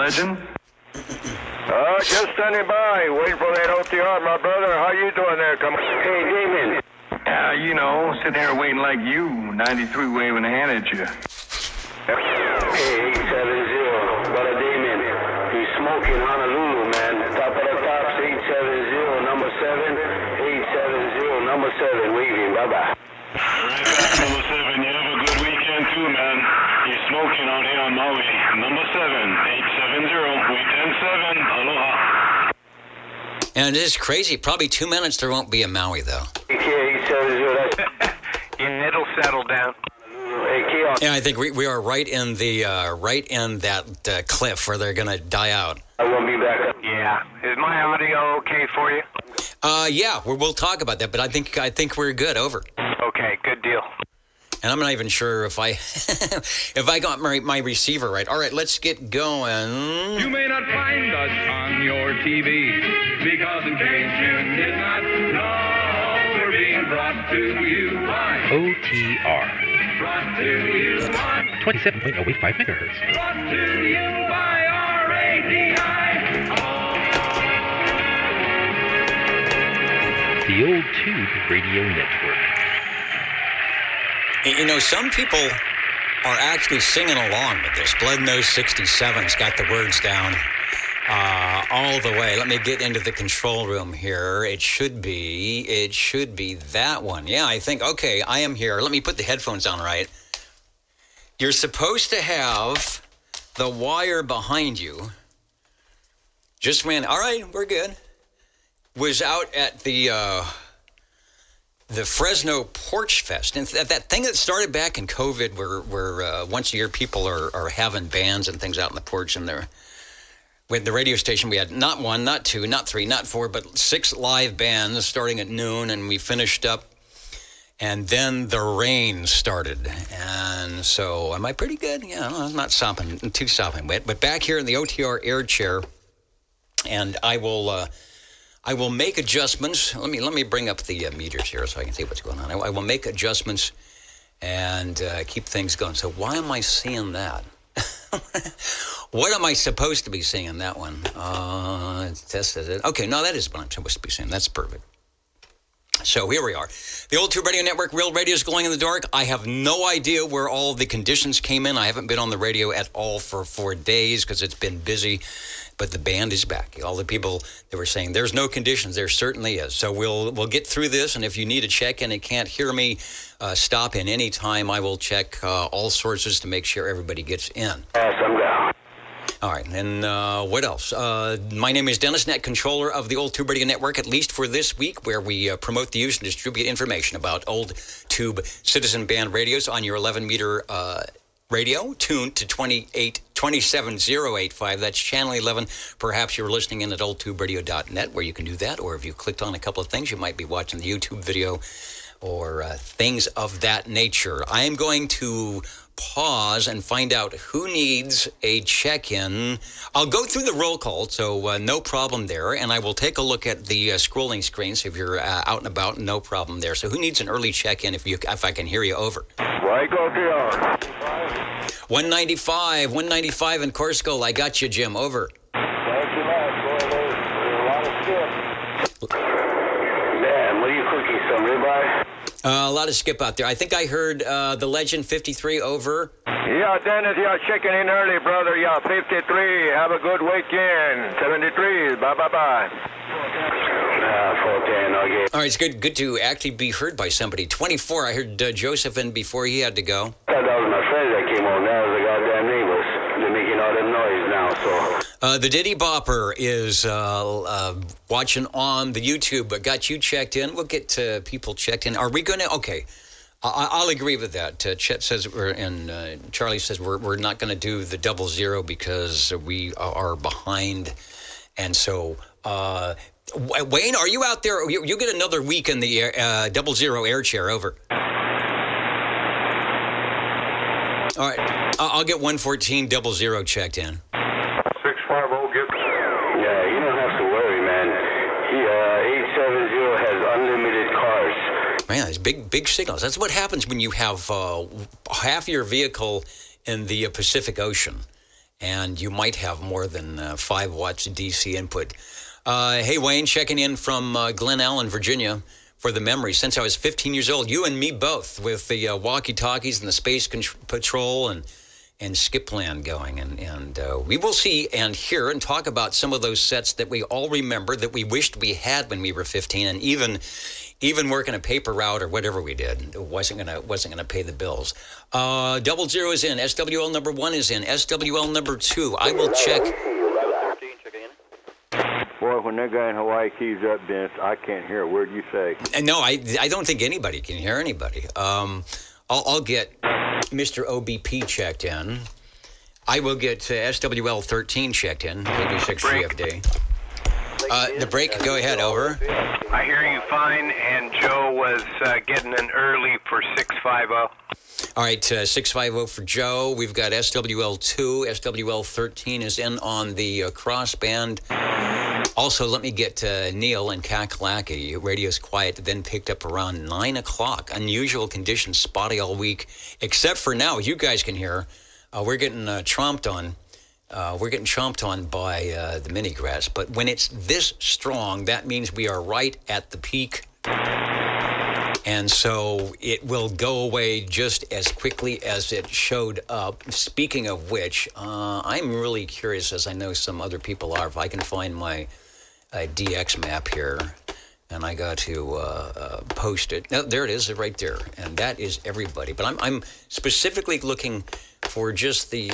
Legend? Just standing by, waiting for that OTR, my brother. How you doing there? Come on. Hey, Damon. You know, sitting here waiting like you, 93 waving a hand at you. Hey, 870, brother Damon. He's smoking Honolulu, man. Top of the tops, 870, number 7. 870, number 7, waving. Bye-bye. Right back, number 7. You have a good weekend too, man. You're smoking out here on Maui. Number 7, 870, weekend 7. Aloha. And it is crazy. Probably 2 minutes there won't be a Maui, though. Okay, 870, that's... Yeah, it'll settle down. Yeah, I think we are right in the that cliff where they're gonna die out. I won't be back. Yeah. Is my audio okay for you? Yeah, we'll talk about that, but I think we're good. Over. Okay, good deal. And I'm not even sure if I if I got my receiver right. All right, let's get going. You may not find us on your TV because in case you did not know, we're being brought to you by OTR. Brought to you by 27.085 megahertz. Brought to you by RADI. The Old Tube Radio Network. You know, some people are actually singing along with this. Blood Nose 67's got the words down all the way. Let me get into the control room here. It should be that one. Yeah, I think, okay, I am here. Let me put the headphones on right. You're supposed to have the wire behind you. Just ran, all right, we're good. Was out at the Fresno Porch Fest. And that thing that started back in COVID where once a year people are having bands and things out on the porch. And with the radio station, we had not 1, not 2, not 3, not 4, but 6 live bands starting at noon. And we finished up. And then the rain started. And so, am I pretty good? Yeah, I'm not too sopping wet. But back here in the OTR air chair, and I will make adjustments. Let me bring up the meters here so I can see what's going on. I will make adjustments and keep things going. So why am I seeing that? What am I supposed to be seeing in that one? Tested it. Okay, no, that is what I'm supposed to be seeing. That's perfect. So here we are. The Old Tube Radio Network, Real Radio is glowing in the dark. I have no idea where all the conditions came in. I haven't been on the radio at all for 4 days because it's been busy. But the band is back. All the people that were saying there's no conditions, there certainly is. So we'll get through this, and if you need to check in and can't hear me, stop in any time. I will check all sources to make sure everybody gets in. Awesome, down. All right, and what else? My name is Dennis, Net Controller of the Old Tube Radio Network, at least for this week, where we promote the use and distribute information about Old Tube Citizen Band radios on your 11-meter radio, tuned to 27085. That's channel 11. Perhaps you're listening in at oldtuberadio.net, where you can do that. Or if you clicked on a couple of things, you might be watching the YouTube video or things of that nature. I am going to pause and find out who needs a check-in. I'll go through the roll call, so no problem there. And I will take a look at the scrolling screen, so if you're out and about, no problem there. So who needs an early check-in if I can hear you? Over. Right, go to 195 in Corsico. I got you, Jim. Over. Thank you, man. Man, what are you cooking? Some ribeye? A lot of skip out there. I think I heard the Legend 53. Over. Yeah, Dennis, you're checking in early, brother. Yeah, 53. Have a good weekend. 73. Bye. 410, okay. All right, it's good to actually be heard by somebody. 24. I heard Joseph in before he had to go. That was my friend that came on. That was the goddamn neighbors. They're making all that noise now, so. The Diddy Bopper is watching on the YouTube, but got you checked in. We'll get people checked in. Are we going to? Okay, I'll agree with that. Chet says Charlie says we're not going to do the 00 because we are behind, and so. Wayne, are you out there? You get another week in the 00 air chair. Over. All right, I'll get 114 00 checked in. 650, get. Yeah, you don't have to worry, man. 870 has unlimited cars. Man, it's big signals. That's what happens when you have half your vehicle in the Pacific Ocean. and you might have more than 5 watts of DC input. Hey, Wayne, checking in from Glen Allen, Virginia, for the memory. Since I was 15 years old, you and me both, with the walkie-talkies and the Space Patrol and Skipland going. And we will see and hear and talk about some of those sets that we all remember that we wished we had when we were 15, and even working a paper route or whatever we did, it wasn't gonna pay the bills. 00 is in. SWL number 1 is in. SWL number 2. I will check. Boy, when that guy in Hawaii keys up, Dennis, I can't hear a word you say. No, I don't think anybody can hear anybody. I'll get Mr. OBP checked in. I will get SWL 13 checked in. KD6 GFD. The break, go ahead, over. I hear you fine, and Joe was getting an early for 650. All right, 650 for Joe. We've got SWL 2. SWL 13 is in on the crossband. Also, let me get Neil and Kakalaki. Radio's quiet, then picked up around 9 o'clock. Unusual conditions, spotty all week, except for now. You guys can hear. We're getting chomped on. We're getting chomped on by the mini grass. But when it's this strong, that means we are right at the peak. And so it will go away just as quickly as it showed up. Speaking of which, I'm really curious, as I know some other people are, if I can find my DX map here. And I got to post it. No, there it is, right there. And that is everybody. But I'm specifically looking for just the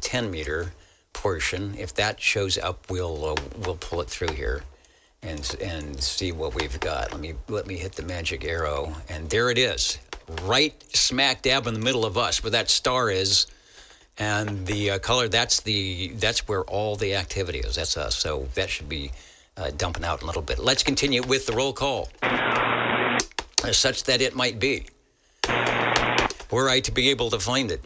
10-meter portion. If that shows up, we'll pull it through here and see what we've got. Let me hit the magic arrow, and there it is, right smack dab in the middle of us, where that star is, and the color. That's where all the activity is. That's us. So that should be dumping out in a little bit. Let's continue with the roll call, such that it might be. Were I to be able to find it.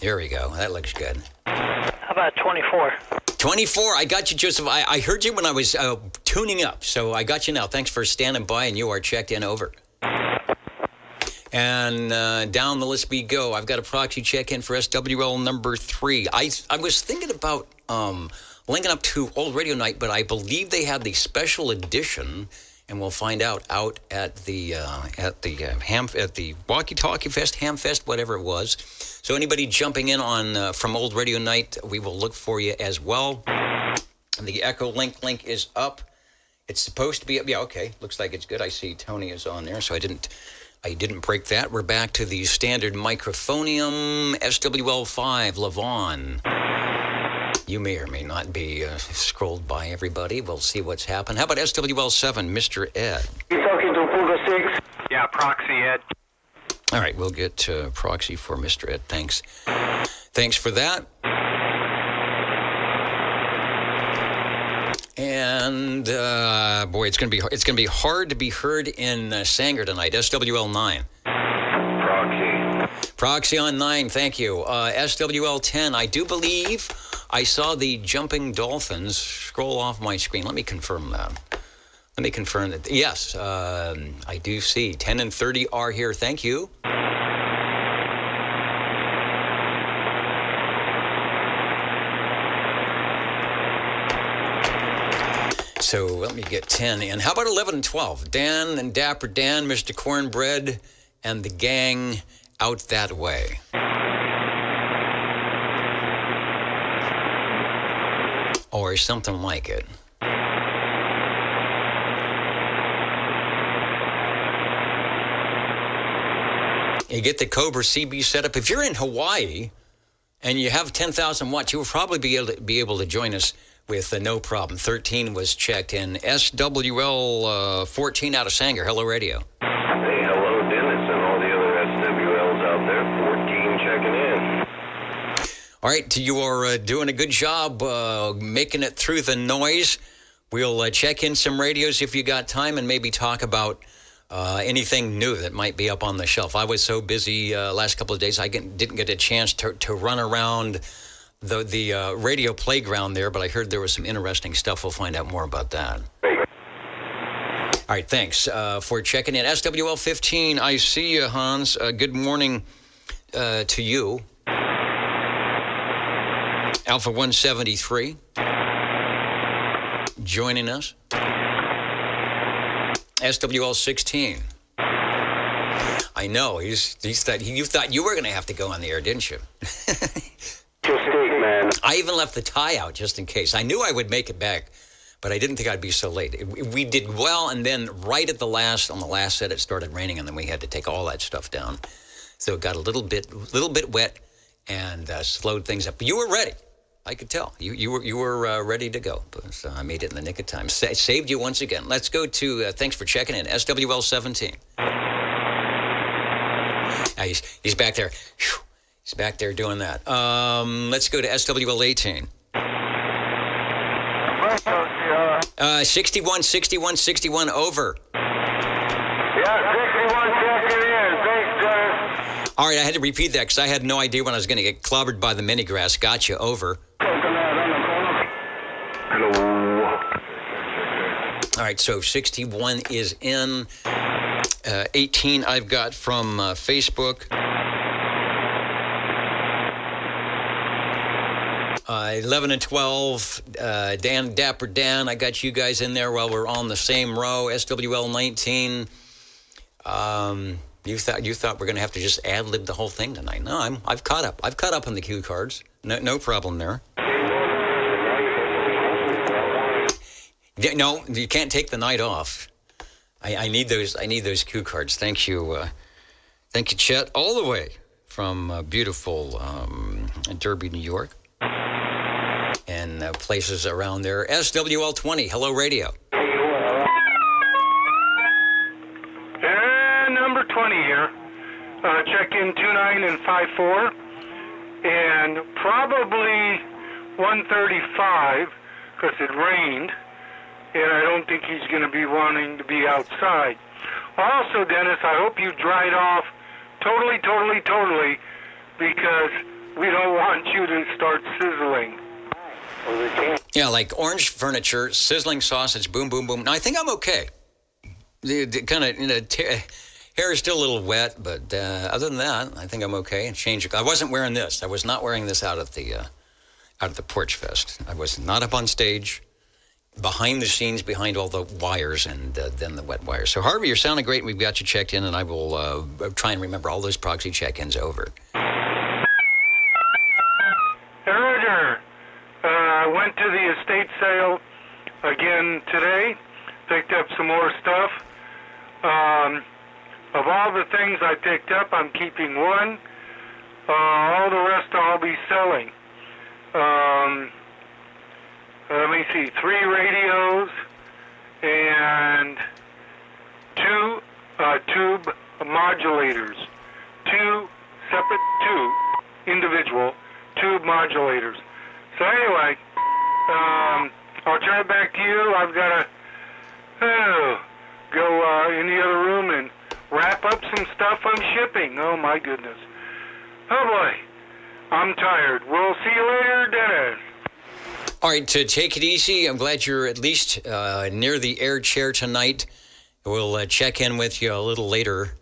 There we go. That looks good. How about 24? 24. I got you, Joseph. I heard you when I was tuning up, so I got you now. Thanks for standing by, and you are checked in, over. And down the list we go. I've got a proxy check-in for SWL number 3. I was thinking about linking up to Old Radio Night, but I believe they had the special edition, and we'll find out at the Walkie Talkie Fest, Ham Fest, whatever it was. So anybody jumping in on from Old Radio Night, we will look for you as well. And the Echo link is up. It's supposed to be up. Yeah, okay. Looks like it's good. I see Tony is on there, so I didn't break that. We're back to the standard microphonium, SWL 5, Levon. You may or may not be scrolled by everybody. We'll see what's happened. How about SWL 7, Mr. Ed? You talking to Puga 6? Yeah, proxy, Ed. All right, we'll get proxy for Mr. Ed. Thanks for that. And boy, it's gonna be hard to be heard in Sanger tonight. SWL 9. Proxy on 9. Thank you. SWL 10. I do believe I saw the jumping dolphins scroll off my screen. Let me confirm that. Let me confirm that. Yes, I do see 10 and 30 are here. Thank you. So let me get 10 in. How about 11 and 12? Dan and Dapper Dan, Mr. Cornbread, and the gang out that way. Or something like it. You get the Cobra CB set up. If you're in Hawaii and you have 10,000 watts, you will probably be able to join us with no problem. 13 was checked in. SWL 14 out of Sanger. Hello, radio. Hey, hello, Dennis, and all the other SWLs out there. 14 checking in. All right, you are doing a good job making it through the noise. We'll check in some radios if you got time and maybe talk about anything new that might be up on the shelf. I was so busy last couple of days, I didn't get a chance to run around the radio playground there, but I heard there was some interesting stuff. We'll find out more about that. All right, thanks for checking in. SWL 15, I see you, Hans. Good morning to you. Alpha 173 joining us. SWL 16. I know you thought you were going to have to go on the air, didn't you? Man. I even left the tie out just in case. I knew I would make it back, but I didn't think I'd be so late. We did well, and then right at on the last set, it started raining, and then we had to take all that stuff down. So it got a little bit wet and slowed things up. But you were ready. I could tell. You were ready to go. So I made it in the nick of time. Saved you once again. Let's go to, thanks for checking in, SWL 17. He's back there. Whew. He's back there doing that. Let's go to SWL 18. 61, 61, 61, over. Yeah, 61 checking in. Thanks, Dennis. All right, I had to repeat that because I had no idea when I was going to get clobbered by the mini grass. Gotcha, over. Hello. All right, so 61 is in. 18 I've got from Facebook. 11 and 12, Dapper Dan, I got you guys in there while we're on the same row. SWL 19. You thought we're going to have to just ad-lib the whole thing tonight. No, I've caught up. I've caught up on the cue cards. No problem there. No, you can't take the night off. I need those cue cards. Thank you, Chet, all the way from beautiful Derby, New York, and places around there. SWL 20, hello radio. Number 20 here. Check in 29 and 54, and probably 135 because it rained. And I don't think he's going to be wanting to be outside. Also, Dennis, I hope you dried off totally, because we don't want you to start sizzling. Yeah, like orange furniture, sizzling sausage, boom, boom, boom. No, I think I'm okay. The kind of, hair is still a little wet, but other than that, I think I'm okay. I wasn't wearing this. I was not wearing this out at the Porch Fest. I was not up on stage. Behind the scenes, behind all the wires and then the wet wires. So, Harvey, you're sounding great. We've got you checked in, and I will try and remember all those proxy check-ins over. Roger. I went to the estate sale again today, picked up some more stuff. Of all the things I picked up, I'm keeping one. All the rest I'll be selling. Let me see, 3 radios and 2 tube modulators. 2 separate individual tube modulators. So anyway, I'll turn it back to you. I've got to go in the other room and wrap up some stuff I'm shipping. Oh my goodness. Oh boy, I'm tired. We'll see you later, Dennis. All right, to take it easy. I'm glad you're at least near the air chair tonight. We'll check in with you a little later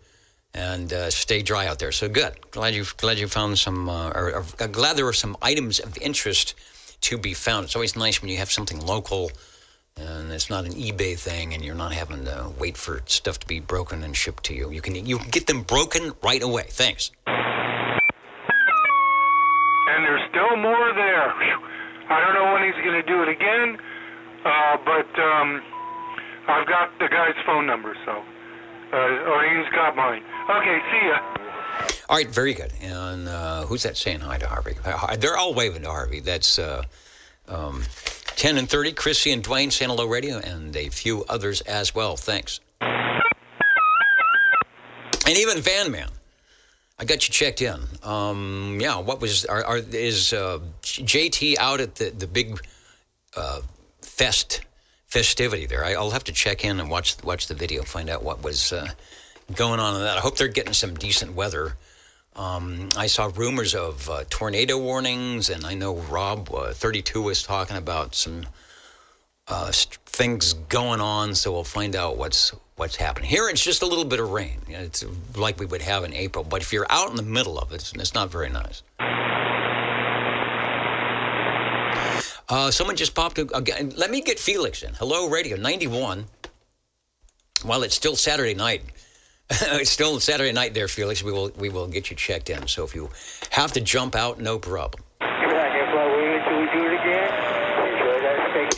and stay dry out there. So good. Glad you found some. Glad there were some items of interest to be found. It's always nice when you have something local and it's not an eBay thing, and you're not having to wait for stuff to be broken and shipped to you. You can get them broken right away. Thanks. And there's still more there. I don't know when he's going to do it again, but I've got the guy's phone number, so he's got mine. Okay, see ya. All right, very good. And who's that saying hi to Harvey? They're all waving to Harvey. That's 10 and 30, Chrissy and Dwayne, Santa Lo Radio, and a few others as well. Thanks. And even Van Man. I got you checked in. What was is JT out at the big festivity there? I'll have to check in and watch the video, find out what was going on in that. I hope they're getting some decent weather. I saw rumors of tornado warnings, and I know Rob 32 was talking about some things going on. So we'll find out what's happening. Here it's just a little bit of rain. It's like we would have in April. But if you're out in the middle of it, it's not very nice. Someone just popped again. Let me get Felix in. Hello, Radio 91. Well, it's still Saturday night. It's still Saturday night there, Felix. We will get you checked in. So if you have to jump out, no problem.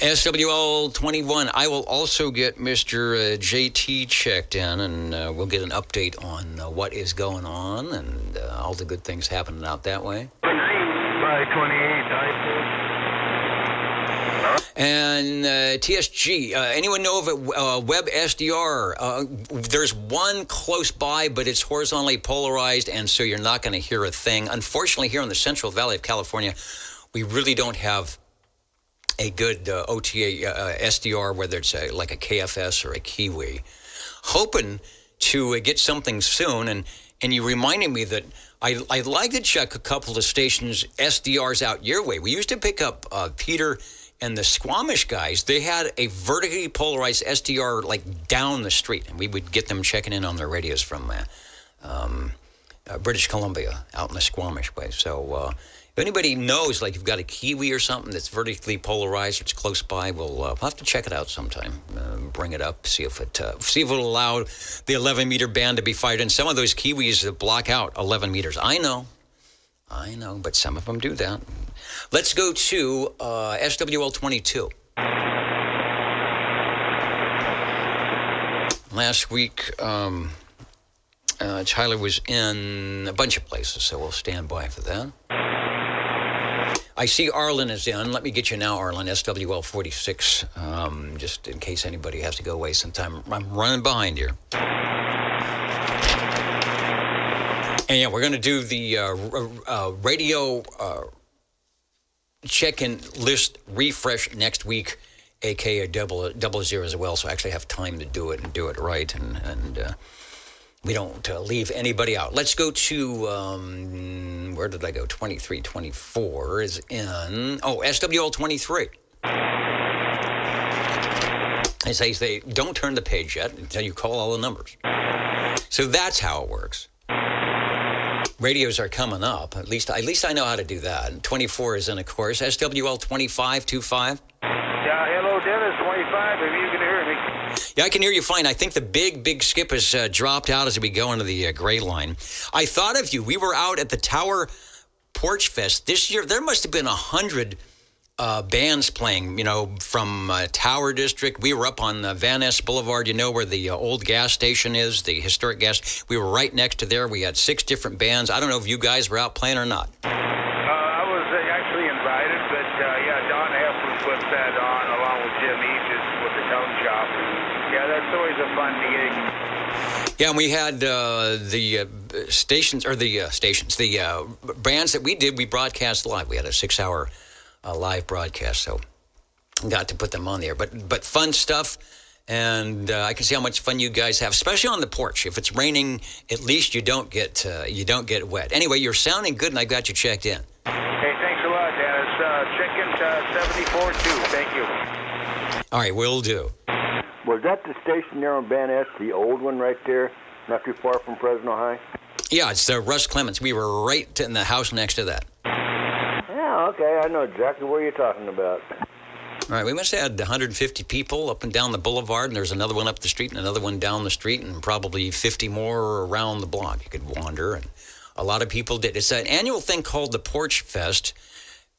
SWL 21. I will also get Mr. JT checked in, and we'll get an update on what is going on and all the good things happening out that way. 528. And TSG, anyone know of a Web SDR? There's one close by, but it's horizontally polarized, and so you're not going to hear a thing. Unfortunately, here in the Central Valley of California, we really don't have a good OTA SDR, whether it's like a KFS or a Kiwi. Hoping to get something soon, and you reminded me that I'd like to check a couple of stations SDRs out your way. We used to pick up Peter and the Squamish guys. They had a vertically polarized SDR like down the street, and we would get them checking in on their radios from British Columbia out in the Squamish way. So if anybody knows, like you've got a Kiwi or something that's vertically polarized, it's close by, we'll have to check it out sometime. Bring it up, see if it'll allow the 11-meter band to be fired in. Some of those Kiwis block out 11 meters. I know, but some of them do that. Let's go to SWL 22. Last week, Tyler was in a bunch of places, so we'll stand by for that. I see Arlen is in. Let me get you now, Arlen, SWL 46, just in case anybody has to go away sometime. I'm running behind here. And yeah, we're going to do the radio check-in list refresh next week, aka double zero as well. So I actually have time to do it and do it right, and we don't leave anybody out. Let's go to where did I go? 23, 24 is in. Oh, SWL 23. I say don't turn the page yet until you call all the numbers. So that's how it works. Radios are coming up. At least I know how to do that. And 24 is in, of course. SWL 25, 25. Yeah, hello, Dennis, 25, if you can hear me. Yeah, I can hear you fine. I think the big skip has dropped out as we go into the gray line. I thought of you. We were out at the Tower Porch Fest this year. There must have been 100 bands playing, from Tower District. We were up on Van Ness Boulevard, where the old gas station is, the historic gas. We were right next to there. We had 6 different bands. I don't know if you guys were out playing or not. I was actually invited, but Don Heflin put that on along with Jim Aegis with the Tone Shop. Yeah, that's always a fun gig. Yeah, and we had the bands that we did, we broadcast live. We had a 6-hour live broadcast, so got to put them on there. But fun stuff, and I can see how much fun you guys have, especially on the porch. If it's raining, at least you don't get wet. Anyway, you're sounding good, and I got you checked in. Hey, thanks a lot, Dennis. Check in 74-2. Thank you. All right, will do. Was that the station there on Van Ness, the old one right there, not too far from Fresno High? Yeah, it's Russ Clements. We were right in the house next to that. Yeah, okay, I know exactly what you're talking about. All right, we must have had 150 people up and down the boulevard, and there's another one up the street and another one down the street, and probably 50 more around the block. You could wander, and a lot of people did. It's an annual thing called the Porch Fest.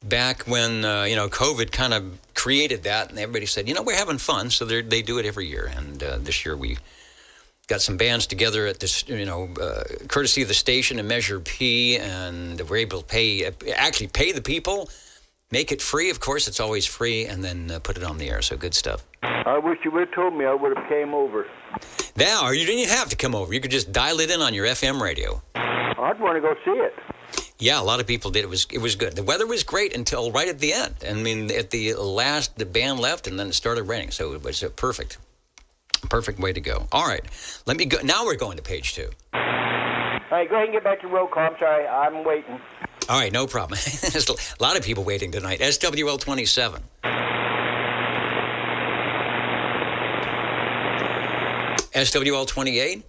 Back when, COVID kind of created that, and everybody said, we're having fun, so they do it every year. And this year we got some bands together at this, courtesy of the station and Measure P, and we're able to pay the people, make it free. Of course, it's always free, and then put it on the air. So good stuff. I wish you would have told me. I would have came over. Now, you didn't have to come over. You could just dial it in on your FM radio. I'd want to go see it. Yeah, a lot of people did. It was good. The weather was great until right at the end. I mean, at the last, the band left, and then it started raining. So it was a perfect way to go. All right, let me go. Now we're going to page 2. All right, go ahead and get back to roll call. I'm sorry, I'm waiting. All right, no problem. There's a lot of people waiting tonight. SWL 27. SWL 28.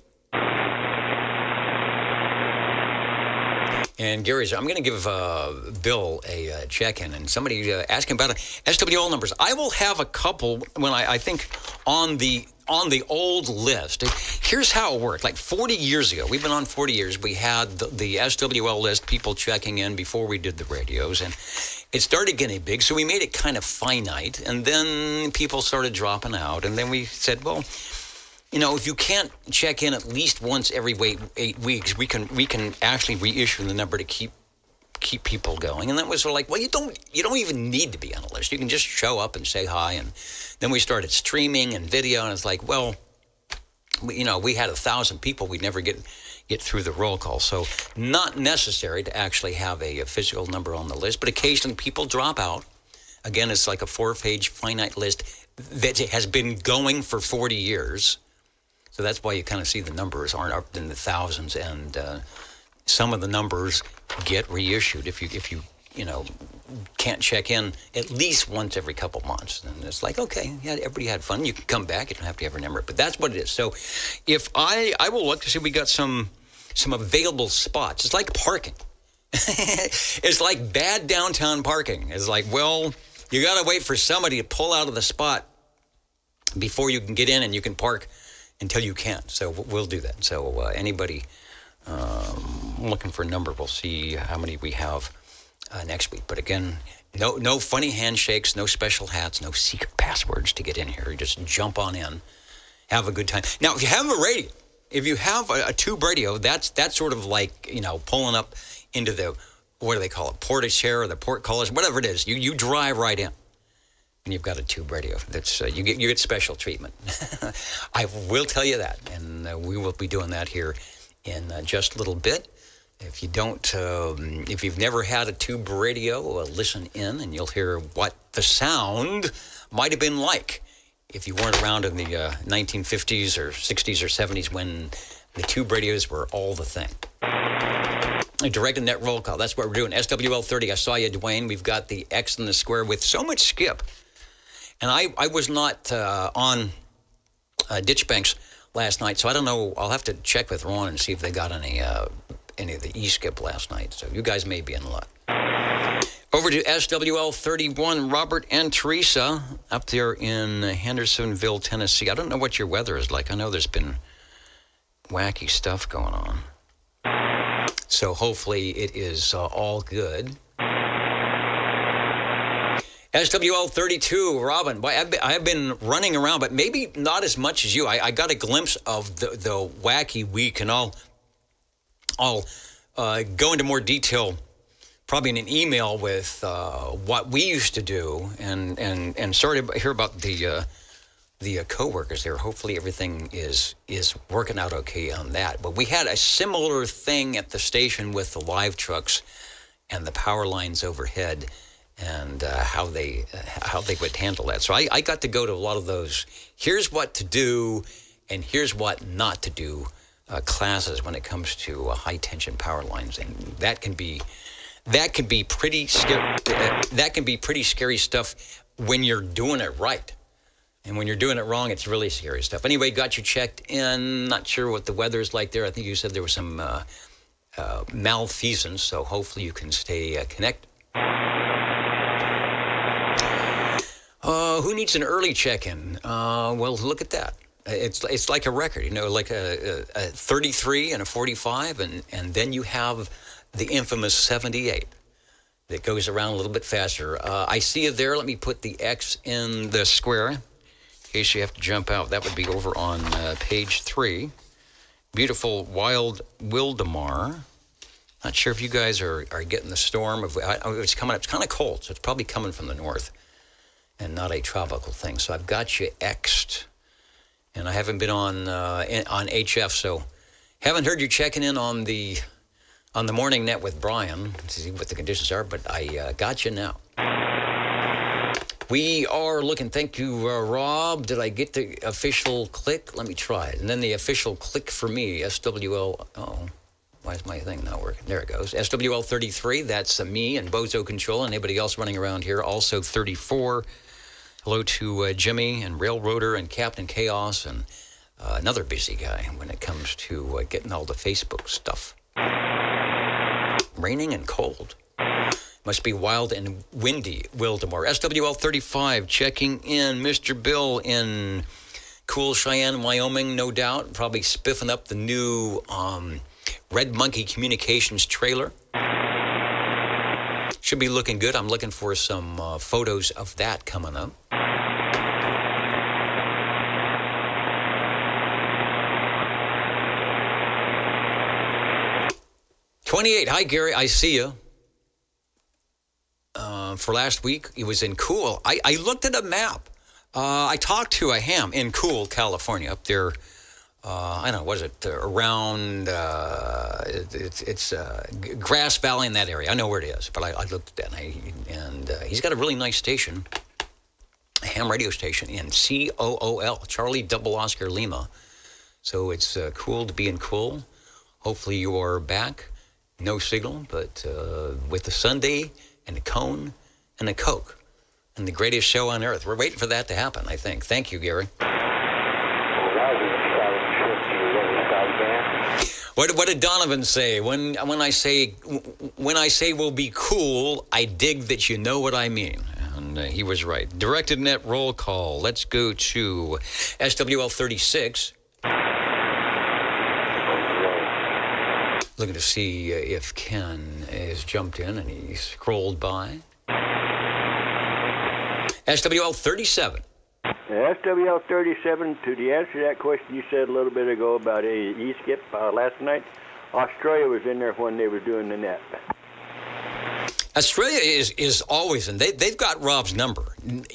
And Gary's, I'm going to give Bill a check-in, and somebody asked him about SWL numbers. I will have a couple when I think on the old list. Here's how it worked. Like 40 years ago, we've been on 40 years, we had the SWL list, people checking in before we did the radios, and it started getting big, so we made it kind of finite, and then people started dropping out, and then we said, well, you know, if you can't check in at least once every 8 weeks, we can actually reissue the number to keep people going. And that was sort of like, well, you don't even need to be on a list. You can just show up and say hi. And then we started streaming and video, and it's like, well, we had 1,000 people, we'd never get through the roll call. So not necessary to actually have a physical number on the list, but occasionally people drop out. Again, it's like a 4-page finite list that has been going for 40 years. So that's why you kind of see the numbers aren't up in the thousands, and some of the numbers get reissued if you can't check in at least once every couple months. And it's like, okay, yeah, everybody had fun. You can come back. You don't have to have a number, but that's what it is. So if I will look to see if we got some available spots. It's like parking. It's like bad downtown parking. It's like, well, you got to wait for somebody to pull out of the spot before you can get in and you can park until you can't. So we'll do that. So anybody looking for a number, we'll see how many we have next week. But again, no funny handshakes, no special hats, no secret passwords to get in here. You just jump on in, have a good time. Now, if you have a radio, if you have a tube radio, that's sort of like, pulling up into the, what do they call it, portiere or the portcullis, whatever it is. You drive right in. And you've got a tube radio. That's you get special treatment. I will tell you that, and we will be doing that here in just a little bit. If you don't, if you've never had a tube radio, listen in, and you'll hear what the sound might have been like if you weren't around in the 1950s or 60s or 70s when the tube radios were all the thing. A direct and net roll call. That's what we're doing. SWL 30. I saw you, Dwayne. We've got the X in the square with so much skip. And I was not on Ditchbanks last night, so I don't know. I'll have to check with Ron and see if they got any of the E-skip last night. So you guys may be in luck. Over to SWL 31, Robert and Teresa up there in Hendersonville, Tennessee. I don't know what your weather is like. I know there's been wacky stuff going on. So hopefully it is all good. SWL 32, Robin. Boy, I've been running around, but maybe not as much as you. I got a glimpse of the wacky week, and I'll go into more detail probably in an email with what we used to do, and sorry to hear about the coworkers there. Hopefully everything is working out okay on that. But we had a similar thing at the station with the live trucks and the power lines overhead, and how they would handle that. So I got to go to a lot of those. Here's what to do, and here's what not to do classes when it comes to high tension power lines, and that can be pretty scary. That can be pretty scary stuff when you're doing it right, and when you're doing it wrong, it's really scary stuff. Anyway, got you checked in. Not sure what the weather's like there. I think you said there was some malfeasance, so hopefully you can stay connected. Who needs an early check-in? Well, look at that. It's like a record, like a 33 and a 45, and then you have the infamous 78 that goes around a little bit faster. I see it there. Let me put the X in the square in case you have to jump out. That would be over on page 3. Beautiful wild Wildemar. Not sure if you guys are getting the storm. It's coming up. It's kind of cold, so it's probably coming from the north and not a tropical thing. So I've got you X'd, and I haven't been on HF, so haven't heard you checking in on the morning net with Brian to see what the conditions are, but I got you now. We are looking. Thank you, Rob. Did I get the official click? Let me try it. And then the official click for me, SWL. Oh, why is my thing not working? There it goes. SWL 33. That's me and Bozo Control and anybody else running around here. Also 34. Hello to Jimmy and Railroader and Captain Chaos and another busy guy when it comes to getting all the Facebook stuff. raining and cold. Must be wild and windy, Wildemore. SWL 35 checking in. Mr. Bill in cool Cheyenne, Wyoming, no doubt. Probably spiffing up the new Red Monkey Communications trailer. Should be looking good. I'm looking for some photos of that coming up. '28. Hi, Gary. I see you. For last week, it was in Cool. I looked at a map. I talked to a ham in Cool, California, up there. I don't know, what is it? Around, it's Grass Valley in that area. I know where it is, but I looked at that, and he's got a really nice station, a ham radio station in COOL, Charlie Double Oscar Lima. So it's cool to be in Cool. Hopefully you are back. No signal, but with the Sunday and the cone and the Coke and the greatest show on earth. We're waiting for that to happen, I think. Thank you, Gary. What did Donovan say? When I say we'll be cool, I dig that you know what I mean. And he was right. Directed net roll call. Let's go to SWL 36. Looking to see if Ken has jumped in and he scrolled by. SWL 37. SWL 37, to the answer to that question you said a little bit ago about E-Skip last night, Australia was in there when they were doing the net. Australia is always in. They've got Rob's number.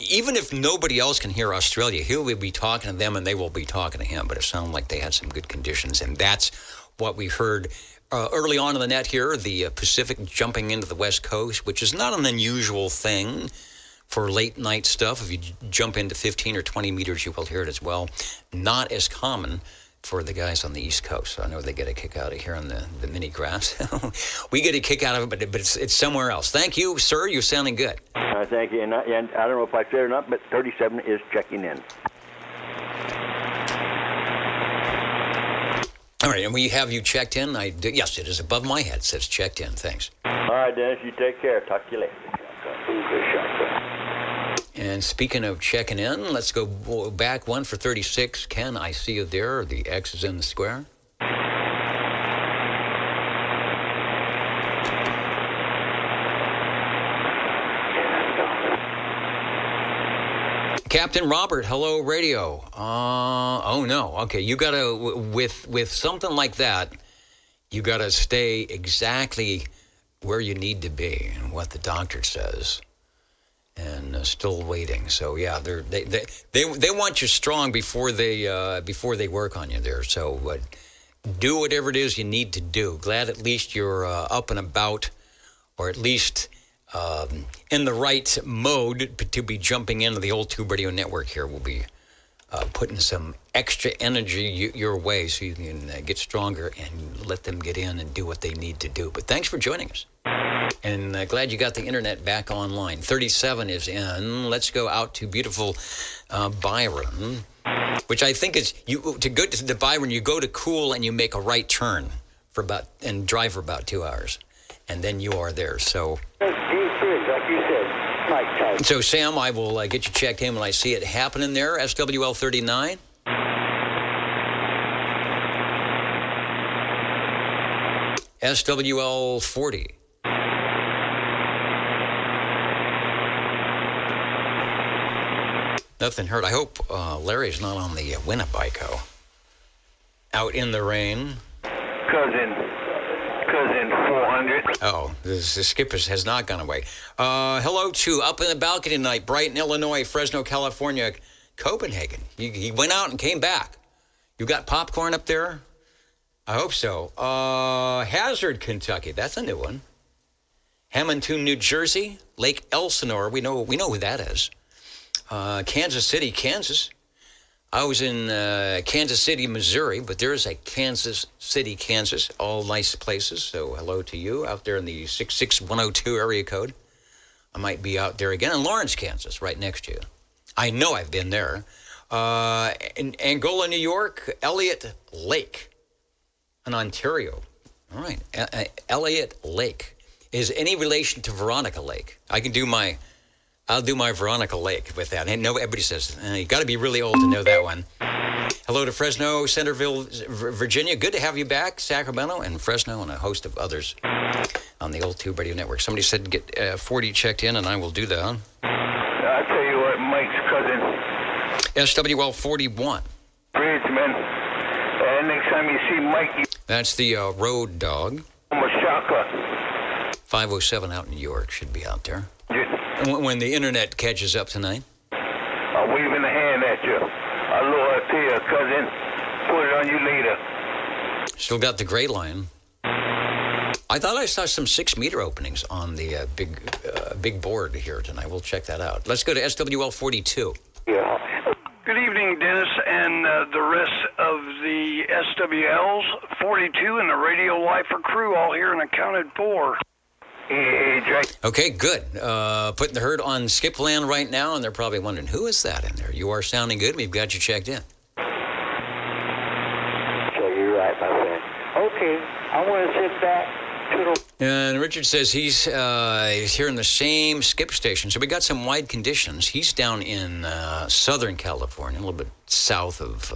Even if nobody else can hear Australia, he will be talking to them and they will be talking to him. But it sounded like they had some good conditions, and that's what we heard early on in the net here, the Pacific jumping into the West Coast, which is not an unusual thing for late night stuff. If you jump into 15 or 20 meters, you will hear it as well. Not as common for the guys on the East Coast. So I know they get a kick out of hearing the mini graphs. We get a kick out of it, but it's somewhere else. Thank you, sir. You're sounding good. Thank you. And I don't know if I said it or not, but 37 is checking in. All right, and we have you checked in. Yes, it is above my head. It says checked in. Thanks. All right, Dennis, you take care. Talk to you later. And speaking of checking in, let's go back one for 36. Ken, I see you there. The X is in the square. Captain Robert, hello, radio. Oh no. Okay, you gotta with something like that, you gotta stay exactly where you need to be and what the doctor says. And still waiting. So yeah, they want you strong before they work on you there. So do whatever it is you need to do. Glad at least you're up and about, or at least in the right mode to be jumping into the old Tube Radio Network here. We'll be putting some extra energy your way so you can get stronger and let them get in and do what they need to do. But thanks for joining us. And glad you got the internet back online. 37 is in. Let's go out to beautiful Byron, which I think is to go to the Byron. You go to Cool and you make a right turn and drive for about 2 hours, and then you are there. So, like you said, Mike type. So Sam, I will get you checked in when I see it happening there. SWL 39. SWL 40. Nothing heard. I hope Larry's not on the Winnebago. Out in the rain. Cousin 400. Oh, the skipper has not gone away. Hello to Up in the Balcony tonight. Brighton, Illinois, Fresno, California, Copenhagen. He went out and came back. You got popcorn up there? I hope so. Hazard, Kentucky. That's a new one. Hamilton, New Jersey. Lake Elsinore. We know who that is. Kansas City, Kansas. I was in Kansas City, Missouri, but there's a Kansas City, Kansas. All nice places. So hello to you out there in the 66102 area code. I might be out there again in Lawrence, Kansas, right next to you. I know I've been there. In Angola, New York, Elliott Lake in Ontario. All right, Elliott Lake. is any relation to Veronica Lake. I'll do my Veronica Lake with that. And everybody says, you got to be really old to know that one. Hello to Fresno, Centerville, Virginia. Good to have you back. Sacramento and Fresno and a host of others on the old Tube Radio Network. Somebody said get 40 checked in, and I will do that. I tell you what, Mike's cousin. SWL 41. Bridge, man. Next time you see Mikey. That's the road dog. Mashaka. 507 out in New York should be out there. When the internet catches up tonight. I'm waving a hand at you. Aloha to you, cousin. Put it on you later. Still got the gray line. I thought I saw some 6-meter openings on the big board here tonight. We'll check that out. Let's go to SWL 42. Yeah. Good evening, Dennis, and the rest of the SWLs, 42, and the Radio Lifer crew, all here and accounted for. Hey, Drake. Okay, good. Putting the herd on skip land right now, and they're probably wondering, who is that in there? You are sounding good. We've got you checked in. So you're right, my friend. Okay, I want to sit back. And Richard says he's here in the same skip station. So we got some wide conditions. He's down in Southern California, a little bit south of,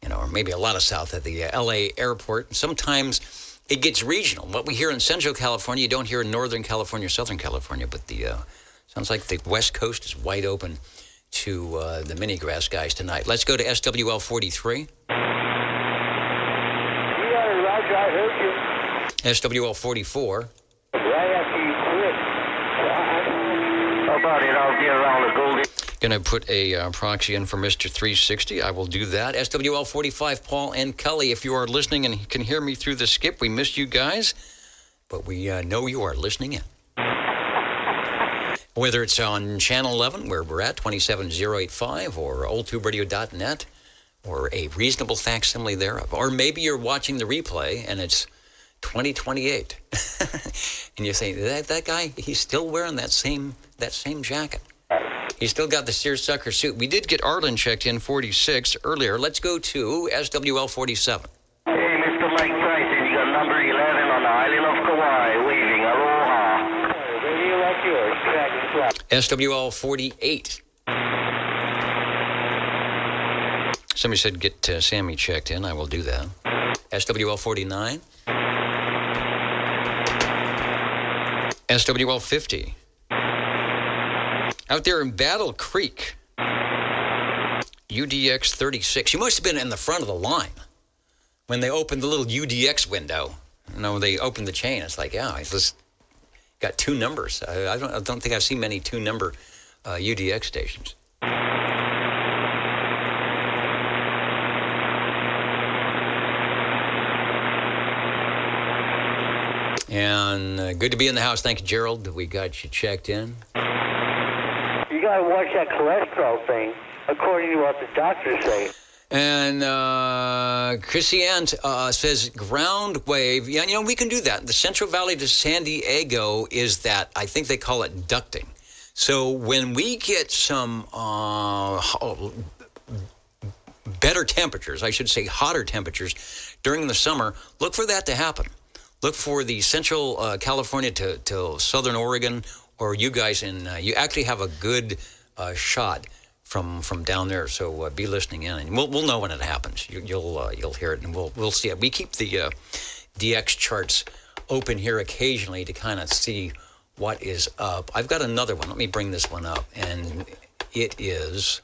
or maybe a lot of south at the L.A. airport. Sometimes it gets regional. What we hear in Central California, you don't hear in Northern California or Southern California. But sounds like the West Coast is wide open to the mini grass guys tonight. Let's go to SWL 43. Yeah, Roger, I heard you. SWL 44. Right after you quit. How about it? I'll get around the Goldie. Going to put a proxy in for Mr. 360. I will do that. SWL 45, Paul and Kelly, if you are listening and can hear me through the skip, we missed you guys, but we know you are listening in. Whether it's on Channel 11, where we're at, 27085, or oldtuberadio.net, or a reasonable facsimile thereof. Or maybe you're watching the replay, and it's 2028. And you're saying, that guy, he's still wearing that same jacket. He's still got the seersucker suit. We did get Arlen checked in 46 earlier. Let's go to SWL 47. Hey, Mr. Mike Tyson, you got number 11 on the island of Kauai, waving aloha. Radio like yours, tracking flat. SWL 48. Somebody said get Sammy checked in. I will do that. SWL 49. SWL 50. Out there in Battle Creek, UDX 36. You must have been in the front of the line when they opened the little UDX window. They opened the chain. It's like, yeah, it's got 2 numbers. I don't think I've seen many 2-number UDX stations. And good to be in the house. Thank you, Gerald. We got you checked in. You got to watch that cholesterol thing, according to what the doctors say. And Chrissy Ann says ground wave. Yeah, we can do that. The Central Valley to San Diego is that, I think they call it ducting. So when we get some better temperatures, I should say hotter temperatures during the summer, look for that to happen. Look for the Central California to Southern Oregon, or you guys you actually have a good shot from down there. So be listening in, and we'll know when it happens. You'll hear it, and we'll see it. We keep the DX charts open here occasionally to kind of see what is up. I've got another one. Let me bring this one up, and it is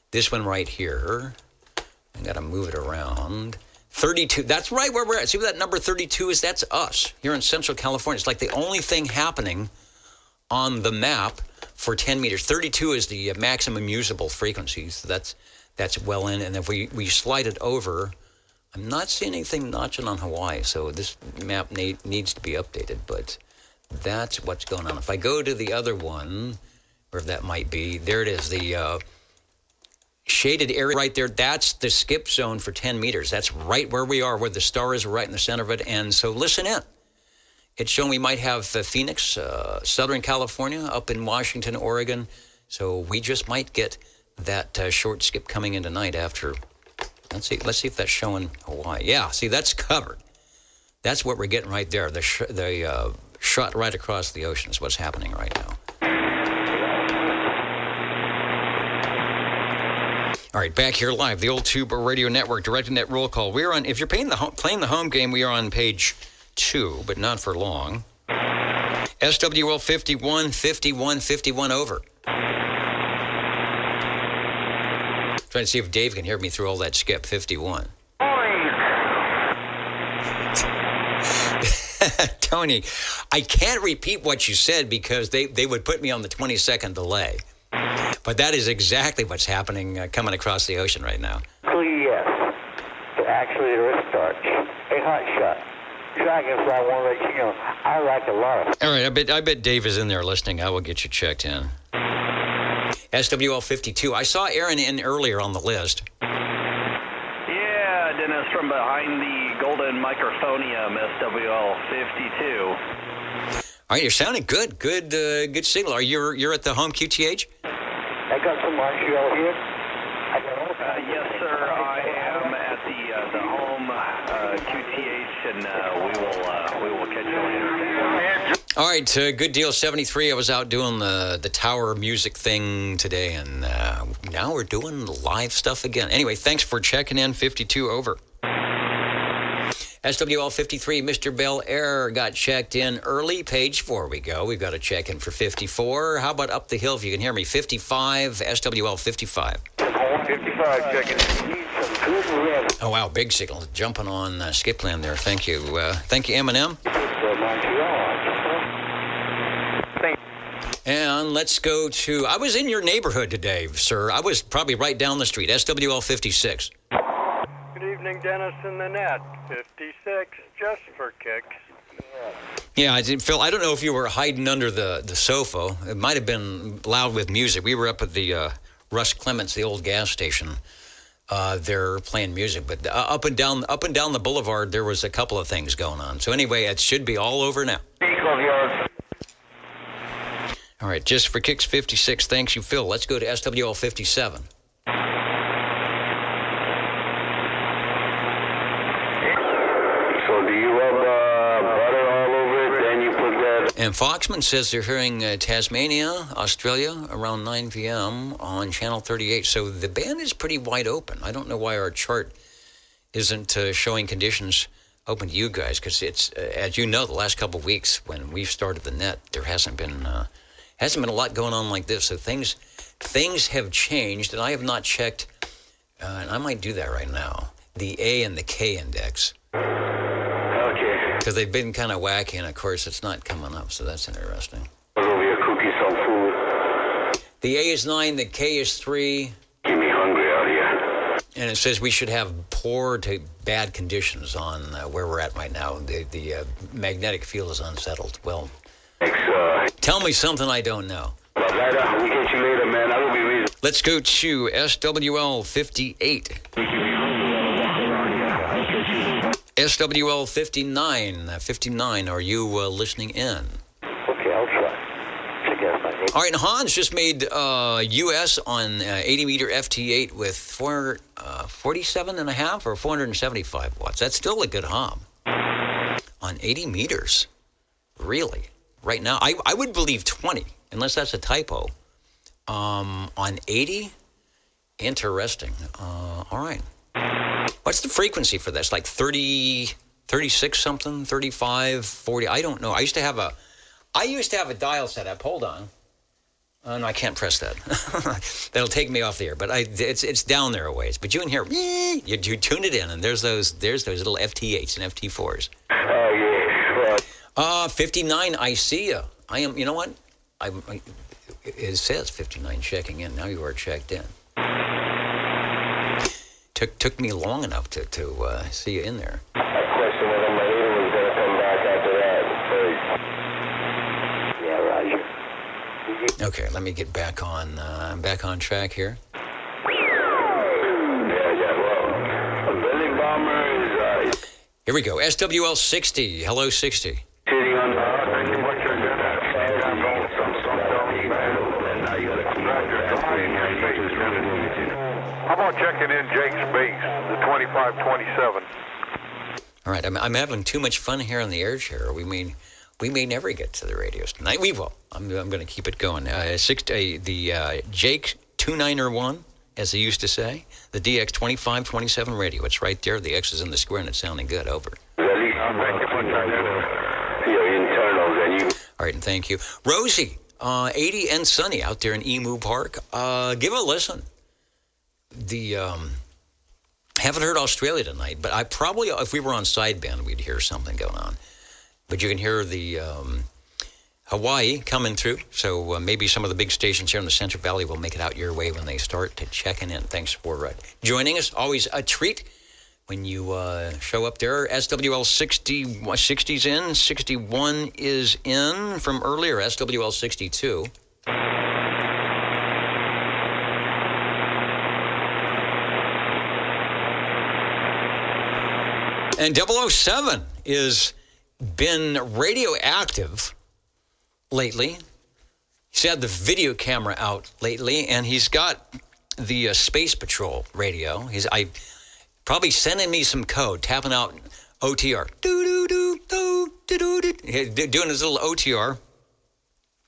this one right here. I got to move it around. 32, that's right where we're at. See what that number 32 is? That's us here in Central California. It's like the only thing happening on the map for 10 meters. 32 is the maximum usable frequency, so that's well in. And if we slide it over, I'm not seeing anything notching on Hawaii, so this map needs to be updated, but that's what's going on. If I go to the other one, wherever that might be, there it is, the shaded area right there, that's the skip zone for 10 meters. That's right where we are, where the star is, right in the center of it. And so listen in. It's showing we might have Phoenix, Southern California, up in Washington, Oregon. So we just might get that short skip coming in tonight after. Let's see if that's showing Hawaii. Yeah, see, that's covered. That's what we're getting right there. The shot right across the ocean is what's happening right now. All right, back here live, the Old Tube Radio Network, Direct Net Roll Call. We're on, if you're playing the home game, we are on page 2, but not for long. SWL 51, 51, 51 over. Trying to see if Dave can hear me through all that skip. 51. Tony, I can't repeat what you said because they would put me on the 20-second delay. But that is exactly what's happening coming across the ocean right now. Yes. Actually, there is starch. A hot shot. Dragonfly, I want to let you know, I like a lot of. All right, I bet Dave is in there listening. I will get you checked in. SWL 52. I saw Aaron in earlier on the list. Yeah, Dennis from behind the golden microphonium, SWL 52. All right, you're sounding good. Good signal. Are you're at the home QTH? I got some Montreal here. Yes, sir. I am at the home QTH, and we will catch you later. All right, good deal. 73. I was out doing the tower music thing today, and now we're doing live stuff again. Anyway, thanks for checking in. 52 over. SWL 53, Mr. Bel Air got checked in early. Page 4 we go. We've got to check in for 54. How about up the hill if you can hear me? 55, SWL 55. 55, checking in. Oh, wow, big signal. Jumping on Skipland there. Thank you. Thank you, Eminem. And let's go to, I was in your neighborhood today, sir. I was probably right down the street, SWL 56. Good evening, Dennis and the net. 56, just for kicks. Yeah, I didn't feel. I don't know if you were hiding under the sofa. It might have been loud with music. We were up at the Russ Clements, the old gas station. They're playing music, but up and down the boulevard, there was a couple of things going on. So anyway, it should be all over now. All right, just for kicks 56. Thanks you, Phil. Let's go to SWL 57. And Foxman says they're hearing Tasmania, Australia, around 9 p.m. on Channel 38. So the band is pretty wide open. I don't know why our chart isn't showing conditions open to you guys, because it's, as you know, the last couple of weeks when we've started the net, there hasn't been a lot going on like this. So things have changed, and I have not checked, and I might do that right now, the A and the K index. Because they've been kind of wacky, and of course it's not coming up, so that's interesting. The A is 9, the K is 3. Get me hungry out here. And it says we should have poor to bad conditions on where we're at right now. The magnetic field is unsettled. Well, tell me something I don't know. We'll get you later, man. I will be reasonable. Let's go to SWL 58. SWL 59. 59, are you listening in? Okay, I'll try. All right, Hans just made U.S. on 80-meter FT8 with 447.5 or 475 watts. That's still a good hum. On 80 meters. Really? Right now? I would believe 20, unless that's a typo. On 80? Interesting. All right. What's the frequency for this? Like 30, 36 something, 35, 40? I don't know. I used to have a dial set up. Hold on. Oh, no, I can't press that. That'll take me off the air. But it's down there a ways. But you can hear, you tune it in, and there's those little FT8s and FT4s. Oh, yeah. 59, I see you. I am, you know what? It says 59 checking in. Now you are checked in. Took me long enough to see you in there. I question whether my ear was going to come back after that. Yeah, Roger. Okay, let me get back on. I'm back on track here. Yeah, well, a Billy Bomber is... Here we go. SWL 60. Hello, 60. Sitting on the... How about checking in Jake's base, the 2527? All right, I'm having too much fun here on the air chair. We may never get to the radios tonight. We will. I'm going to keep it going. The Jake 2901, as they used to say, the DX 2527 radio. It's right there. The X is in the square, and it's sounding good. Over. All right, and thank you. Rosie, 80 and sunny out there in Emu Park. Give it a listen. Haven't heard Australia tonight, but I probably, if we were on sideband, we'd hear something going on. But you can hear the Hawaii coming through, so maybe some of the big stations here in the Central Valley will make it out your way when they start to checking in. Thanks for joining us. Always a treat when you show up there. SWL 60's in, 61 is in from earlier, SWL 62. And 007 is been radioactive lately. He's had the video camera out lately, and he's got the Space Patrol radio. I probably sending me some code, tapping out OTR, doing his little OTR.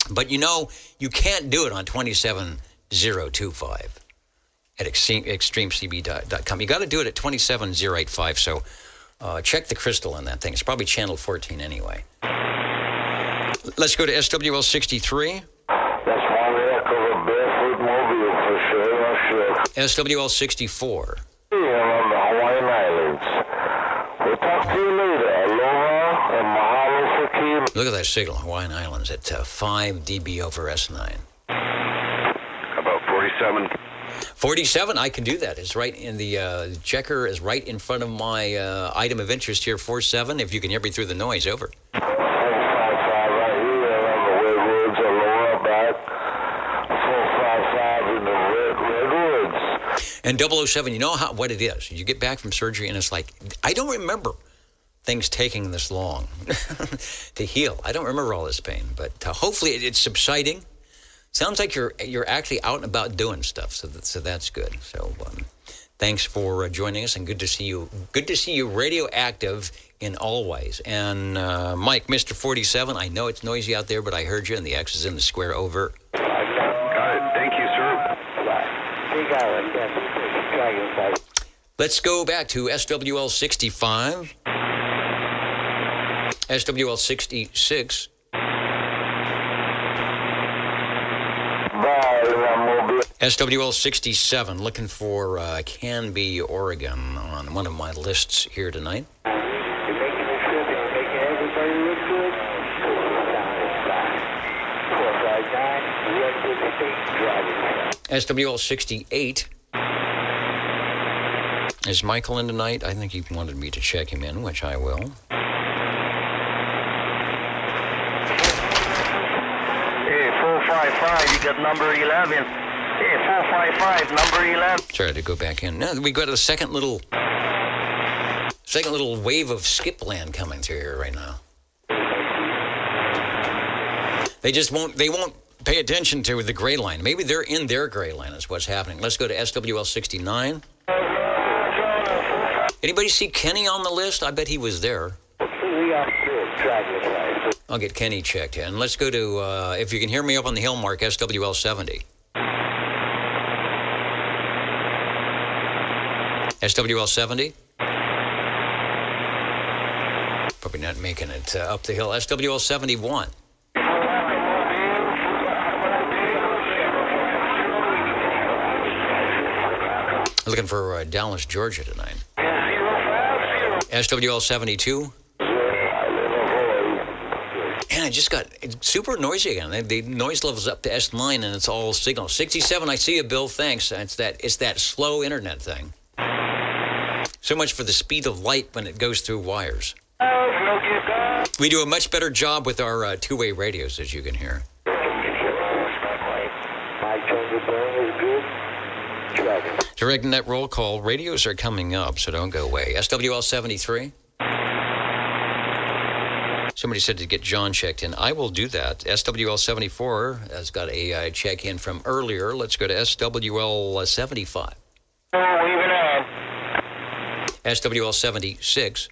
But you know, you can't do it on 27025 at extremecb.com. You got to do it at 27085. So. Check the crystal on that thing. It's probably channel 14 anyway. Let's go to SWL 63. That's one heck of a barefoot mobile for sure. SWL 64. Yeah, on the Hawaiian Islands. We'll talk to you later. Aloha and mahalo for Kim. Look at that signal, Hawaiian Islands at 5 dB over S9. How about 47? 47, I can do that. It's right in the checker is right in front of my item of interest here, 47. If you can hear me through the noise, over. 455 right here on the redwoods. Aloha back. 455 in the redwoods. And 007, you know what it is. You get back from surgery and it's like, I don't remember things taking this long to heal. I don't remember all this pain, but hopefully it's subsiding. Sounds like you're actually out and about doing stuff, so that's good. So thanks for joining us, and good to see you. Good to see you radioactive in all ways. And Mike, Mr. 47, I know it's noisy out there, but I heard you, and the X is in the square. Over. Got it. Thank you, sir. Let's go back to SWL 65, SWL 66. SWL 67, looking for Canby, Oregon, on one of my lists here tonight. SWL 68. Is Michael in tonight? I think he wanted me to check him in, which I will. Hey, 455, you got number 11. Hey, 455, number 11. Try to go back in. No, we got a second little wave of skip land coming through here right now. They won't pay attention to the gray line. Maybe they're in their gray line is what's happening. Let's go to SWL 69. Anybody see Kenny on the list? I bet he was there. I'll get Kenny checked in. Let's go to, if you can hear me up on the hill mark, SWL 70. SWL 70. Probably not making it up the hill. SWL 71. Looking for Dallas, Georgia tonight. SWL 72. And it just got super noisy again. The noise level's up to S9 and it's all signal. 67, I see you, Bill. Thanks. It's that slow internet thing. So much for the speed of light when it goes through wires. We do a much better job with our two-way radios, as you can hear. Directing that roll call, radios are coming up, so don't go away. SWL 73. Somebody said to get John checked in. I will do that. SWL 74 has got a check-in from earlier. Let's go to SWL 75. SWL 76.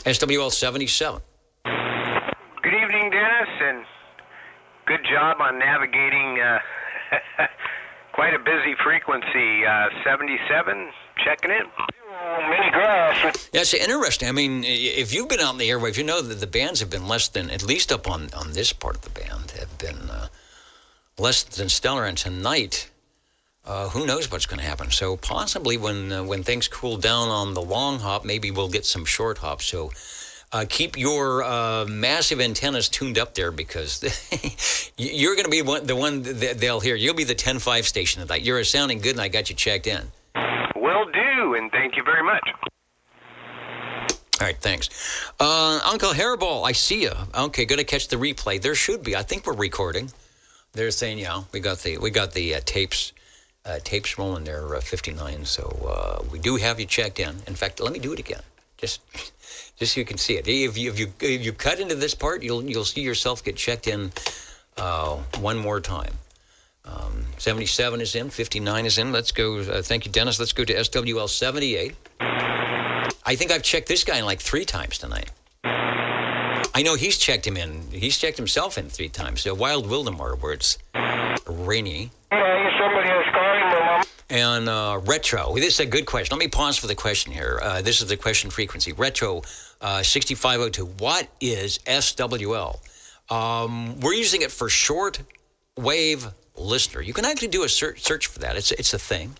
SWL 77. Good evening, Dennis, and good job on navigating quite a busy frequency. 77, checking in. Mini grass. Yeah, it's interesting. I mean, if you've been out in the airwaves, you know that the bands have been less than, at least up on this part of the band, have been less than stellar. And tonight, who knows what's going to happen. So possibly when things cool down on the long hop, maybe we'll get some short hops. So keep your massive antennas tuned up there, because you're going to be the one that they'll hear. You'll be the 10-5 station tonight. You're sounding good, and I got you checked in. Will do, and thank you very much. All right, thanks. Uncle Hairball, I see you. Okay, going to catch the replay. There should be. I think we're recording. They're saying, yeah, we got the tapes rolling there, 59. So we do have you checked in. In fact, let me do it again, just so you can see it. If you cut into this part, you'll see yourself get checked in one more time. 77 is in, 59 is in. Let's go. Thank you, Dennis. Let's go to SWL 78. I think I've checked this guy in like 3 times tonight. I know he's checked him in. He's checked himself in 3 times. So Wild Wildemar, where it's rainy. And Retro. This is a good question. Let me pause for the question here. This is the question frequency. Retro 6502. What is SWL? We're using it for short wave listener. You can actually do a search for that. It's a thing.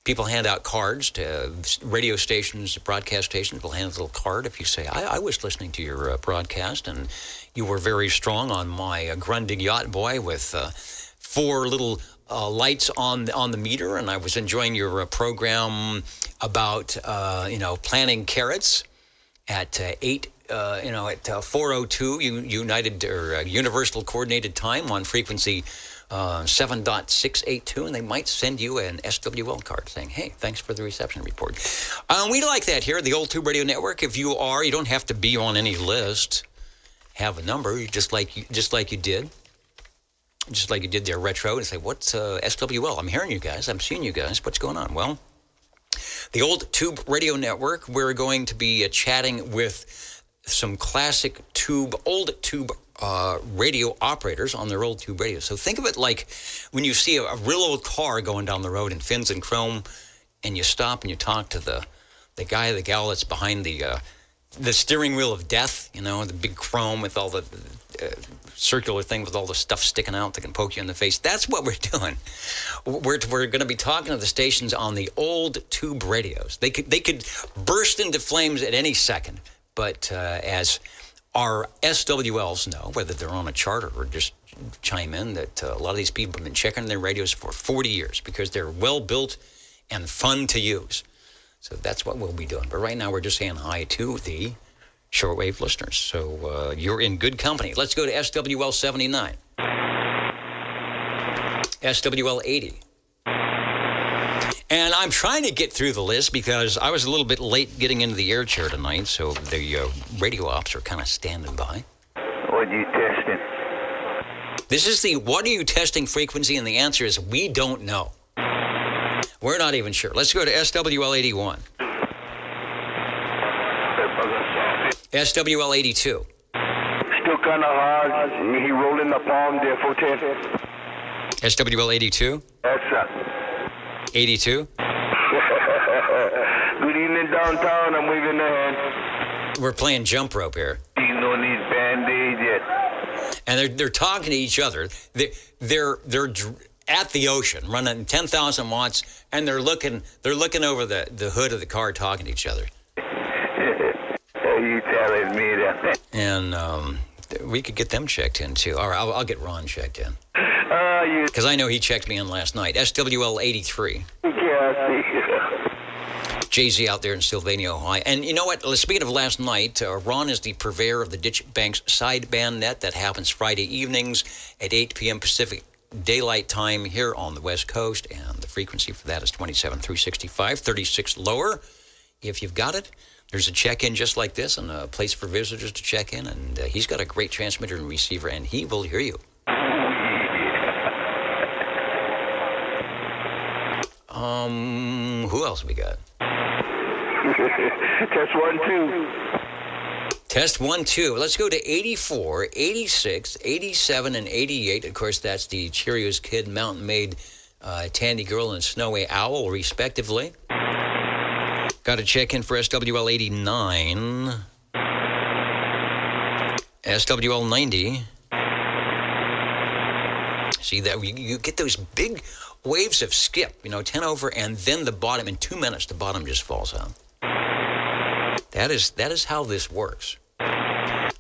People hand out cards to radio stations, broadcast stations will hand a little card if you say, I was listening to your broadcast and you were very strong on my Grundig Yacht Boy with 4 little lights on the meter, and I was enjoying your program about planting carrots at 4:02 United or Universal Coordinated Time on frequency 7.682, and they might send you an SWL card saying, hey, thanks for the reception report. We like that here at the Old Tube Radio Network. If you don't have to be on any list. Have a number, just like you did there, Retro, and say, what's SWL? I'm hearing you guys. I'm seeing you guys. What's going on? Well, the Old Tube Radio Network, we're going to be chatting with some classic old tube radio operators on their old tube radio. So think of it like when you see a real old car going down the road in fins and chrome, and you stop and you talk to the guy or the gal that's behind the steering wheel of death, the big chrome with all the circular thing with all the stuff sticking out that can poke you in the face. That's what we're doing. We're going to be talking to the stations on the old tube radios. They could burst into flames at any second, but as our SWLs know, whether they're on a charter or just chime in, that a lot of these people have been checking their radios for 40 years because they're well built and fun to use. So that's what we'll be doing. But right now we're just saying hi to the shortwave listeners. So you're in good company. Let's go to SWL 79. SWL 80. And I'm trying to get through the list because I was a little bit late getting into the air chair tonight, so the radio ops are kind of standing by. What are you testing? This is the what are you testing frequency, and the answer is we don't know. We're not even sure. Let's go to SWL 81. SWL 82. Still kind of hard. He rolling the palm there for 10. SWL 82. That's right. 82. Good evening downtown. I'm waving the hand. We're playing jump rope here. You don't need Band-Aid yet. And they're talking to each other. They're at the ocean, running 10,000 watts, and they're looking over the hood of the car, talking to each other. Are you telling me that? And we could get them checked in too. All right, I'll get Ron checked in. Because I know he checked me in last night. SWL 83. Yeah, I see. Jay-Z out there in Sylvania, Ohio. And you know what? Speaking of last night, Ron is the purveyor of the Ditch Banks sideband net. That happens Friday evenings at 8 p.m. Pacific Daylight Time here on the West Coast. And the frequency for that is 27,365, 36 lower. If you've got it, there's a check-in just like this and a place for visitors to check in. And he's got a great transmitter and receiver, and he will hear you. Who else we got? Test 1, 2. Test 1, 2. Let's go to 84, 86, 87, and 88. Of course, that's the Cheerios Kid, Mountain Maid, Tandy Girl, and Snowy Owl, respectively. Got to check in for SWL 89. SWL 90. See that you get those big waves of skip, 10 over, and then the bottom, in 2 minutes, the bottom just falls out. That is how this works.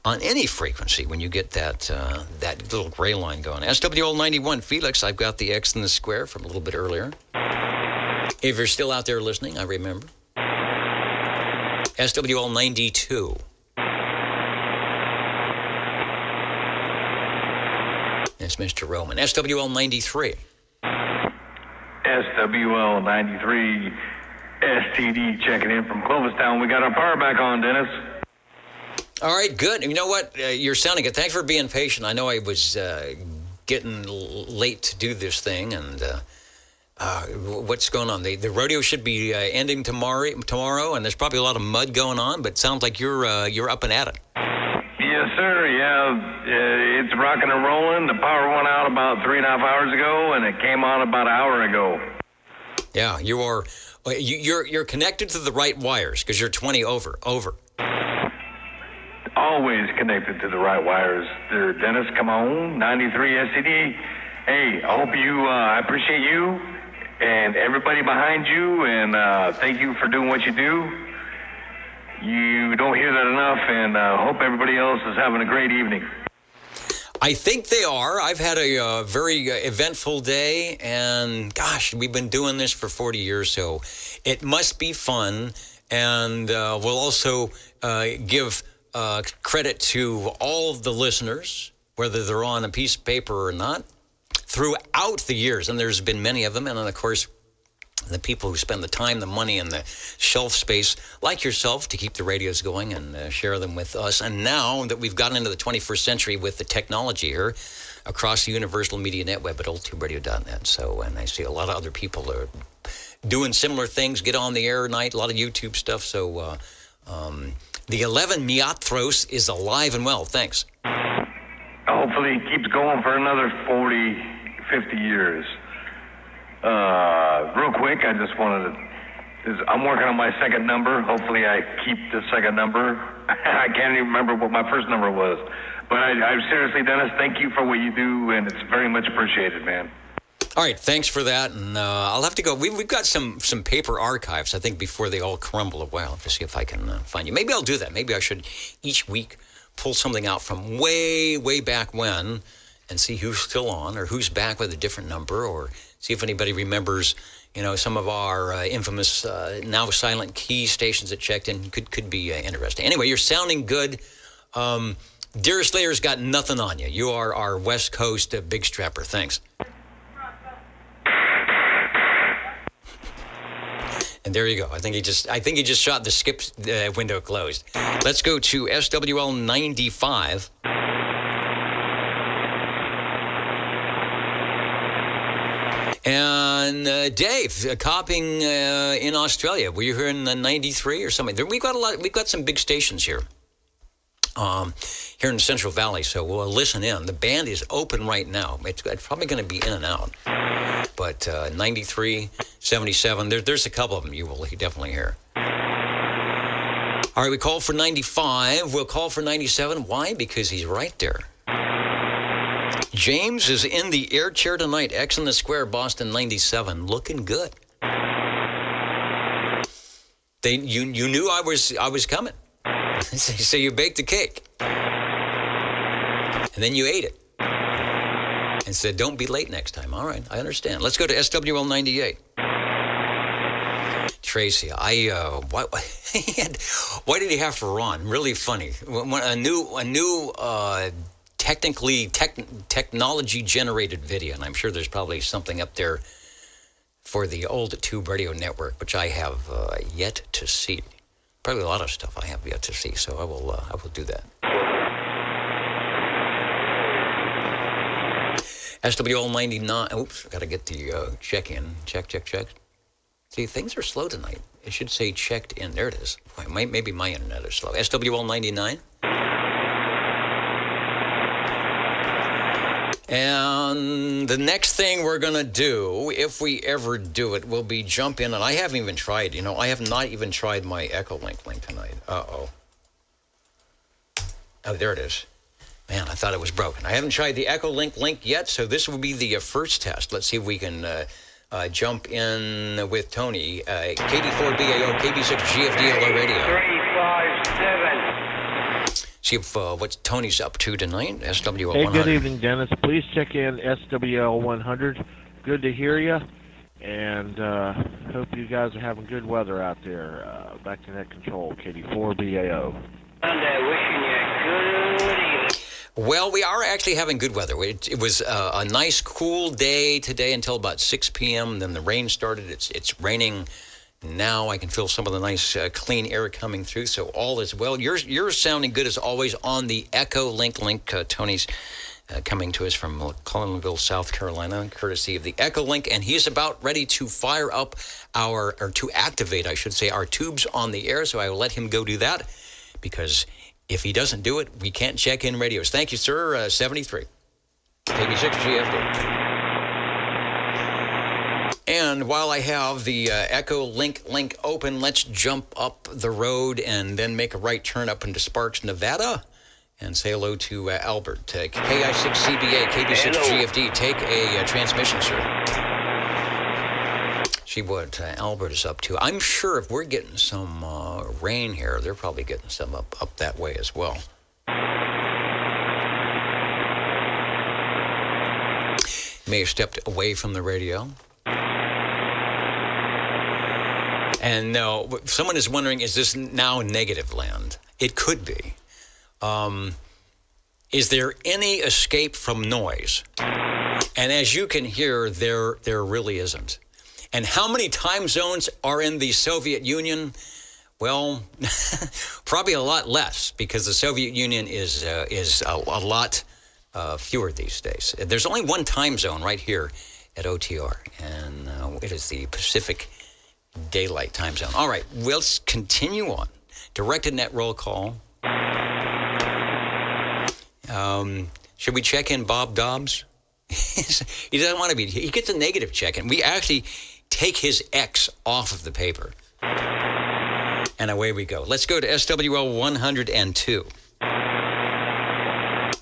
On any frequency, when you get that little gray line going. SWL 91, Felix, I've got the X in the square from a little bit earlier. If you're still out there listening, I remember. SWL 92. That's Mr. Roman. SWL 93. SWL 93. STD checking in from Clovistown. We got our power back on, Dennis. All right, good. You know what? You're sounding good. Thanks for being patient. I know I was getting late to do this thing, and what's going on? The rodeo should be ending tomorrow, and there's probably a lot of mud going on, but it sounds like you're up and at it. Yes, sir. Yeah, it's rocking and rolling. The power went out about 3.5 hours ago, and it came on about an hour ago. Yeah, you're connected to the right wires because you're 20 over. Always connected to the right wires there, Dennis. Come on, 93 SCD. Hey, I hope I appreciate you and everybody behind you, and thank you for doing what you do. You don't hear that enough, and hope everybody else is having a great evening. I think they are. I've had a very eventful day, and gosh, we've been doing this for 40 years, so it must be fun. And we'll also give credit to all of the listeners, whether they're on a piece of paper or not, throughout the years. And there's been many of them. And then, of course, the people who spend the time, the money, and the shelf space, like yourself, to keep the radios going and share them with us. And now that we've gotten into the 21st century with the technology here across the Universal Media Net web at oldtuberadio.net. So, and I see a lot of other people are doing similar things, get on the air at night, a lot of YouTube stuff. So the 11 Miatros is alive and well. Thanks. Hopefully it keeps going for another 40, 50 years. Real quick, I just wanted to, I'm working on my second number. Hopefully I keep the second number. I can't even remember what my first number was. But I seriously, Dennis, thank you for what you do, and it's very much appreciated, man. All right, thanks for that, and I'll have to go. We've got some paper archives, I think, before they all crumble away. I'll have to see if I can find you. Maybe I'll do that. Maybe I should each week pull something out from way, way back when and see who's still on or who's back with a different number, or see if anybody remembers, some of our infamous now silent key stations that checked in. Could be interesting. Anyway, you're sounding good. Dear Slayer's got nothing on you. You are our West Coast big strapper. Thanks. And there you go. I think he just shot the skip window closed. Let's go to SWL 95. And Dave, copying in Australia. Were you here in 93 or something? We've got some big stations here. Here in the Central Valley, so we'll listen in. The band is open right now. It's probably going to be in and out. But 93, 77, there's a couple of them you will definitely hear. All right, we call for 95. We'll call for 97. Why? Because he's right there. James is in the air chair tonight. X in the square, Boston 97. Looking good. You knew I was coming. So you baked the cake. And then you ate it. And said, don't be late next time. All right, I understand. Let's go to SWL 98. Tracy, why did he have to run? Really funny. When a new technology-generated video, and I'm sure there's probably something up there for the old Tube Radio Network, which I have yet to see. Probably a lot of stuff I have yet to see, so I will do that. SWL 99. Oops, I got to get the check-in. Check. See, things are slow tonight. It should say checked in. There it is. Maybe my internet is slow. SWL 99. And the next thing we're going to do, if we ever do it, will be jump in. And I haven't even tried, I have not even tried my Echolink link tonight. Uh-oh. Oh, there it is. Man, I thought it was broken. I haven't tried the Echolink link yet, so this will be the first test. Let's see if we can jump in with Tony. KD4BAO, KB6GFDLO radio. 357. See if what Tony's up to tonight. SWL 100. Hey, good evening, Dennis. Please check in SWL 100. Good to hear you, and hope you guys are having good weather out there. Back to net control, KD4BAO. Wishing you good evening. Well, we are actually having good weather. It was a nice, cool day today until about 6 p.m. Then the rain started. It's raining now. I can feel some of the nice, clean air coming through. So all is well. You're sounding good as always on the Echolink link. Tony's coming to us from Collinville, South Carolina, courtesy of the Echolink, and he's about ready to fire up to activate, I should say, our tubes on the air. So I will let him go do that, because if he doesn't do it, we can't check in radios. Thank you, sir. 73. KB6GFD. And while I have the Echolink link open, let's jump up the road and then make a right turn up into Sparks, Nevada, and say hello to Albert. KI6CBA, KB6GFD. Take a transmission, sir. See what Albert is up to. I'm sure if we're getting some rain here, they're probably getting some up that way as well. May have stepped away from the radio. And no, someone is wondering, is this now negative land? It could be. Is there any escape from noise? And as you can hear, there really isn't. And how many time zones are in the Soviet Union? Well, probably a lot less, because the Soviet Union is a lot fewer these days. There's only one time zone right here at OTR, and it is the Pacific Daylight Time Zone. All right, let's continue on. Directed net roll call. Should we check in Bob Dobbs? He doesn't want to be. He gets a negative check in. We actually take his X off of the paper. And away we go. Let's go to SWL 102.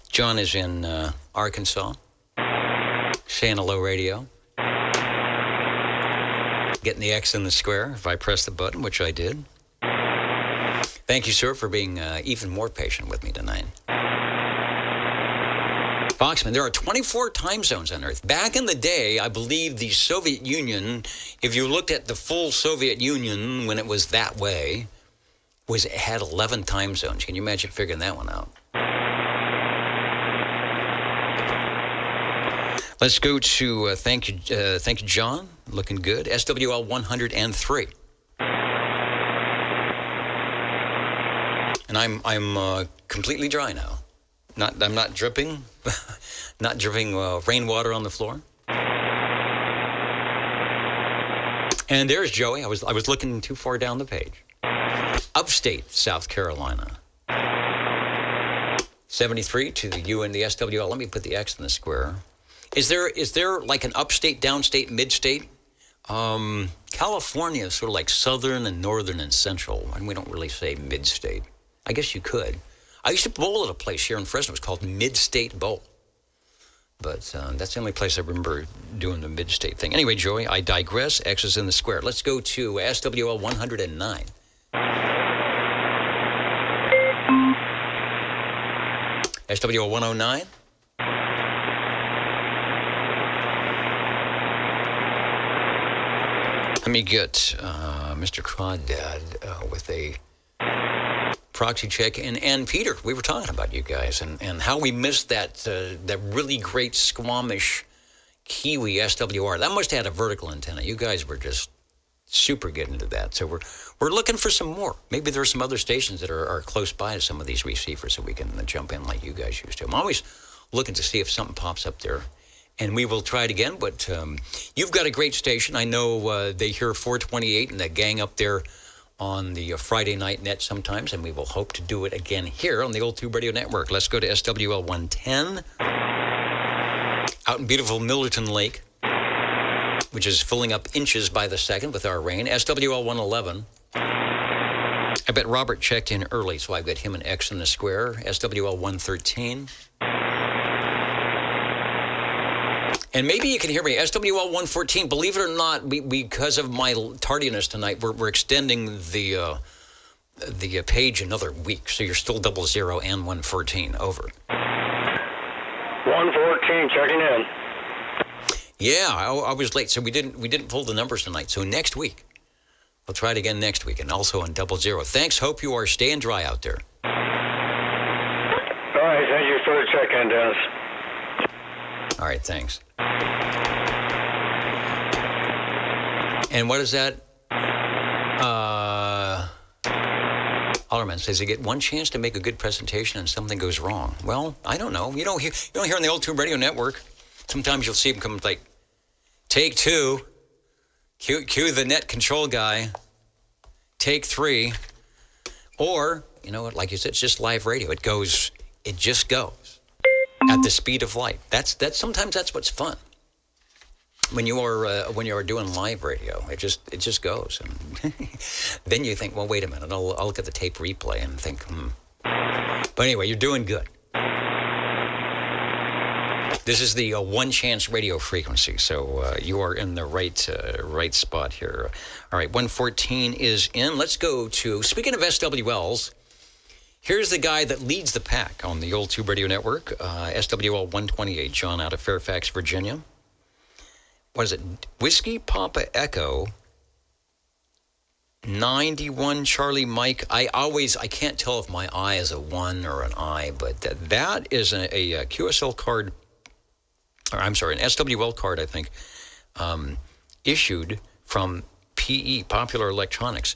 John is in Arkansas. Saying hello, radio. Getting the X in the square if I press the button, which I did. Thank you, sir, for being even more patient with me tonight. Foxman, there are 24 time zones on Earth. Back in the day, I believe the Soviet Union, if you looked at the full Soviet Union when it was that way, had 11 time zones. Can you imagine figuring that one out? Let's go to thank you, John. Looking good. SWL 103. And I'm completely dry now. I'm not dripping, not dripping rainwater on the floor. And there's Joey. I was looking too far down the page. Upstate South Carolina. 73 to the U and the SWL. Let me put the X in the square. Is there like an upstate, downstate, midstate? California is sort of like southern and northern and central, and we don't really say midstate. I guess you could. I used to bowl at a place here in Fresno. It was called Midstate Bowl. But that's the only place I remember doing the midstate thing. Anyway, Joey, I digress. X is in the square. Let's go to SWL 109. SWL 109. Let me get Mr. Crawdad with a proxy check. And Peter, we were talking about you guys and how we missed that really great Squamish Kiwi SWR. That must have had a vertical antenna. You guys were just super good into that. So we're looking for some more. Maybe there are some other stations that are close by to some of these receivers so we can jump in like you guys used to. I'm always looking to see if something pops up there. And we will try it again, but you've got a great station. I know they hear 428 and the gang up there on the Friday night net sometimes, and we will hope to do it again here on the Old Tube Radio Network. Let's go to SWL 110. out in beautiful Millerton Lake, which is filling up inches by the second with our rain. SWL 111. I bet Robert checked in early, so I've got him an X in the square. SWL 113. And maybe you can hear me. SWL 114, believe it or not, because of my tardiness tonight, we're extending the page another week. So you're still 00 and 114. Over. 114, checking in. Yeah, I was late, so we didn't pull the numbers tonight. So next week, we'll try it again next week, and also on 00. Thanks. Hope you are staying dry out there. All right, thank you for the check-in, Dennis. All right, thanks. And what is that? Alderman says, you get one chance to make a good presentation and something goes wrong. Well, I don't know. You don't hear on the Old Tube Radio Network. Sometimes you'll see them come like, take two, cue the net control guy, take three, or, you know, like you said, it's just live radio. It just goes at the speed of light. Sometimes that's what's fun. When you are doing live radio, it just goes, and then you think, well, wait a minute, I'll look at the tape replay and think, But anyway, you're doing good. This is the one chance radio frequency, so you are in the right spot here. All right, 114 is in. Let's go to, speaking of SWLs, here's the guy that leads the pack on the Old Tube Radio Network, SWL 128, John out of Fairfax, Virginia. What is it? Whiskey Papa Echo 91 Charlie Mike. I can't tell if my I is a 1 or an I, but that is a QSL card, or I'm sorry, an SWL card, I think, issued from PE, Popular Electronics,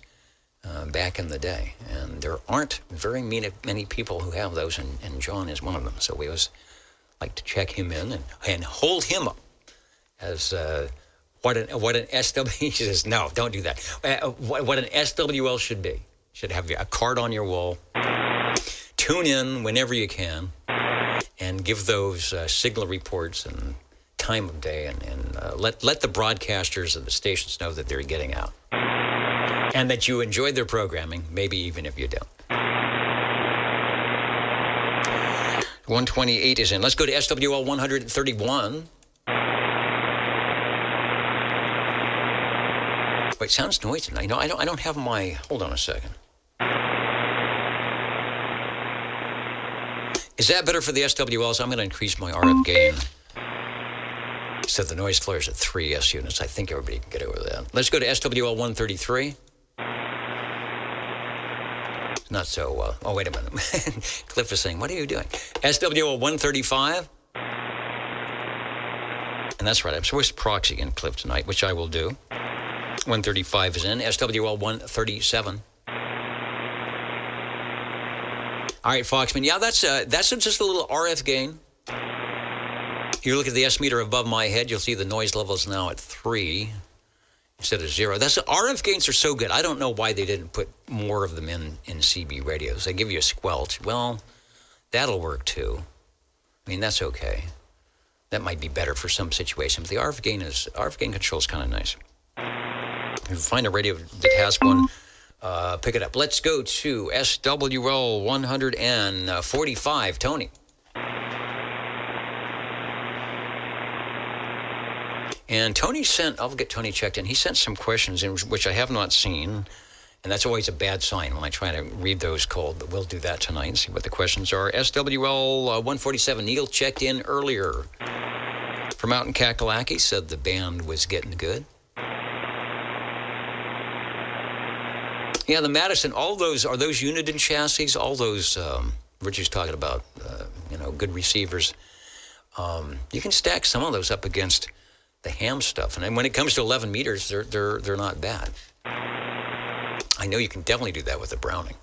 back in the day. And there aren't very many people who have those, and John is one of them. So we always like to check him in and hold him up as what an SW. He says, no, don't do that. What an SWL should be. Should have a card on your wall. Tune in whenever you can, and give those signal reports and time of day, and let the broadcasters of the stations know that they're getting out, and that you enjoyed their programming, maybe even if you don't. 128 is in. Let's go to SWL 131. Wait, sounds noisy. I don't have my. Hold on a second. Is that better for the SWLs? I'm going to increase my RF gain. So the noise floor is at 3 S units. I think everybody can get over that. Let's go to SWL 133. Not so. Oh, wait a minute. Cliff is saying, what are you doing? SWL 135. And that's right. I'm supposed to proxy in Cliff tonight, which I will do. 135 is in. SWL 137. All right, Foxman. Yeah, that's just a little RF gain. You look at the S meter above my head, you'll see the noise level is now at 3 instead of 0. RF gains are so good. I don't know why they didn't put more of them in CB radios. They give you a squelch. Well, that'll work too. I mean, that's okay. That might be better for some situations. The RF gain control is kind of nice. If you find a radio that has one, pick it up. Let's go to SWL 145. Tony. And Tony I'll get Tony checked in. He sent some questions in which I have not seen, and that's always a bad sign when I try to read those cold, but we'll do that tonight and see what the questions are. SWL 147, Neil checked in earlier from out in Kakalaki, said the band was getting good. Yeah, the Madison, all those, are those Uniden chassis? All those, Richard's talking about, good receivers. You can stack some of those up against the ham stuff. And when it comes to 11 meters, they're not bad. I know you can definitely do that with a Browning.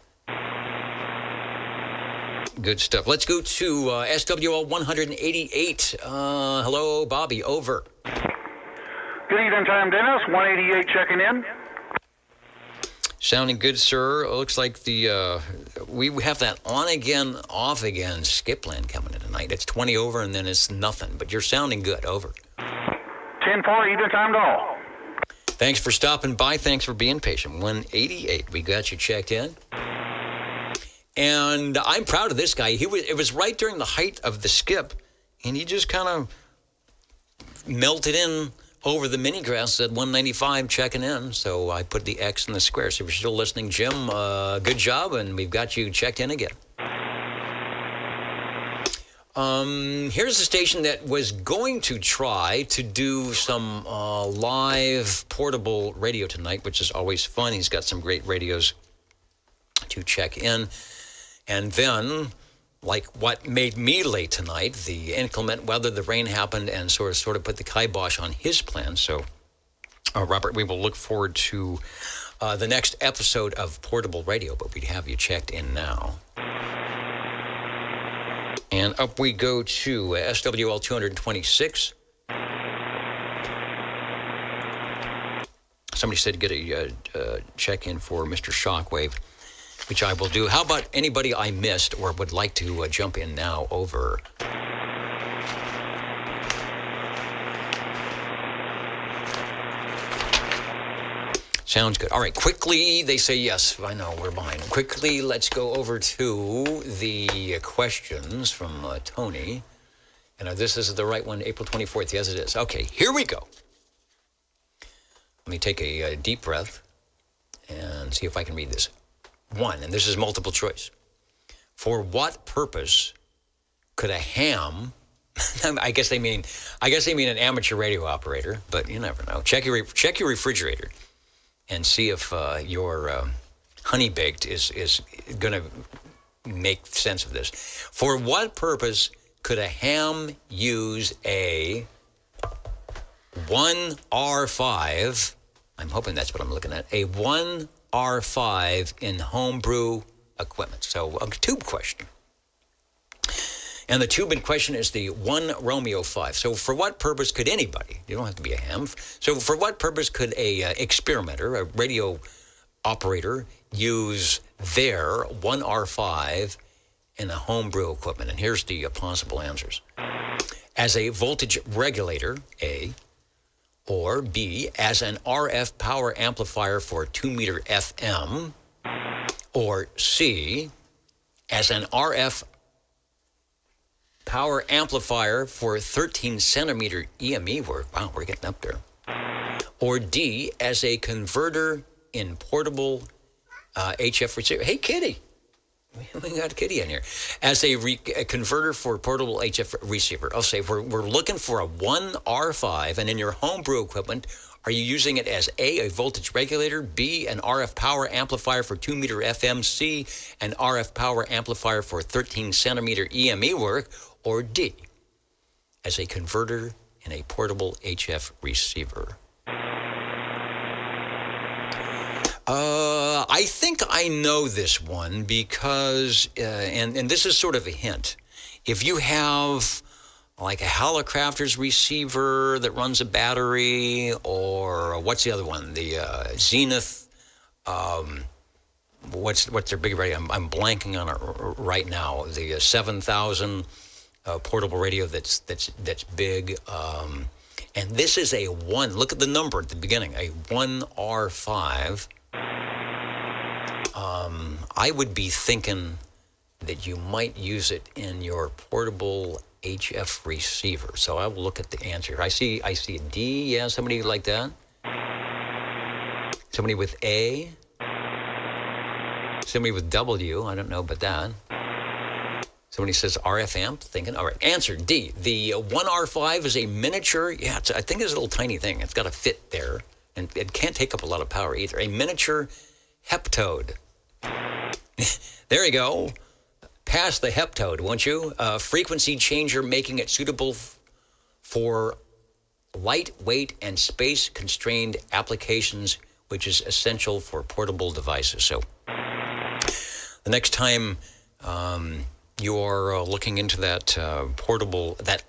Good stuff. Let's go to SWL 188. Hello, Bobby. Over. Good evening time, Dennis. 188 checking in. Sounding good, sir. It looks like we have that on again, off again skip plan coming in tonight. It's 20 over and then it's nothing, but you're sounding good. Over. 10-4, either time to all. Thanks for stopping by. Thanks for being patient. 188. We got you checked in. And I'm proud of this guy. It was right during the height of the skip, and he just kind of melted in over the mini grass at 195 checking in. So I put the X in the square. So if you're still listening, Jim, good job, and we've got you checked in again. Here's a station that was going to try to do some live portable radio tonight, which is always fun. He's got some great radios to check in. And then, like what made me late tonight, the inclement weather, the rain happened and sort of put the kibosh on his plan. So, Robert, we will look forward to the next episode of Portable Radio, but we'd have you checked in now. And up we go to SWL 226. Somebody said get a check-in for Mr. Shockwave, which I will do. How about anybody I missed or would like to jump in now? Over. Sounds good. All right, quickly, they say yes. I know, we're behind. Quickly, let's go over to the questions from Tony. And this is the right one, April 24th. Yes, it is. Okay, here we go. Let me take a deep breath and see if I can read this. 1, and this is multiple choice. For what purpose could a ham... I guess they mean an amateur radio operator, but you never know. Check your refrigerator and see if your honey baked is going to make sense of this. For what purpose could a ham use a 1R5? I'm hoping that's what I'm looking at. A 1R5 in homebrew equipment. So a tube question. And the tube in question is the 1 Romeo 5. So for what purpose could anybody, you don't have to be a ham, so for what purpose could a experimenter, a radio operator, use their 1R5 in a homebrew equipment? And here's the possible answers. As a voltage regulator, A, or B, as an RF power amplifier for 2-meter FM, or C, as an RF power amplifier for 13-centimeter EME work. Wow, we're getting up there. Or D, as a converter in portable HF receiver. Hey, Kitty. We got Kitty in here. As a converter for portable HF receiver. I'll say we're looking for a 1R5, and in your homebrew equipment, are you using it as A, voltage regulator, B, an RF power amplifier for 2-meter FM, C, an RF power amplifier for 13-centimeter EME work, or D, as a converter in a portable HF receiver? I think I know this one because, and this is sort of a hint. If you have like a Hallicrafters receiver that runs a battery, or what's the other one? The Zenith, what's their big radio? I'm blanking on it right now. The 7000 portable radio that's big. And this is a 1. Look at the number at the beginning, a 1R5. I would be thinking that you might use it in your portable HF receiver. So I will look at the answer. I see a D. Yeah, somebody like that. Somebody with A. Somebody with W. I don't know about that. Somebody says RF amp. Thinking. All right. Answer D. The 1R5 is a miniature. Yeah, I think it's a little tiny thing. It's got to fit there, and it can't take up a lot of power either. A miniature heptode. There you go. Pass the heptode, won't you? Frequency changer, making it suitable for lightweight and space-constrained applications, which is essential for portable devices. So the next time you are looking into that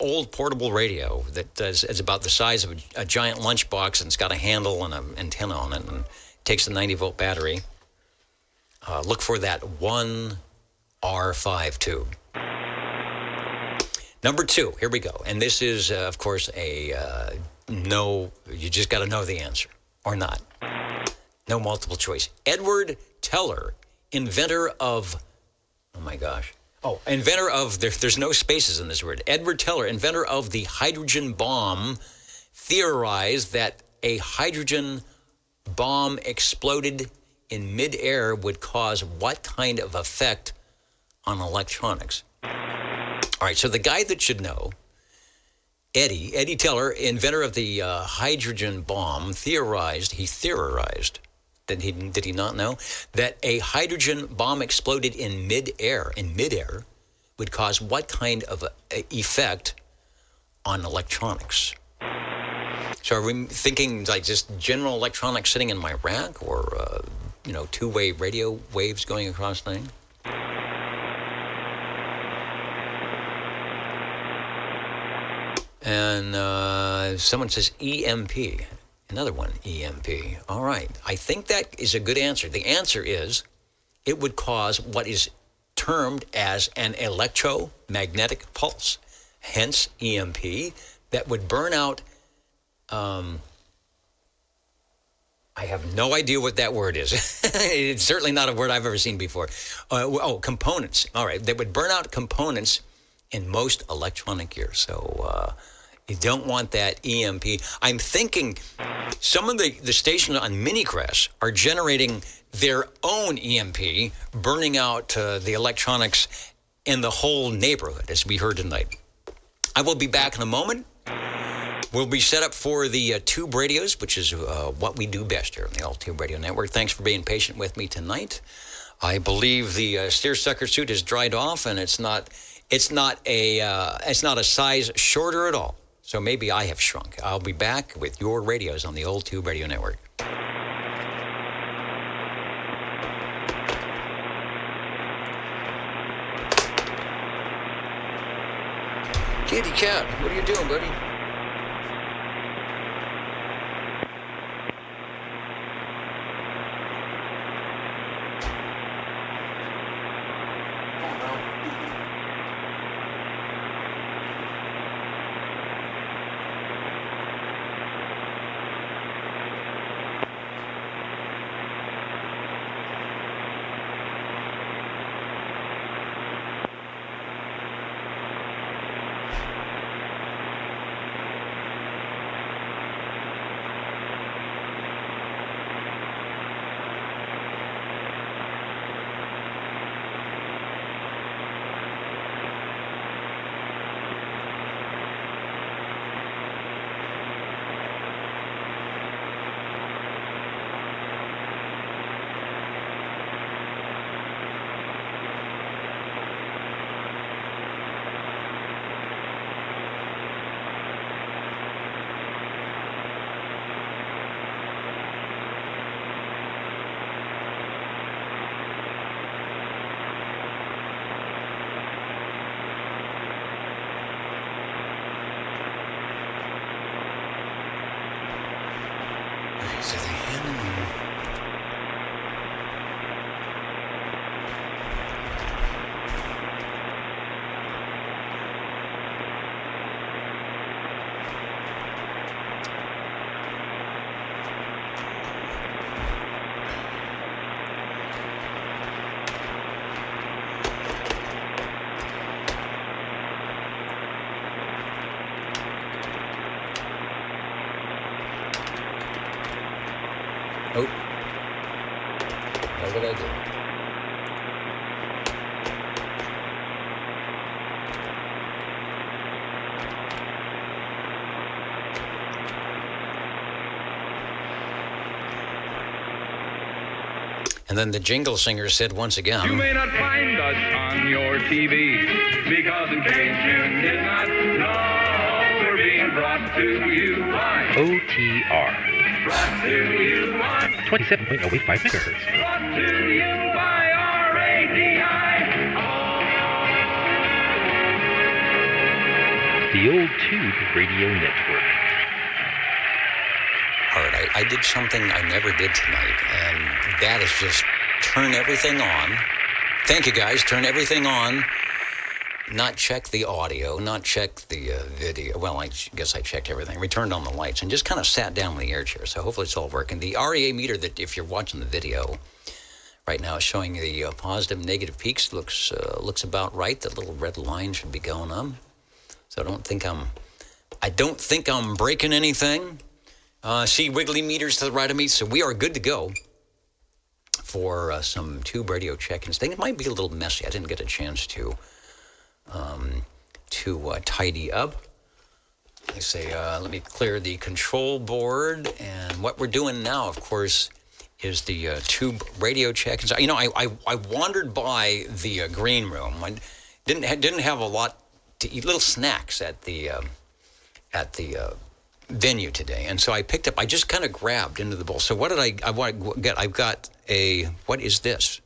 old portable radio that is about the size of a giant lunchbox, and it's got a handle and an antenna on it, and takes a 90-volt battery. Look for that 1R5 tube. Number 2, here we go. And this is, of course, no, you just got to know the answer, or not. No multiple choice. Edward Teller, inventor of, there's no spaces in this word. Edward Teller, inventor of the hydrogen bomb, theorized that a hydrogen bomb exploded in midair would cause what kind of effect on electronics? All right, so the guy that should know, Eddie Teller, inventor of the hydrogen bomb, theorized, did he not know, that a hydrogen bomb exploded in midair would cause what kind of effect on electronics? So are we thinking like just general electronics sitting in my rack, or, two-way radio waves going across things? And someone says EMP. Another one, EMP. All right. I think that is a good answer. The answer is it would cause what is termed as an electromagnetic pulse, hence EMP, that would burn out. I have no idea what that word is. It's certainly not a word I've ever seen before. Components. All right. That would burn out components in most electronic gear. So you don't want that EMP. I'm thinking some of the stations on Minicrest are generating their own EMP, burning out the electronics in the whole neighborhood, as we heard tonight. I will be back in a moment. We'll be set up for the tube radios, which is what we do best here on the All-Tube Radio Network. Thanks for being patient with me tonight. I believe the seersucker suit is dried off, and it's not a size shorter at all. So maybe I have shrunk. I'll be back with your radios on the Old Tube Radio Network. Kitty cat, what are you doing, buddy? Oh. What did I do? And then the jingle singer said once again, You may not find us on your TV, because in case you did not know, we're being brought to you by OTR. Brought to you by 27.085 megahertz. Brought to you by RADI. The Old Tube Radio Network. All right, I did something I never did tonight, and that is just turn everything on. Thank you, guys. Turn everything on. Not check the audio, not check the video. Well, I guess I checked everything. We turned on the lights and just kind of sat down in the air chair. So hopefully it's all working. The REA meter that, if you're watching the video right now, is showing the positive, negative peaks. Looks about right. The little red line should be going up. So I don't think I'm breaking anything. See wiggly meters to the right of me. So we are good to go for some tube radio check-ins. Things might be a little messy. I didn't get a chance to tidy up. They say, let me clear the control board. And what we're doing now, of course, is the tube radio check-ins. You know, I wandered by the green room. I didn't have a lot to eat, little snacks at the venue today, and so I just kind of grabbed into the bowl. So what did I want to get? I've got what is this?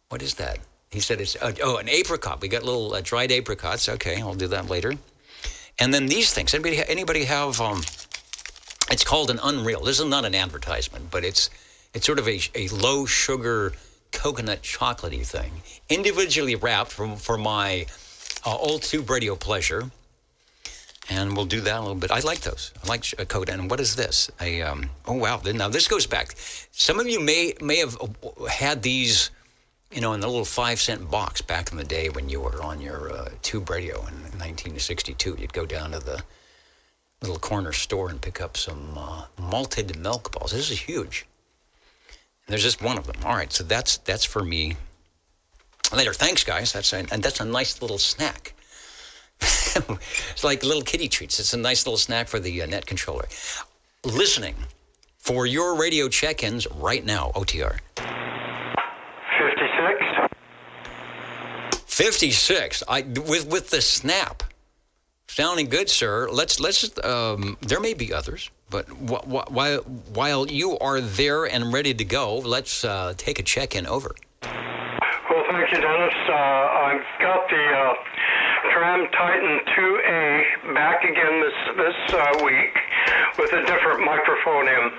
What is that? He said it's, an apricot. We got little dried apricots. Okay, I'll do that later. And then these things. Anybody have, it's called an Unreal. This is not an advertisement, but it's sort of a low sugar coconut chocolatey thing, individually wrapped for my old tube radio pleasure. And we'll do that a little bit. I like those. I like coconut. And what is this? Oh, wow. Now, this goes back. Some of you may have had these, you know, in the little 5-cent box back in the day when you were on your tube radio in 1962. You'd go down to the little corner store and pick up some malted milk balls. This is huge. And there's just one of them. All right, so that's for me later. Thanks, guys. That's a nice little snack. It's like little kitty treats. It's a nice little snack for the net controller. Listening for your radio check-ins right now, OTR. 56. With the snap. Sounding good, sir. Let's there may be others, but while you are there and ready to go, let's take a check-in over. Well, thank you, Dennis. I've got the Tram Titan 2A back again this week with a different microphone in.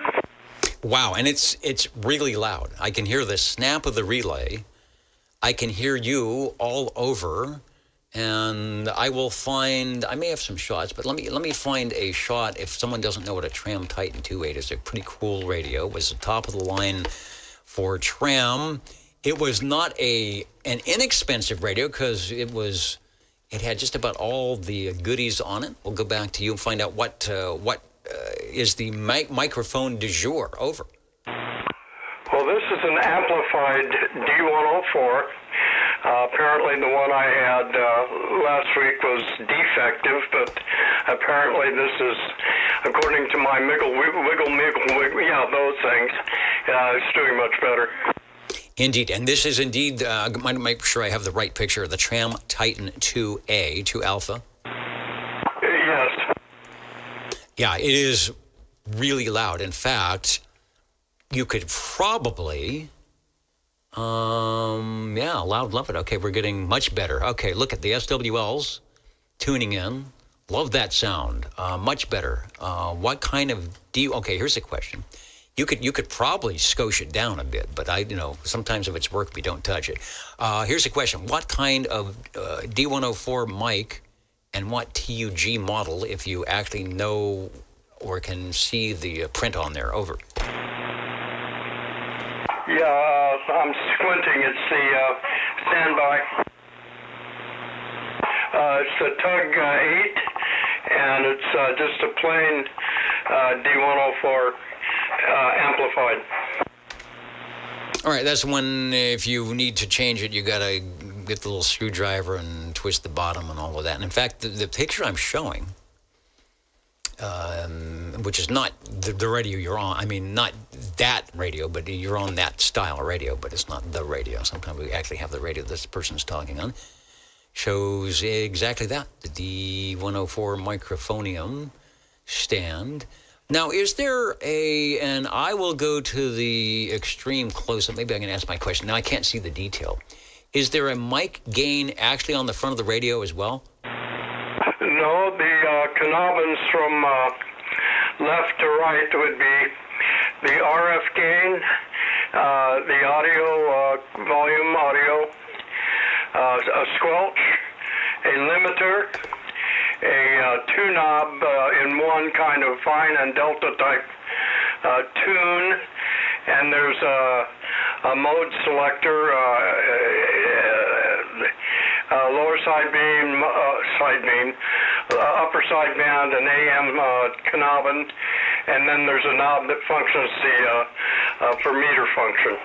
Wow, and it's really loud. I can hear the snap of the relay. I can hear you all over, and I may have some shots, but let me find a shot. If someone doesn't know what a Tram Titan 2A is, a pretty cool radio. It was the top of the line for Tram. It was not an inexpensive radio because it had just about all the goodies on it. We'll go back to you and find out what is the microphone du jour. Over. Well, this is an amplified D104. Apparently the one I had last week was defective, but apparently this is, according to my wiggle, those things, it's doing much better. Indeed, and this is indeed, I might make sure I have the right picture of the Tram Titan 2A, 2 Alpha. Yes. Yeah, it is really loud. In fact, you could probably, loud, love it. Okay, we're getting much better. Okay, look at the SWLs tuning in. Love that sound. Much better. What kind of okay, here's a question. You could probably skosh it down a bit, but sometimes if it's work, we don't touch it. Here's a question. What kind of D104 mic and what TUG model, if you actually know or can see the print on there? Over. Yeah, I'm squinting. It's the standby. It's a Tug 8, and it's just a plain D104 amplified. All right, that's one. If you need to change it, you got to get the little screwdriver and twist the bottom and all of that. And in fact, the picture I'm showing, which is not the radio you're on. I mean, not that radio, but you're on that style of radio, but it's not the radio. Sometimes we actually have the radio this person's talking on. Shows exactly that, the D104 microphonium stand. Now, is there and I will go to the extreme close-up. Maybe I can ask my question. Now, I can't see the detail. Is there a mic gain actually on the front of the radio as well? No, the Canobans from left to right would be the RF gain the audio, volume audio, a squelch, a limiter, a two-knob in one kind of fine and delta type tune, and there's a mode selector, lower side beam, upper side band, an AM knobbin, and then there's a knob that functions for meter function.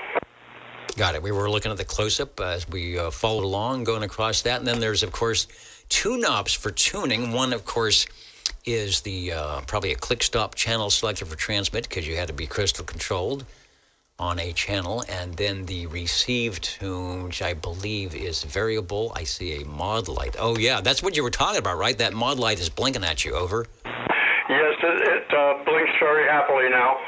Got it. We were looking at the close-up as we followed along, going across that. And then there's, of course, two knobs for tuning. One, of course, is the probably a click-stop channel selector for transmit, because you had to be crystal controlled on a channel. And then the receive tune, which I believe is variable. I see a mod light. Oh, yeah, that's what you were talking about, right? That mod light is blinking at you. Over. Yes, it blinks very happily now.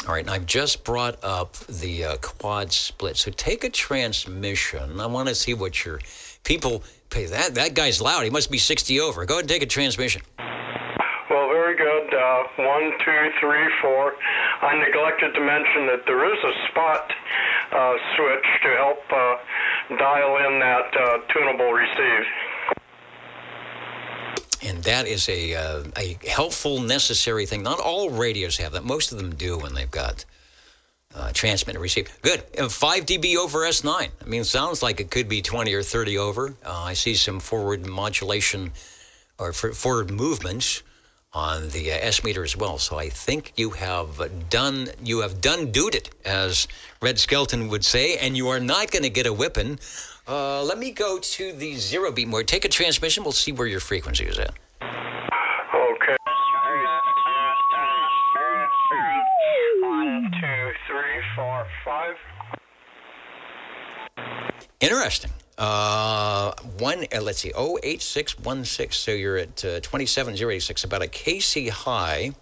All right, and I've just brought up the quad split. So take a transmission. I want to see what your people pay. That guy's loud. He must be 60 over. Go ahead and take a transmission. Well, very good. 1, 2, 3, 4. I neglected to mention that there is a spot switch to help dial in that tunable receive. And that is a helpful, necessary thing. Not all radios have that. Most of them do when they've got transmit and receive. Good. 5 dB over S9. I mean, it sounds like it could be 20 or 30 over. I see some forward modulation or forward movements on the S meter as well. So I think you have done it, as Red Skelton would say, and you are not going to get a whipping. Let me go to the 0 beat mode. Take a transmission. We'll see where your frequency is at. Okay. 1, 2, 3, 4, 5. Interesting. Let's see, 08616. So you're at 27086, about a KC high.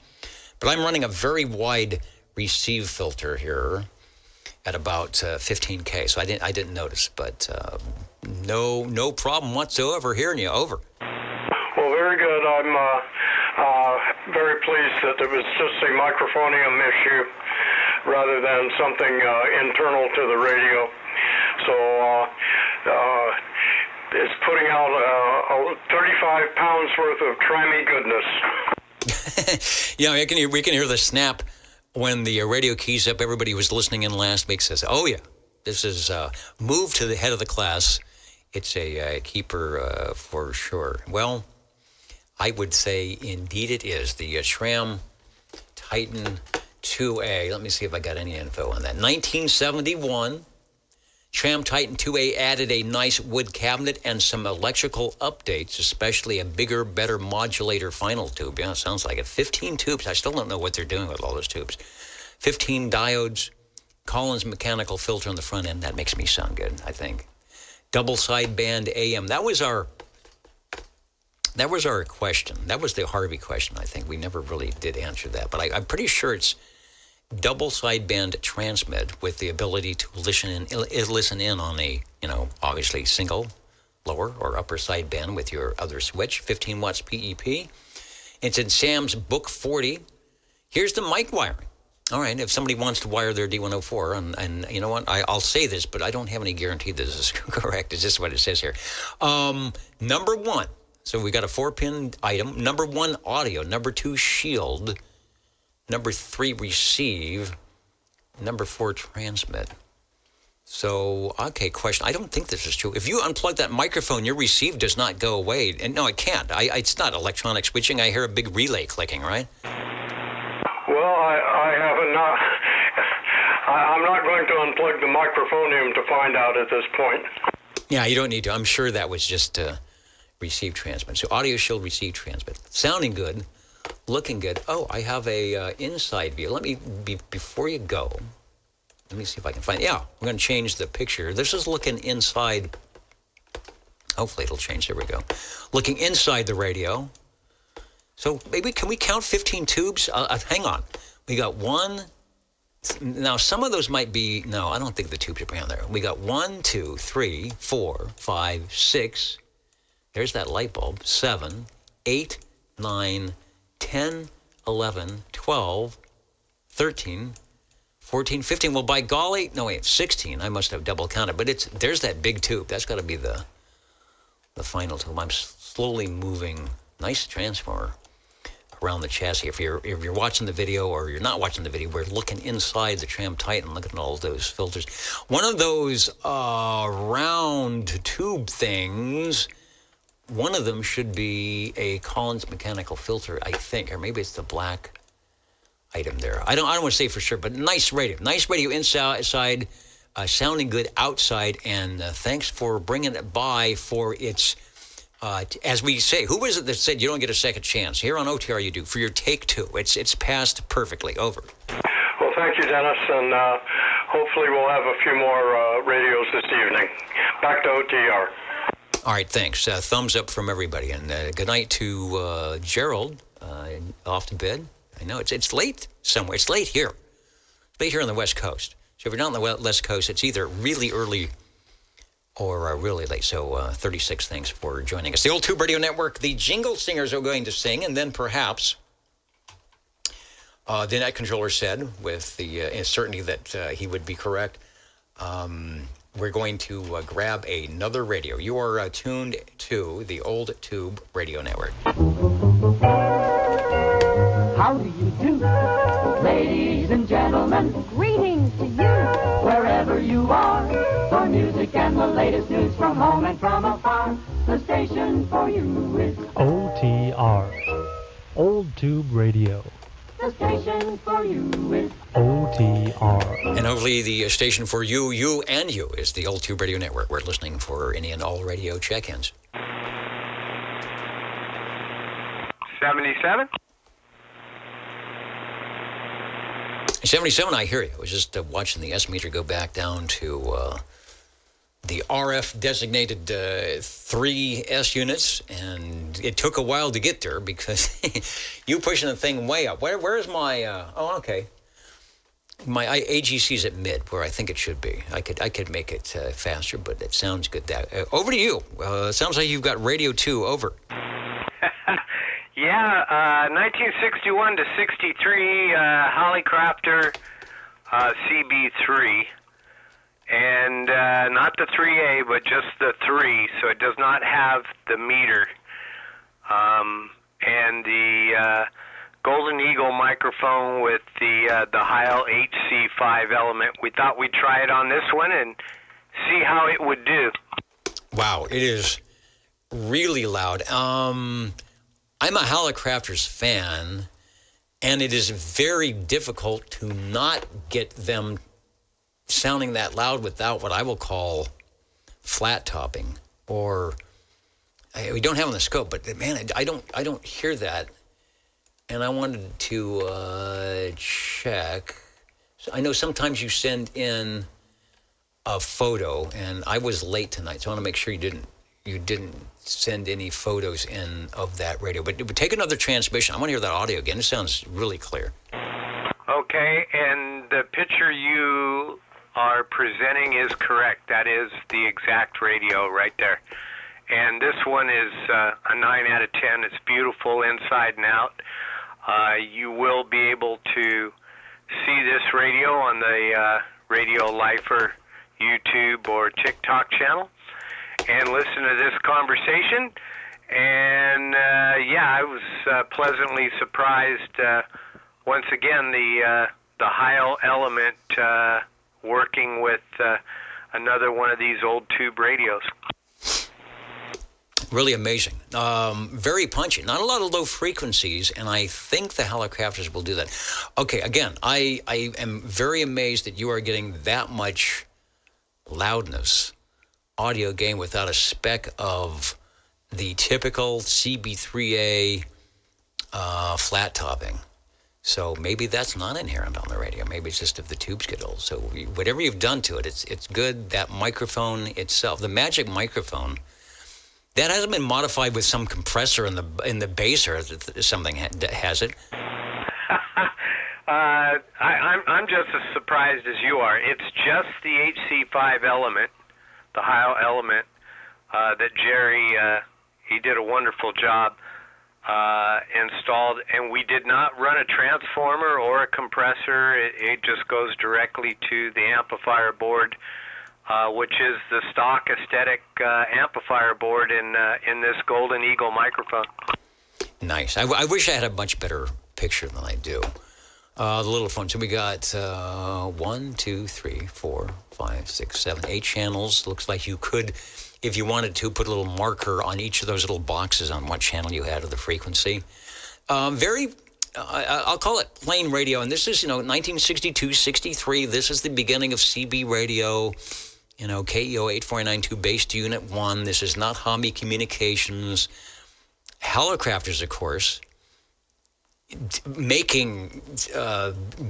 But I'm running a very wide receive filter here at about 15K. So I didn't notice, but no problem whatsoever hearing you. Over. Well, very good. I'm very pleased that it was just a microphonium issue rather than something internal to the radio. So it's putting out 35 pounds worth of trimmy goodness. Yeah, we can hear the snap when the radio keys up. Everybody who was listening in last week says, oh, yeah, this is move to the head of the class. It's a keeper for sure. Well, I would say indeed it is. The SRAM Titan 2A. Let me see if I got any info on that. 1971. SRAM Titan 2A added a nice wood cabinet and some electrical updates, especially a bigger, better modulator final tube. Yeah, it sounds like it. 15 tubes. I still don't know what they're doing with all those tubes. 15 diodes, Collins mechanical filter on the front end. That makes me sound good, I think. Double sideband AM. That was our question. That was the Harvey question, I think. We never really did answer that. But I'm pretty sure it's double sideband transmit with the ability to listen in on a, obviously single lower or upper sideband with your other switch, 15 watts PEP. It's in Sam's Book 40. Here's the mic wiring. All right, if somebody wants to wire their D104, and you know what, I'll say this, but I don't have any guarantee this is correct. It's just what it says here. Number 1, so we got a 4-pin item. Number 1, audio. Number 2, shield. Number 3, receive. Number 4, transmit. So, okay, question. I don't think this is true. If you unplug that microphone, your receive does not go away. And no, it can't. It's not electronic switching. I hear a big relay clicking, right? Well, I haven't not. I'm not going to unplug the microphonium to find out at this point. Yeah, you don't need to. I'm sure that was just receive transmit. So audio shield, receive transmit. Sounding good. Looking good. Oh, I have a inside view. Let me, before you go, let me see if I can find it. Yeah, I'm going to change the picture. This is looking inside. Hopefully it'll change. There we go. Looking inside the radio. So maybe, can we count 15 tubes? Hang on. We got 1. Now, some of those might be, no, I don't think the tubes are around there. We got 1, 2, 3, 4, 5, 6. There's that light bulb. 7, 8, 9, 10, 11, 12, 13, 14, 15. Well, by golly, no wait, 16. I must have double counted, but there's that big tube. That's got to be the final tube. I'm slowly moving. Nice transformer around the chassis. If you're watching the video or you're not watching the video, we're looking inside the Tram Titan, looking at all those filters. One of those round tube things. One of them should be a Collins mechanical filter, I think, or maybe it's the black item there. I don't want to say for sure, but nice radio inside, sounding good outside, and thanks for bringing it by for its, as we say, who was it that said you don't get a second chance? Here on OTR you do, for your take two. It's passed perfectly. Over. Well, thank you, Dennis, and hopefully we'll have a few more radios this evening. Back to OTR. All right, thanks. Thumbs up from everybody, and good night to Gerald, off to bed. I know it's late somewhere. It's late here. It's late here on the West Coast. So if you're not on the West Coast, it's either really early or really late. So 36, thanks for joining us. The Old Tube Radio Network, the Jingle Singers are going to sing, and then perhaps the net controller said, with the certainty that he would be correct, we're going to grab another radio. You are tuned to the Old Tube Radio Network. How do you do, ladies and gentlemen? Greetings to you, wherever you are. For music and the latest news from home and from afar, the station for you is OTR, Old Tube Radio. The station for you is OTR. And hopefully the station for you, and you is the Old Tube Radio Network. We're listening for any and all radio check-ins. 77? 77, I hear you. I was just watching the S-meter go back down to the RF designated 3 S units, and it took a while to get there because you pushing the thing way up. Where's my, okay. My AGC's at mid, where I think it should be. I could make it faster, but it sounds good. Over to you. Sounds like you've got Radio 2, over. Yeah, 1961 to 63, Hollycrafter CB3. And not the 3A, but just the 3, so it does not have the meter. And the Golden Eagle microphone with the Heil HC5 element. We thought we'd try it on this one and see how it would do. Wow, it is really loud. I'm a Hollycrafters fan, and it is very difficult to not get them sounding that loud without what I will call flat topping, or we don't have on the scope, but man, I don't hear that, and I wanted to check. So I know sometimes you send in a photo, and I was late tonight, so I want to make sure you didn't send any photos in of that radio. But take another transmission. I want to hear that audio again. It sounds really clear. Okay, and the picture you are presenting is correct. That is the exact radio right there. And this one is a 9 out of 10. It's beautiful inside and out. You will be able to see this radio on the Radio Lifer YouTube or TikTok channel and listen to this conversation. And yeah, I was pleasantly surprised. Once again, the Heil element working with another one of these old tube radios. Really amazing. Very punchy. Not a lot of low frequencies, and I think the Hollycrafters will do that. Okay, again, I am very amazed that you are getting that much loudness audio gain without a speck of the typical CB3A flat topping. So maybe that's not inherent on the radio. Maybe it's just if the tubes get old. So whatever you've done to it, it's good. That microphone itself, the Magic microphone, that hasn't been modified with some compressor in the bass or something, has it? I'm just as surprised as you are. It's just the HC5 element, the Heil element, that Jerry, he did a wonderful job installed, and we did not run a transformer or a compressor. It just goes directly to the amplifier board, which is the stock aesthetic amplifier board in this Golden Eagle microphone. Nice. I wish I had a much better picture than I do. The little phone. So we got 1, 2, 3, 4, 5, 6, 7, 8 channels. Looks like you could, if you wanted to, put a little marker on each of those little boxes on what channel you had of the frequency. I'll call it plain radio. And this is, 1962, 63. This is the beginning of CB radio. KEO 8492 based unit 1. This is not Hobby Communications. Helicrafters, of course, making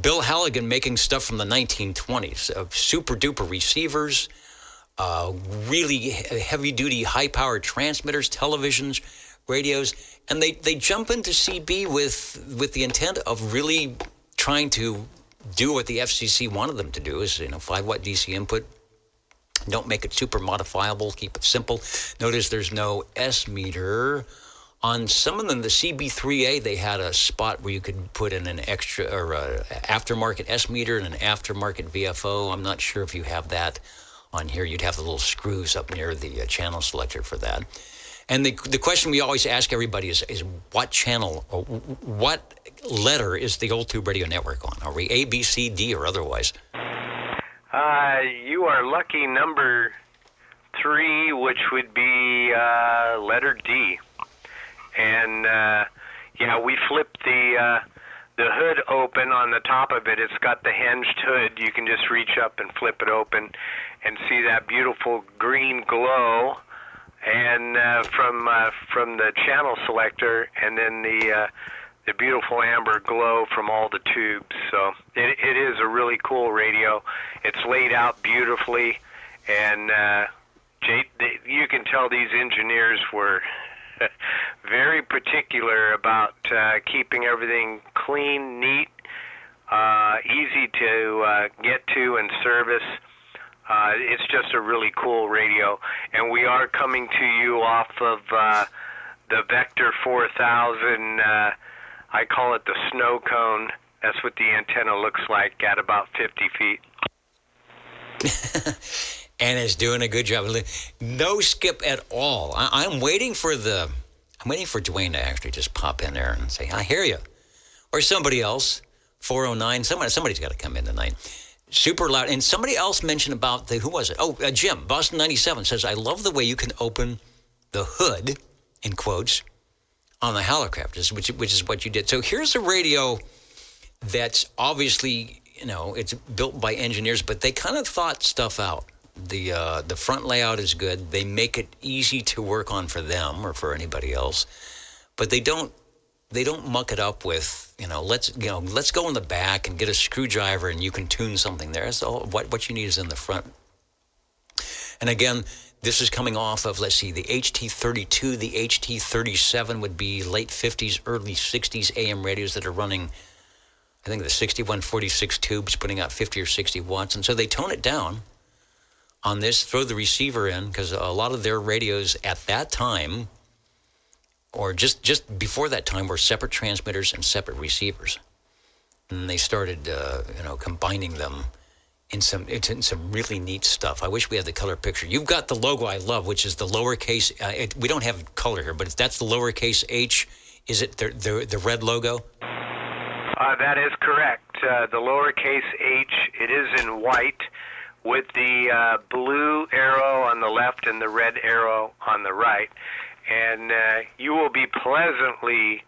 Bill Halligan making stuff from the 1920s, super duper receivers, really heavy duty, high powered transmitters, televisions, radios, and they jump into CB with the intent of really trying to do what the FCC wanted them to do, is 5-watt DC input. Don't make it super modifiable. Keep it simple. Notice there's no S meter. On some of them, the CB3A, they had a spot where you could put in an extra or aftermarket S meter and an aftermarket VFO. I'm not sure if you have that on here. You'd have the little screws up near the channel selector for that. And the question we always ask everybody is what channel or what letter is the Old Tube Radio Network on? Are we A, B, C, D, or otherwise? You are lucky number 3, which would be letter D. And we flipped the hood open on the top of it. It's got the hinged hood. You can just reach up and flip it open and see that beautiful green glow, and from the channel selector, and then the beautiful amber glow from all the tubes. So it is a really cool radio. It's laid out beautifully, and you can tell these engineers were very particular about keeping everything clean, neat, easy to get to and service. It's just a really cool radio. And we are coming to you off of the Vector 4000. I call it the snow cone. That's what the antenna looks like at about 50 feet. And it's doing a good job. No skip at all. I'm waiting for Dwayne to actually just pop in there and say, I hear you. Or somebody else, 409, somebody's got to come in tonight. Super loud. And somebody else mentioned about who was it? Oh, Jim, Boston 97 says, I love the way you can open the hood, in quotes, on the Helicrafters, which is what you did. So here's a radio that's obviously, it's built by engineers, but they kind of thought stuff out. The front layout is good. They make it easy to work on for them or for anybody else, but they don't muck it up with let's go in the back and get a screwdriver and you can tune something there. So what you need is in the front. And again, this is coming off of, let's see, the HT32, the HT37 would be late 50s, early 60s AM radios that are running, I think, the 6146 tubes, putting out 50 or 60 watts. And so they tone it down on this, throw the receiver in, because a lot of their radios at that time, or just before that time, were separate transmitters and separate receivers. And they started, combining them in some really neat stuff. I wish we had the color picture. You've got the logo I love, which is the lowercase. We don't have color here, but that's the lowercase h. Is it the red logo? That is correct. The lowercase h. It is in white, with the blue arrow on the left and the red arrow on the right. And you will be pleasantly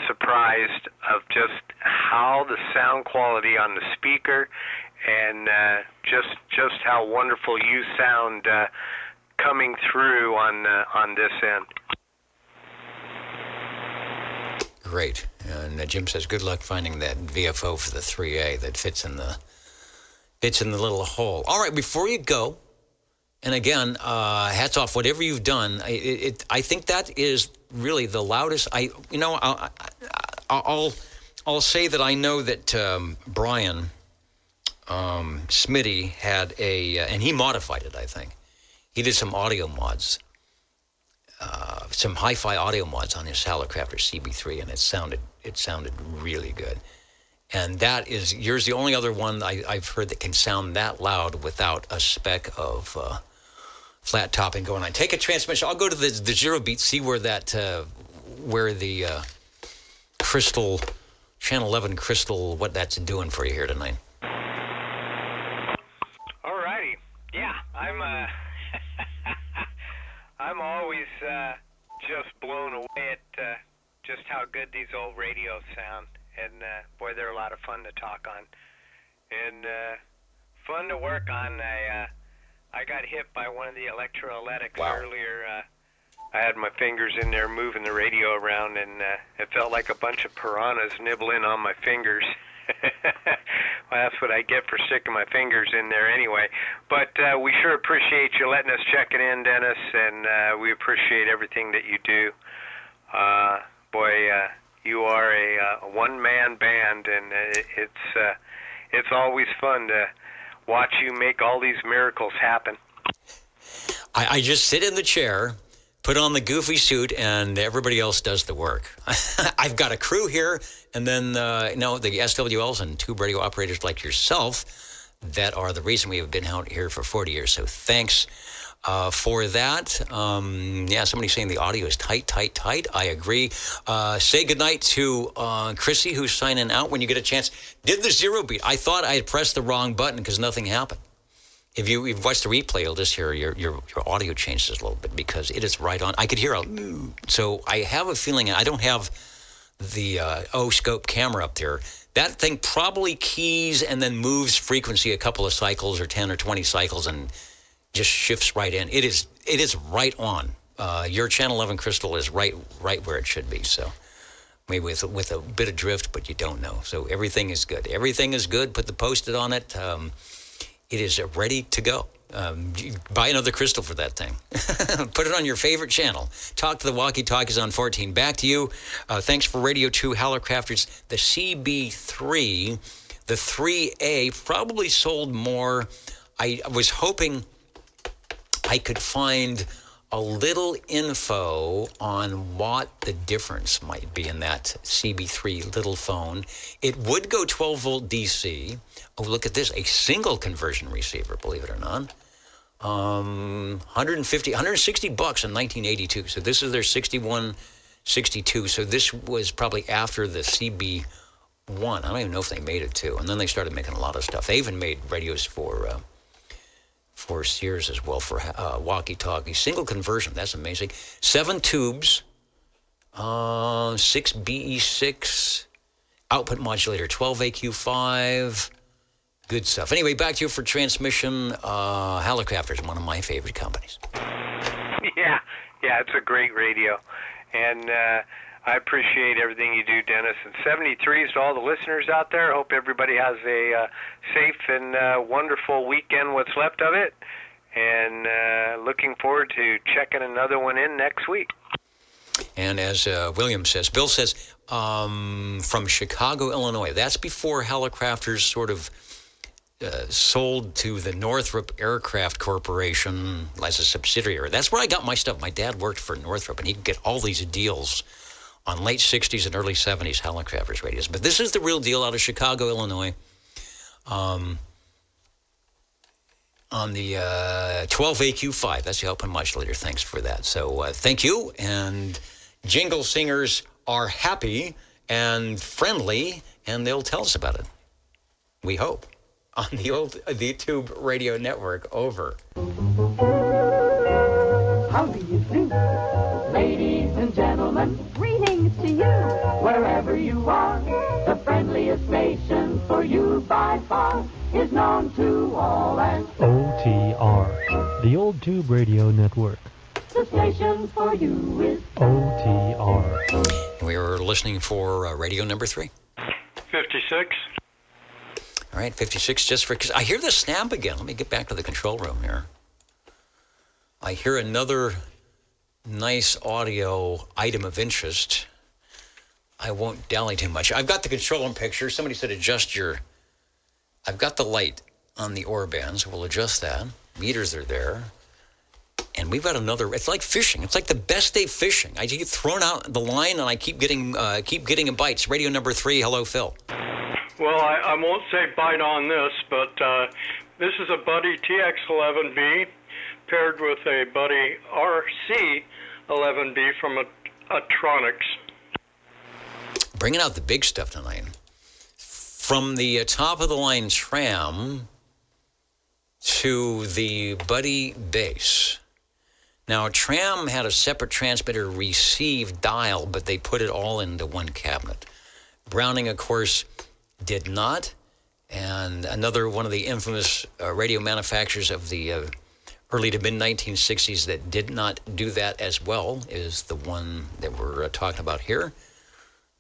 surprised of just how the sound quality on the speaker and just how wonderful you sound coming through on this end. Great. And Jim says, good luck finding that VFO for the 3A that fits in the little hole. All right, before you go, and again, hats off, whatever you've done. I think that is really the loudest. I'll say that I know that Brian Smitty had and he modified it. I think he did some audio mods some hi-fi audio mods on his Hallicrafter CB3, and it sounded really good. And yours the only other one I've heard that can sound that loud without a speck of flat topping going on. Take a transmission. I'll go to the Zero Beat, see where the crystal, Channel 11 crystal, what that's doing for you here tonight. Alrighty. Yeah, I'm always just blown away at just how good these old radios sound. And boy, they're a lot of fun to talk on, and fun to work on. I got hit by one of the electrolytics earlier. I had my fingers in there moving the radio around, and it felt like a bunch of piranhas nibbling on my fingers. Well, that's what I get for sticking my fingers in there anyway. But we sure appreciate you letting us check it in, Dennis, and we appreciate everything that you do. You are a one-man band, and it's always fun to watch you make all these miracles happen. I just sit in the chair, put on the goofy suit, and everybody else does the work. I've got a crew here, and then the SWLs and tube radio operators like yourself that are the reason we have been out here for 40 years. So thanks for that. Somebody's saying the audio is tight. I agree. Say goodnight to Chrissy, who's signing out when you get a chance. Did the Zero Beat. I thought I had pressed the wrong button because nothing happened. If you've watched the replay, you'll just hear your audio changes a little bit because it is right on. I could hear so I have a feeling I don't have the O-scope camera up there. That thing probably keys and then moves frequency a couple of cycles or 10 or 20 cycles and just shifts right in. It is right on. Your Channel 11 crystal is right where it should be. So maybe with a bit of drift, but you don't know. So everything is good. Everything is good. Put the Post-it on it. It is ready to go. Buy another crystal for that thing. Put it on your favorite channel. Talk to the walkie-talkies on 14. Back to you. Thanks for Radio 2 Hallicrafters. The CB3, the 3A, probably sold more. I was hoping I could find a little info on what the difference might be in that CB3 little phone. It would go 12-volt DC. Oh, look at this, a single conversion receiver, believe it or not. $160 in 1982. So this is their 6162. So this was probably after the CB1. I don't even know if they made it too. And then they started making a lot of stuff. They even made radios for Sears as well, for walkie-talkie. Single conversion, that's amazing. 7 tubes, 6 BE6, output modulator, 12 AQ5, good stuff. Anyway, back to you for transmission. Hallicrafters, one of my favorite companies. Yeah, it's a great radio. And I appreciate everything you do, Dennis. And 73s to all the listeners out there. Hope everybody has a safe and wonderful weekend, what's left of it. And looking forward to checking another one in next week. And as William says, Bill says, from Chicago, Illinois. That's before Hallicrafters sort of sold to the Northrop Aircraft Corporation as a subsidiary. That's where I got my stuff. My dad worked for Northrop, and he could get all these deals on late 60s and early 70s Hallicrafters radios. But this is the real deal out of Chicago, Illinois. On the 12 AQ5. That's the output modulator. Thanks for that. So thank you. And jingle singers are happy and friendly, and they'll tell us about it. We hope. On the Tube Radio Network. Over. How do you do? Ladies and gentlemen, greetings to you. Wherever you are, the friendliest station for you by far is known to all and OTR, the Old Tube Radio Network. the station for you is OTR. We are listening for radio number 3. 56. All right, 56 just for... I hear the snap again. Let me get back to the control room here. I hear another nice audio item of interest. I won't dally too much. I've got the control room picture. Somebody said adjust your... I've got the light on the Orban, so we'll adjust that. Meters are there. And we've got another. It's like fishing. It's like the best day fishing. I get thrown out the line, and I keep getting bites. Radio number 3. Hello, Phil. Well, I won't say bite on this, but this is a Buddy TX11B paired with a Buddy RC11B from Atronics. Bringing out the big stuff tonight. From the top of the line tram to the Buddy bass. Now, tram had a separate transmitter receive dial, but they put it all into one cabinet. Browning, of course, did not. And another one of the infamous radio manufacturers of the early to mid-1960s that did not do that as well is the one that we're talking about here.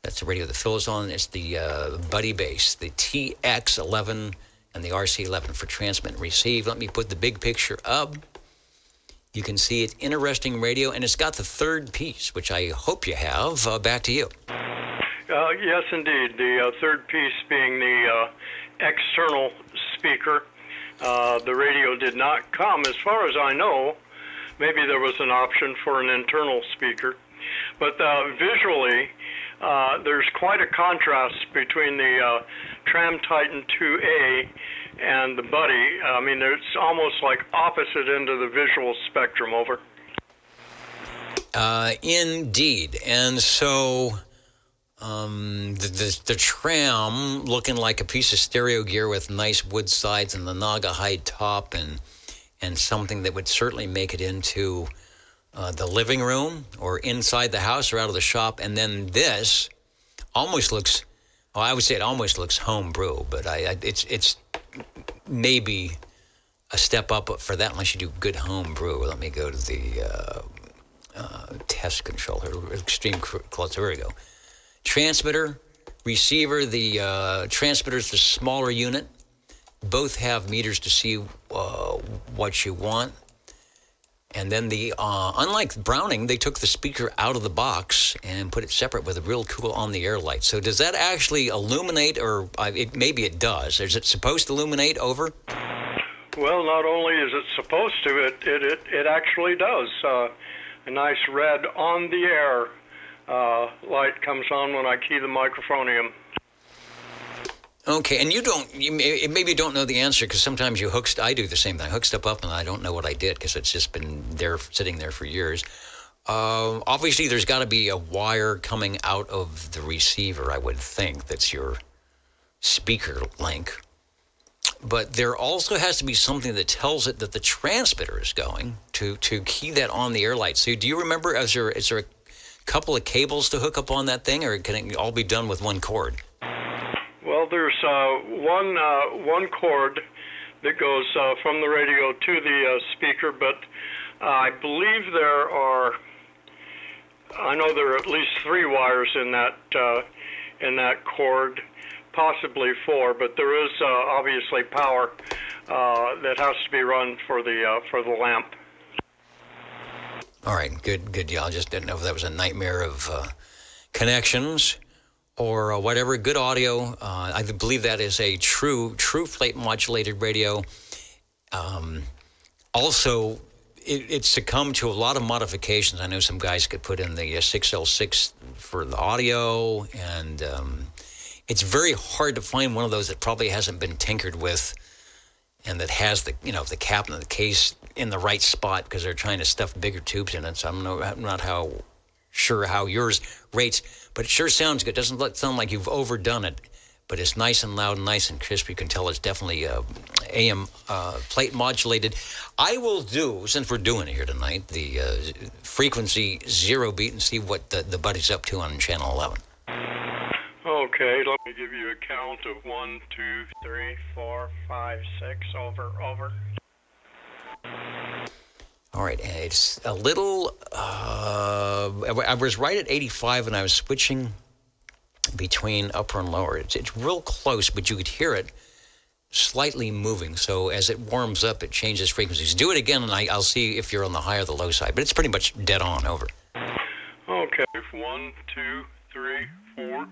That's the radio that Phil is on. It's the Buddy bass, the TX11 and the RC11 for transmit and receive. Let me put the big picture up. You can see it's interesting radio, and it's got the third piece, which I hope you have. Back to you. Yes, indeed. The third piece being the external speaker. The radio did not come, as far as I know. Maybe there was an option for an internal speaker. But visually, there's quite a contrast between the Tram Titan 2A and the Buddy. I mean, it's almost like opposite end of the visual spectrum. Over. Indeed. And so the Tram looking like a piece of stereo gear with nice wood sides and the Naugahyde top and something that would certainly make it into the living room or inside the house or out of the shop. And then this almost looks, well, I would say it almost looks homebrew, but it's maybe a step up for that unless you do good homebrew. Let me go to the test control here, extreme close. There we go. Transmitter, receiver. The transmitter's the smaller unit. Both have meters to see what you want. And then the unlike Browning, they took the speaker out of the box and put it separate with a real cool on-the-air light. So does that actually illuminate, or maybe it does? Is it supposed to illuminate over? Well, not only is it supposed to, it actually does. A nice red on-the-air light comes on when I key the microphonium. Okay, and maybe you don't know the answer because sometimes you I do the same thing. I hook stuff up and I don't know what I did because it's just been there, sitting there for years. Obviously, there's got to be a wire coming out of the receiver, I would think. That's your speaker link. But there also has to be something that tells it that the transmitter is going to key that on the air light. So do you remember, is there a couple of cables to hook up on that thing, or can it all be done with one cord? Well, there's one cord that goes from the radio to the speaker, but I believe I know there are at least 3 wires in that cord, possibly 4, but there is obviously power that has to be run for the lamp. All right, good deal. I just didn't know if that was a nightmare of connections or whatever. Good audio. I believe that is a true plate modulated radio. Also, it succumbed to a lot of modifications. I know some guys could put in the 6L6 for the audio, and it's very hard to find one of those that probably hasn't been tinkered with and that has the cap and the case in the right spot because they're trying to stuff bigger tubes in it. So I'm not sure how yours rates, but it sure sounds good. Doesn't sound like you've overdone it, but it's nice and loud and nice and crisp. You can tell it's definitely AM plate modulated. I will do, since we're doing it here tonight, the frequency 0 beat and see what the buddy's up to on channel 11. Okay, let me give you a count of 1, 2, 3, 4, 5, 6. Over. All right, it's a little, I was right at 85 and I was switching between upper and lower. It's real close, but you could hear it slightly moving. So as it warms up, it changes frequencies. Do it again and I'll see if you're on the high or the low side, but it's pretty much dead on. Over. Okay, 1, 2, 3, 4,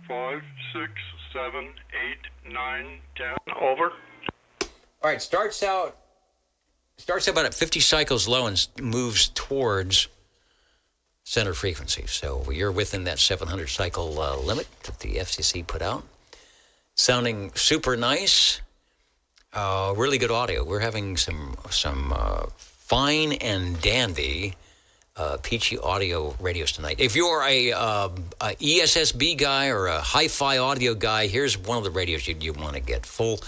5, 6, 7, 8, 9, 10. Over. All right, starts out starts about at 50 cycles low and moves towards center frequency. So you're within that 700 cycle limit that the FCC put out. Sounding super nice. Really good audio. We're having some fine and dandy peachy audio radios tonight. If you're a ESSB guy or a hi-fi audio guy, here's one of the radios you want to get. Full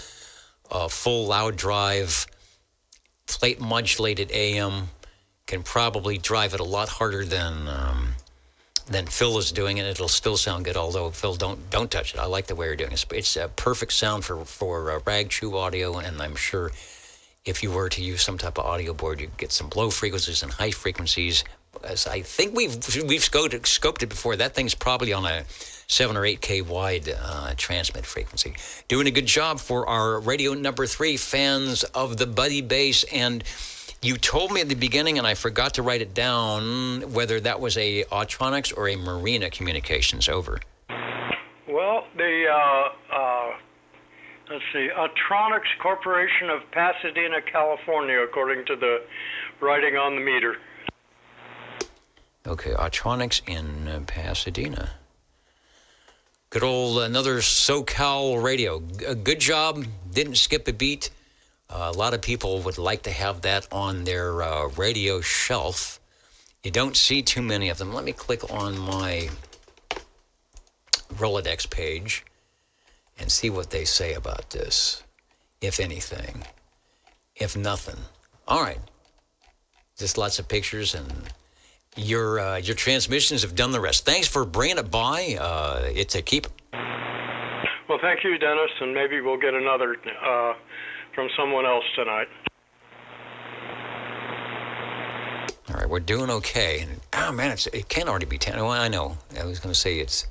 loud drive, plate modulated AM. Can probably drive it a lot harder than Phil is doing it. It'll still sound good, although Phil, don't touch it. I like the way you're doing it. It's a perfect sound for rag chew audio, and I'm sure if you were to use some type of audio board, you'd get some low frequencies and high frequencies. As I think we've scoped it before. That thing's probably on a 7 or 8K wide transmit frequency. Doing a good job for our radio number 3 fans of the Buddy Bass. And you told me at the beginning, and I forgot to write it down, whether that was a Autronics or a Marina Communications. Over. Well, let's see, Autronics Corporation of Pasadena, California, according to the writing on the meter. Okay, Autronics in Pasadena. Good old another SoCal radio. Good job. Didn't skip a beat. A lot of people would like to have that on their radio shelf. You don't see too many of them. Let me click on my Rolodex page and see what they say about this, if anything, if nothing. All right. Just lots of pictures, and your transmissions have done the rest. Thanks for bringing it by. It's a keep. Well, thank you, Dennis, and maybe we'll get another from someone else tonight. All right, we're doing okay. And, oh, man, it can't already be 10. Well, I know. I was going to say it's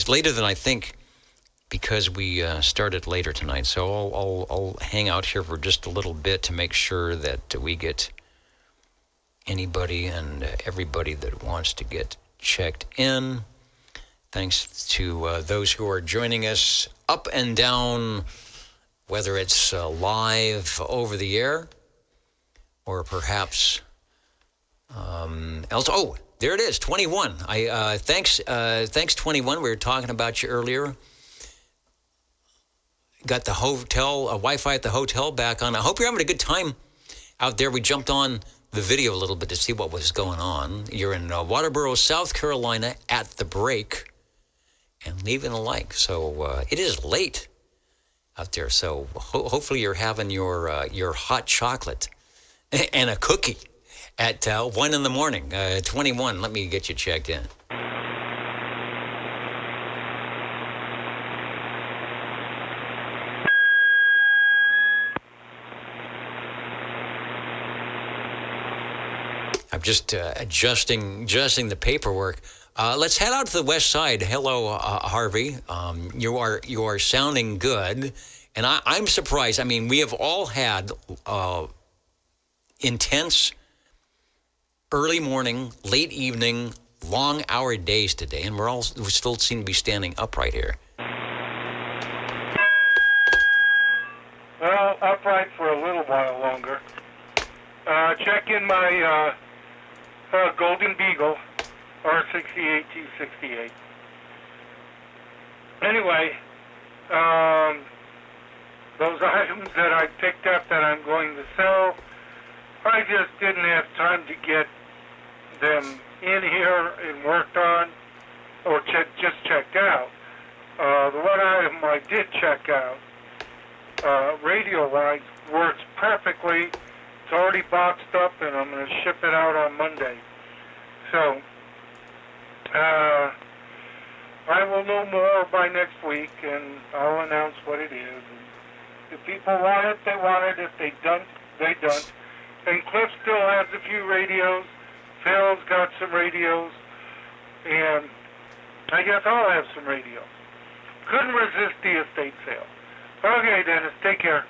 later than I think because we started later tonight. So I'll hang out here for just a little bit to make sure that we get anybody and everybody that wants to get checked in. Thanks to those who are joining us up and down, whether it's live over the air or perhaps else. Oh, there it is, 21. Thanks 21. We were talking about you earlier. Got the hotel, Wi-Fi at the hotel back on. I hope you're having a good time out there. We jumped on the video a little bit to see what was going on. You're in Waterboro, South Carolina at the break and leaving a like. So it is late out there. So hopefully you're having your hot chocolate and a cookie at 1 in the morning. 21, let me get you checked in. I'm just adjusting the paperwork. Let's head out to the west side. Hello, Harvey. You are sounding good, and I'm surprised. I mean, we have all had intense early morning, late evening, long hour days today, and we still seem to be standing upright here. Well, upright for a little while longer. Check in my Golden Beagle, R68268. Anyway, those items that I picked up that I'm going to sell, I just didn't have time to get them in here and worked on or just checked out. The one item I did check out, radio-wise, works perfectly. It's already boxed up, and I'm going to ship it out on Monday. So, I will know more by next week, and I'll announce what it is. And if people want it, they want it. If they don't, they don't. And Cliff still has a few radios. Phil's got some radios. And I guess I'll have some radios. Couldn't resist the estate sale. Okay, Dennis, take care.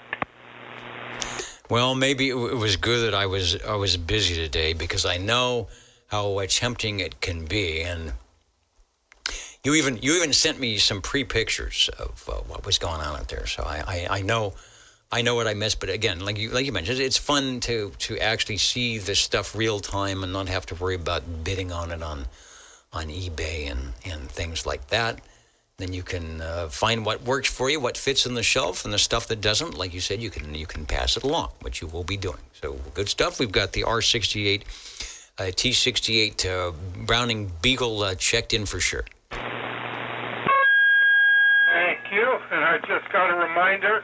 Well, maybe it was good that I was busy today, because I know how tempting it can be, and you even sent me some pre-pictures of what was going on out there. So I know I know what I missed, but again, like you mentioned, it's fun to actually see this stuff real time and not have to worry about bidding on it on eBay and things like that. Then you can find what works for you, what fits in the shelf, and the stuff that doesn't, like you said, you can pass it along, which you will be doing. So good stuff. We've got the R68, T68 Browning Beagle checked in for sure. Thank you. And I just got a reminder,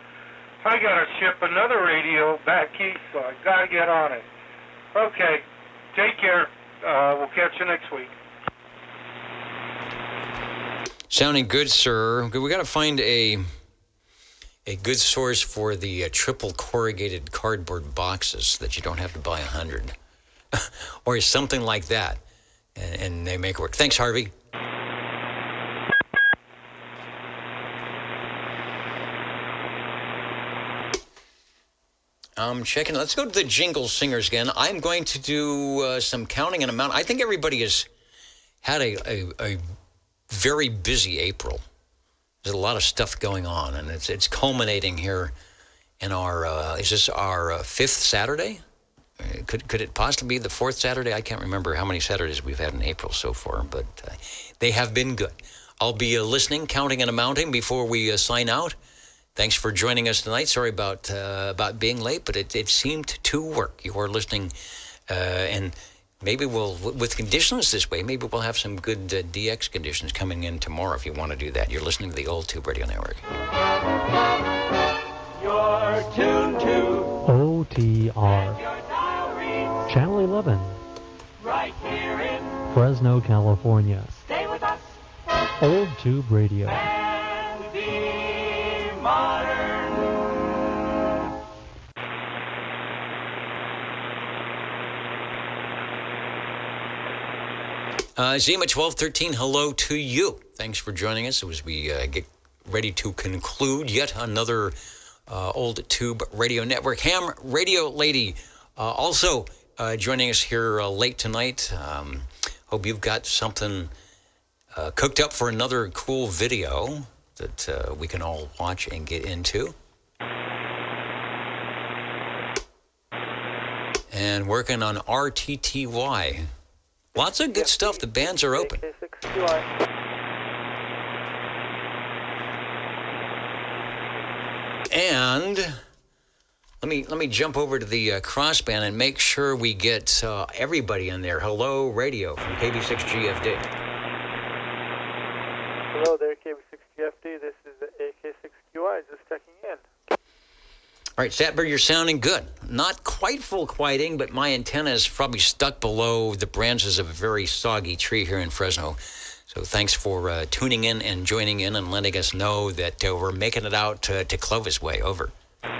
I got to ship another radio back east, so I got to get on it. Okay. Take care. We'll catch you next week. Sounding good, sir. We got to find a good source for the triple corrugated cardboard boxes that you don't have to buy 100, or something like that, and they make it work. Thanks, Harvey. I'm checking. Let's go to the Jingle Singers again. I'm going to do some counting and amount. I think everybody has had a very busy April. There's a lot of stuff going on, and it's culminating here in our, is this our fifth Saturday? Could it possibly be the fourth Saturday? I can't remember how many Saturdays we've had in April so far, but they have been good. I'll be listening, counting, and amounting before we sign out. Thanks for joining us tonight. Sorry about being late, but it seemed to work. You are listening, and maybe with conditions this way, maybe we'll have some good DX conditions coming in tomorrow if you want to do that. You're listening to the Old Tube Radio Network. You're tuned to OTR. Channel 11. right here in Fresno, California. Stay with us Old Tube Radio. and be modern. Zima 1213, hello to you. Thanks for joining us as we get ready to conclude yet another Old Tube Radio Network. Ham Radio Lady also joining us here late tonight. Hope you've got something cooked up for another cool video that we can all watch and get into. And working on RTTY. Lots of good stuff. The bands are open. And let me jump over to the crossband and make sure we get everybody in there. Hello, radio from KB6GFD. Hello there, KB6GFD. This is AK6QI. Just checking in. All right, Satbird, you're sounding good. Not quite full quieting, but my antenna is probably stuck below the branches of a very soggy tree here in Fresno. So thanks for tuning in and joining in and letting us know that we're making it out to Clovis Way. Over. Not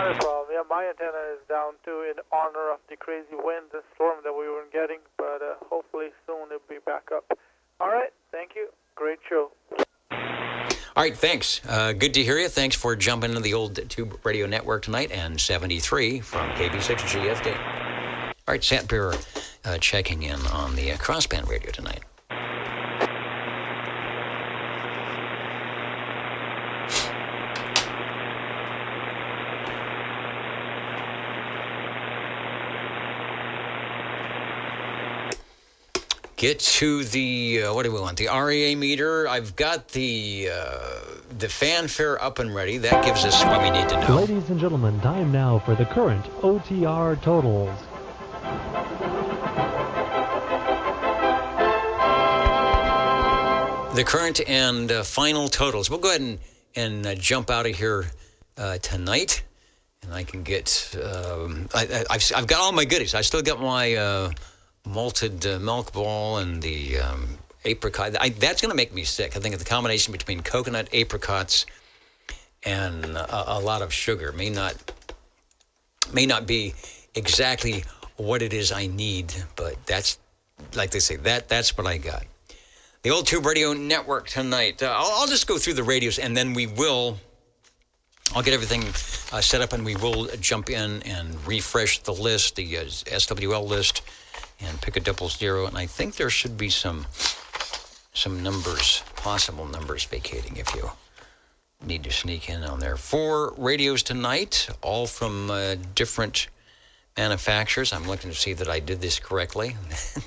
a problem. Yeah, my antenna is down too in honor of the crazy wind and storm that we were getting, but hopefully soon it'll be back up. All right, thank you. Great show. All right, thanks. Good to hear you. Thanks for jumping into the Old Tube Radio Network tonight, and 73 from KB6GFD. All right, Satbearer checking in on the crossband radio tonight. Get to the, what do we want? The REA meter. I've got the fanfare up and ready. That gives us what we need to know. Ladies and gentlemen, time now for the current OTR totals. The current and final totals. We'll go ahead and jump out of here tonight. And I can get, I've got all my goodies. I still got my malted milk ball and the apricot. That's going to make me sick. I think the combination between coconut, apricots, and a lot of sugar may not be exactly what it is I need, but that's, like they say, that's what I got. The Old Tube Radio Network tonight. I'll just go through the radios, and then I'll get everything set up, and we will jump in and refresh the list, the SWL list, and pick a 000, and I think there should be some numbers, possible numbers vacating if you need to sneak in on there. 4 radios tonight, all from different manufacturers. I'm looking to see that I did this correctly.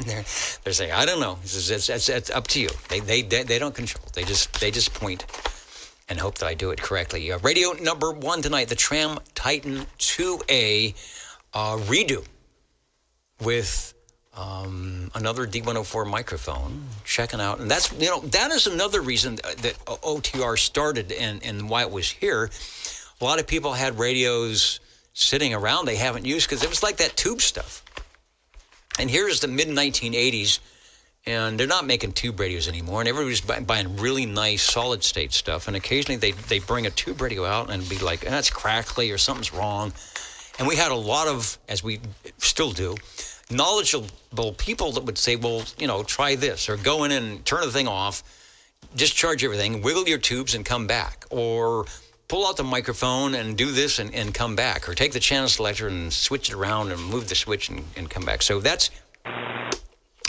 they're saying, I don't know. It's up to you. They don't control. They just point and hope that I do it correctly. Radio number 1 tonight, the Tram Titan 2A redo with another D104 microphone. Checking out, and that's that is another reason that OTR started and why it was here. A lot of people had radios sitting around they haven't used because it was like that tube stuff. And here's the mid-1980s, and they're not making tube radios anymore, and everybody's buying really nice solid-state stuff, and occasionally they bring a tube radio out and be like, that's crackly or something's wrong. And we had a lot of, as we still do, knowledgeable people that would say, well, try this, or go in and turn the thing off, discharge everything, wiggle your tubes and come back, or pull out the microphone and do this and come back, or take the channel selector and switch it around and move the switch and come back. So that's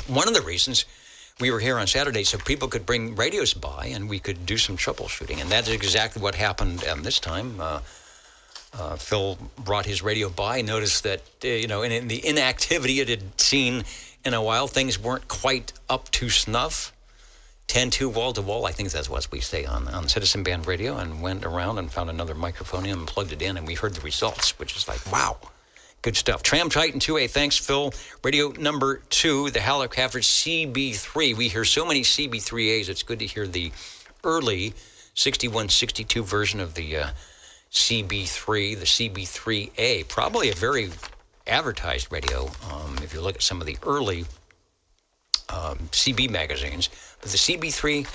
one of the reasons we were here on Saturday, so people could bring radios by and we could do some troubleshooting. And that's exactly what happened this time. Phil brought his radio by, noticed that, in the inactivity it had seen in a while, things weren't quite up to snuff. 10-2 wall-to-wall, I think that's what we say on Citizen Band Radio, and went around and found another microphone and plugged it in, and we heard the results, which is like, wow, good stuff. Tram Titan 2A, thanks, Phil. Radio number 2, the Hallertaffer CB3. We hear so many CB3As, it's good to hear the early 6162 version of the CB3, the CB3A, probably a very advertised radio if you look at some of the early CB magazines. But the CB3,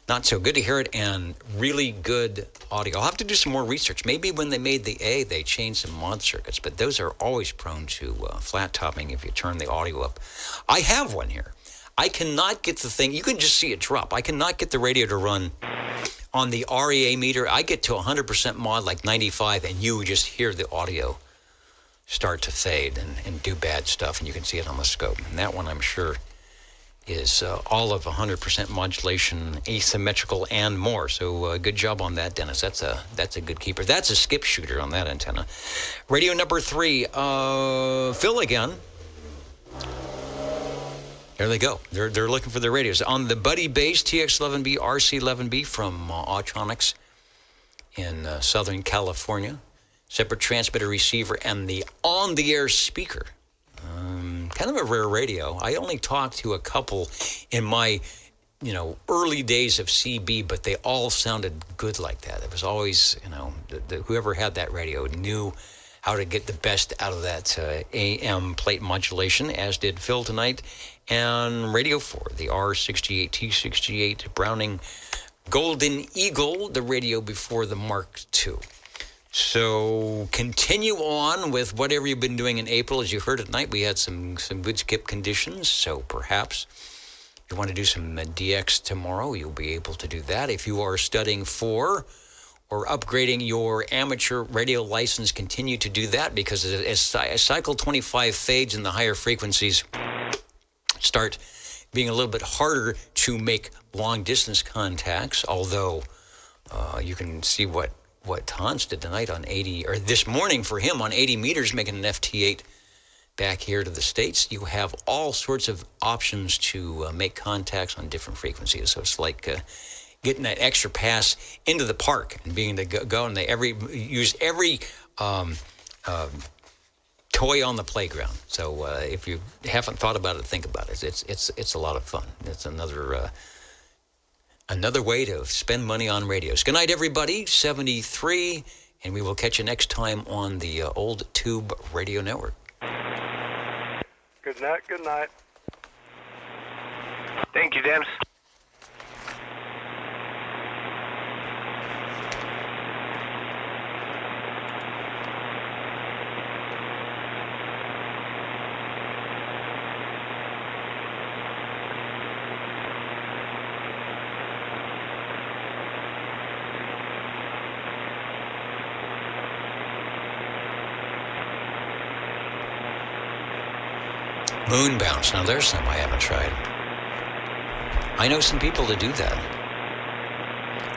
not so good to hear it, and really good audio. I'll have to do some more research. Maybe when they made the A, they changed some mod circuits, but those are always prone to flat topping if you turn the audio up. I have one here. I cannot get the thing, you can just see it drop. I cannot get the radio to run on the REA meter. I get to 100% mod, like 95, and you just hear the audio start to fade and do bad stuff, and you can see it on the scope. And that one, I'm sure, is all of 100% modulation, asymmetrical, and more. So good job on that, Dennis. That's a good keeper. That's a skip shooter on that antenna. Radio number 3, Phil again. There they go. They're looking for their radios. On the Buddy Bass TX11B, RC11B from Autronics in Southern California. Separate transmitter receiver and the on-the-air speaker. Kind of a rare radio. I only talked to a couple in my, early days of CB, but they all sounded good like that. It was always, whoever had that radio knew how to get the best out of that AM plate modulation, as did Phil tonight. And Radio 4, the R68, T68 Browning Golden Eagle, the radio before the Mark II. So continue on with whatever you've been doing in April. As you heard tonight, we had some good skip conditions. So perhaps if you want to do some DX tomorrow, you'll be able to do that. If you are studying for or upgrading your amateur radio license, continue to do that, because as cycle 25 fades and the higher frequencies start being a little bit harder to make long-distance contacts, although you can see what Hans did tonight on 80, or this morning for him on 80 meters, making an FT8 back here to the States. You have all sorts of options to make contacts on different frequencies. So it's like getting that extra pass into the park and being to go and use every toy on the playground. So if you haven't thought about it, think about it. It's a lot of fun. It's another way to spend money on radios. Good night, everybody. 73, and we will catch you next time on the Old Tube Radio Network. Good night. Good night. Thank you, Dennis. Moon bounce. Now there's some I haven't tried. I know some people that do that.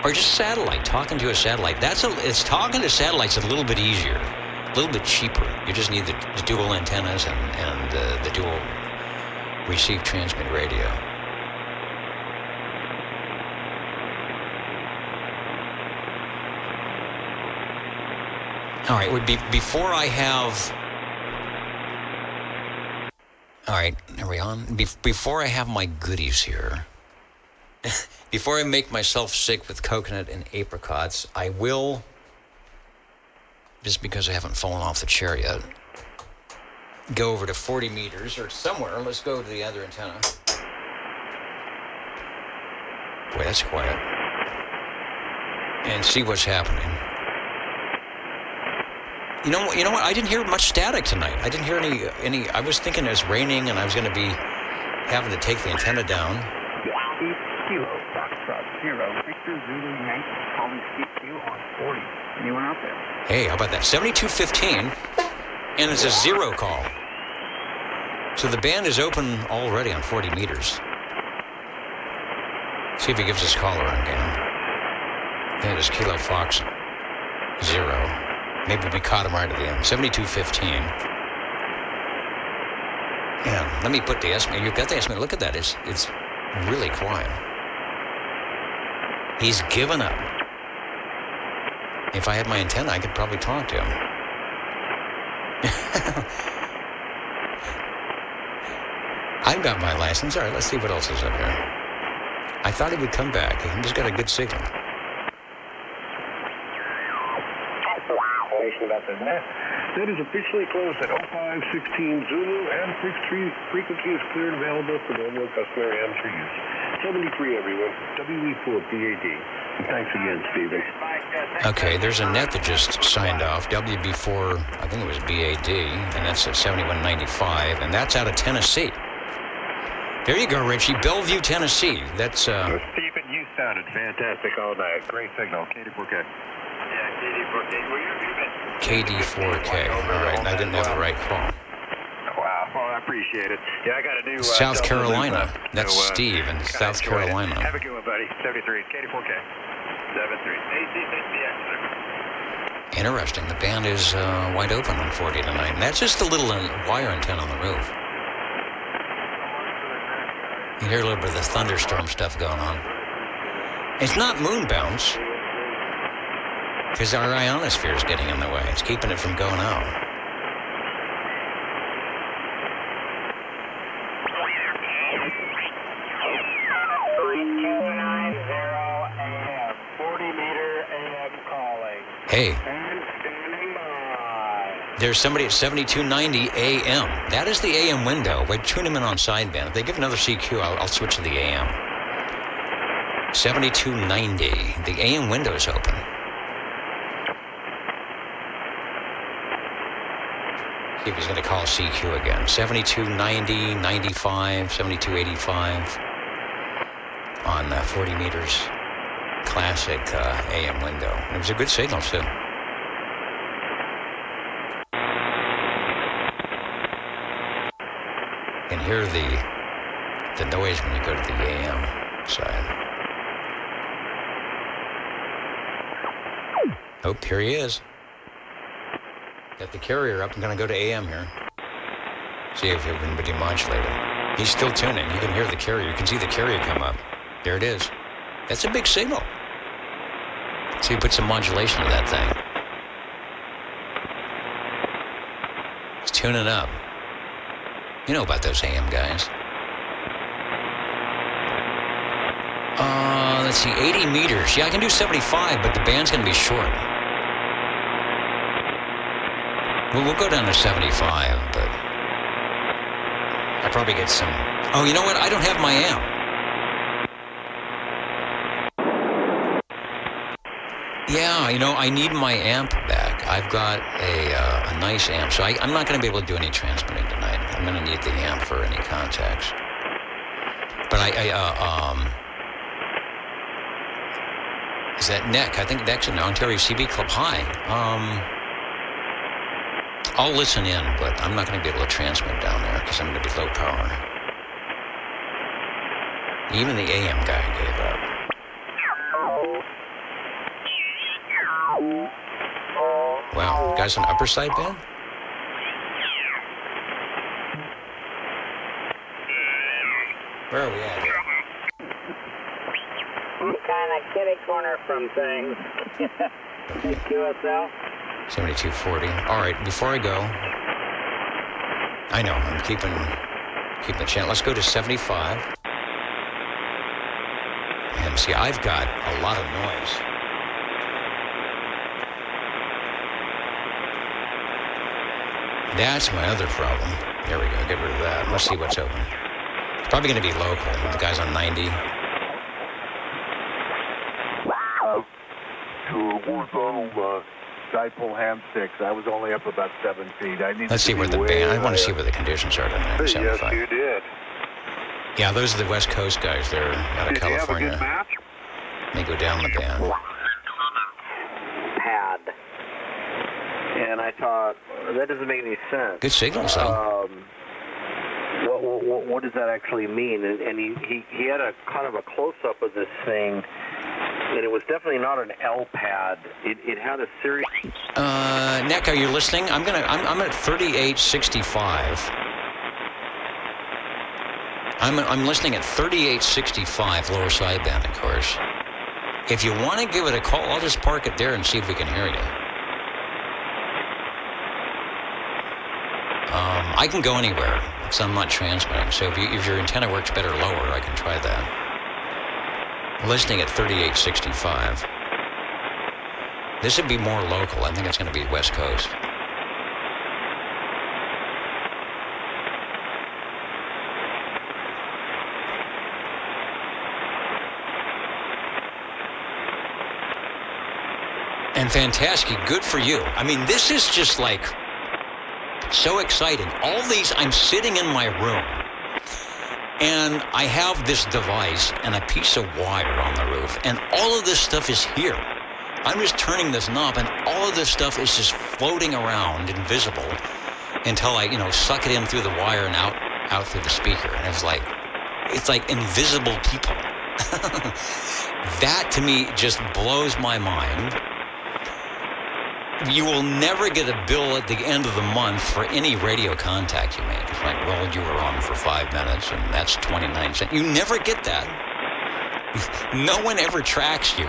Or just satellite, talking to a satellite. It's talking to satellites a little bit easier, a little bit cheaper. You just need the dual antennas and the dual receive transmit radio. All right, before I have... All right, are we on? Before I have my goodies here, before I make myself sick with coconut and apricots, I will, just because I haven't fallen off the chair yet, go over to 40 meters or somewhere. Let's go to the other antenna. Boy, that's quiet. And see what's happening. You know what? I didn't hear much static tonight. I didn't hear any. I was thinking it was raining and I was going to be having to take the antenna down. Kilo, Foxtrot 0, Victor Zulu Yankee, calling CQ on 40. Anyone out there? Hey, how about that? 7215, and it's a 0 call. So the band is open already on 40 meters. See if he gives us caller on again. That is Kilo Fox 0. Maybe we caught him right at the end. 7215. Yeah, let me put the estimate. You've got the estimate. Look at that. It's really quiet. He's given up. If I had my antenna, I could probably talk to him. I've got my license. All right, let's see what else is up here. I thought he would come back. He's got a good signal. That is officially closed at 0516 Zulu, and frequency is clear and available for normal customary amateur use. 73, everyone. WE4PAD. Thanks again, Stephen. Okay, there's a net that just signed off. WB4, I think it was BAD, and that's at 7195, and that's out of Tennessee. There you go, Richie. Bellevue, Tennessee. That's, Stephen, you sounded fantastic all night. Great signal. KD4K. Yeah, KD4K. Where have you been? KD4K. All right, and I didn't have the right call. Wow, well, I appreciate it. Yeah, I got to do South Carolina. That's Steve in South Carolina. Have a good one, buddy. 73, KD4K. 73. AC6BX. Interesting. The band is wide open on 40 tonight. And that's just a little wire antenna on the roof. You hear a little bit of the thunderstorm stuff going on. It's not moon bounce, because our ionosphere is getting in the way. It's keeping it from going out. Hey. There's somebody at 7290 AM. That is the AM window. Wait, tune him in on sideband. If they give another CQ, I'll switch to the AM. 7290. The AM window is open. See if he's going to call CQ again. 7290, 95, 7285 on 40 meters. Classic AM window. It was a good signal, too. You can hear the noise when you go to the AM side. Oh, here he is. Got the carrier up. I'm going to go to AM here. See if it can be demodulated. He's still tuning. You can hear the carrier. You can see the carrier come up. There it is. That's a big signal. See, put some modulation to that thing. It's tuning up. You know about those AM guys. Let's see, 80 meters. Yeah, I can do 75, but the band's going to be short. Well, we'll go down to 75, but I'll probably get some... Oh, you know what? I don't have my amp. Yeah, you know, I need my amp back. I've got a nice amp, so I'm not going to be able to do any transmitting tonight. I'm going to need the amp for any contacts. But is that NEC? I think that's an Ontario CB Club High. I'll listen in, but I'm not going to be able to transmit down there because I'm going to be low power. Even the AM guy gave up. guys on upper sideband? Where are we at here? Kind of kitty corner from things. QSL. 7240. All right, before I go, I know, I'm keeping the channel. Let's go to 75. And see, I've got a lot of noise. That's my other problem. There we go, get rid of that. Let's see what's open. It's probably going to be local. The guy's on 90. To horizontal dipole ham sticks. I was only up about 7 feet. Let's see where the band. I want to see where the conditions are down there. 75. Yes, you did. Yeah, those are the West Coast guys. They're out of California. You have a good map? They go down the band. Pad. And I thought, that doesn't make any sense. Good signals, though. What does that actually mean? And he had a kind of a close-up of this thing, and it was definitely not an L pad. It had a series. Nick, are you listening? I'm at 3865. I'm listening at 3865 lower sideband, of course. If you want to give it a call, I'll just park it there and see if we can hear you. I can go anywhere, because I'm not transmitting. So if your antenna works better lower, I can try that. I'm listening at 3865. This would be more local. I think it's going to be West Coast. And fantastic, good for you. I mean, this is just like so exciting. All these, I'm sitting in my room, and I have this device and a piece of wire on the roof, and all of this stuff is here. I'm just turning this knob, and all of this stuff is just floating around, invisible, until I, suck it in through the wire and out through the speaker. And it's like invisible people. That, to me, just blows my mind. You will never get a bill at the end of the month for any radio contact you make. It's like, well, you were on for 5 minutes, and that's 29 cents. You never get that. No one ever tracks you.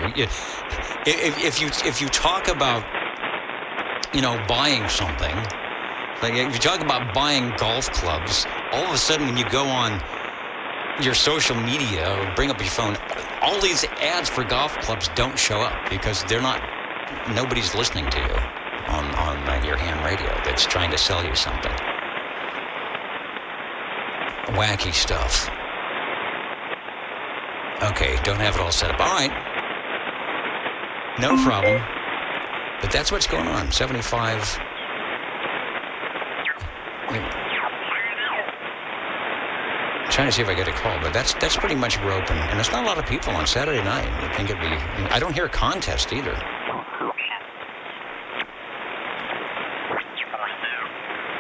If you talk about, buying something, like if you talk about buying golf clubs, all of a sudden when you go on your social media or bring up your phone, all these ads for golf clubs don't show up because nobody's listening to you on your ham radio that's trying to sell you something. Wacky stuff. Okay, don't have it all set up. All right. No problem. But that's what's going on. 75. I'm trying to see if I get a call, but that's pretty much we're open. And there's not a lot of people on Saturday night. I think it'd be. I don't hear a contest either.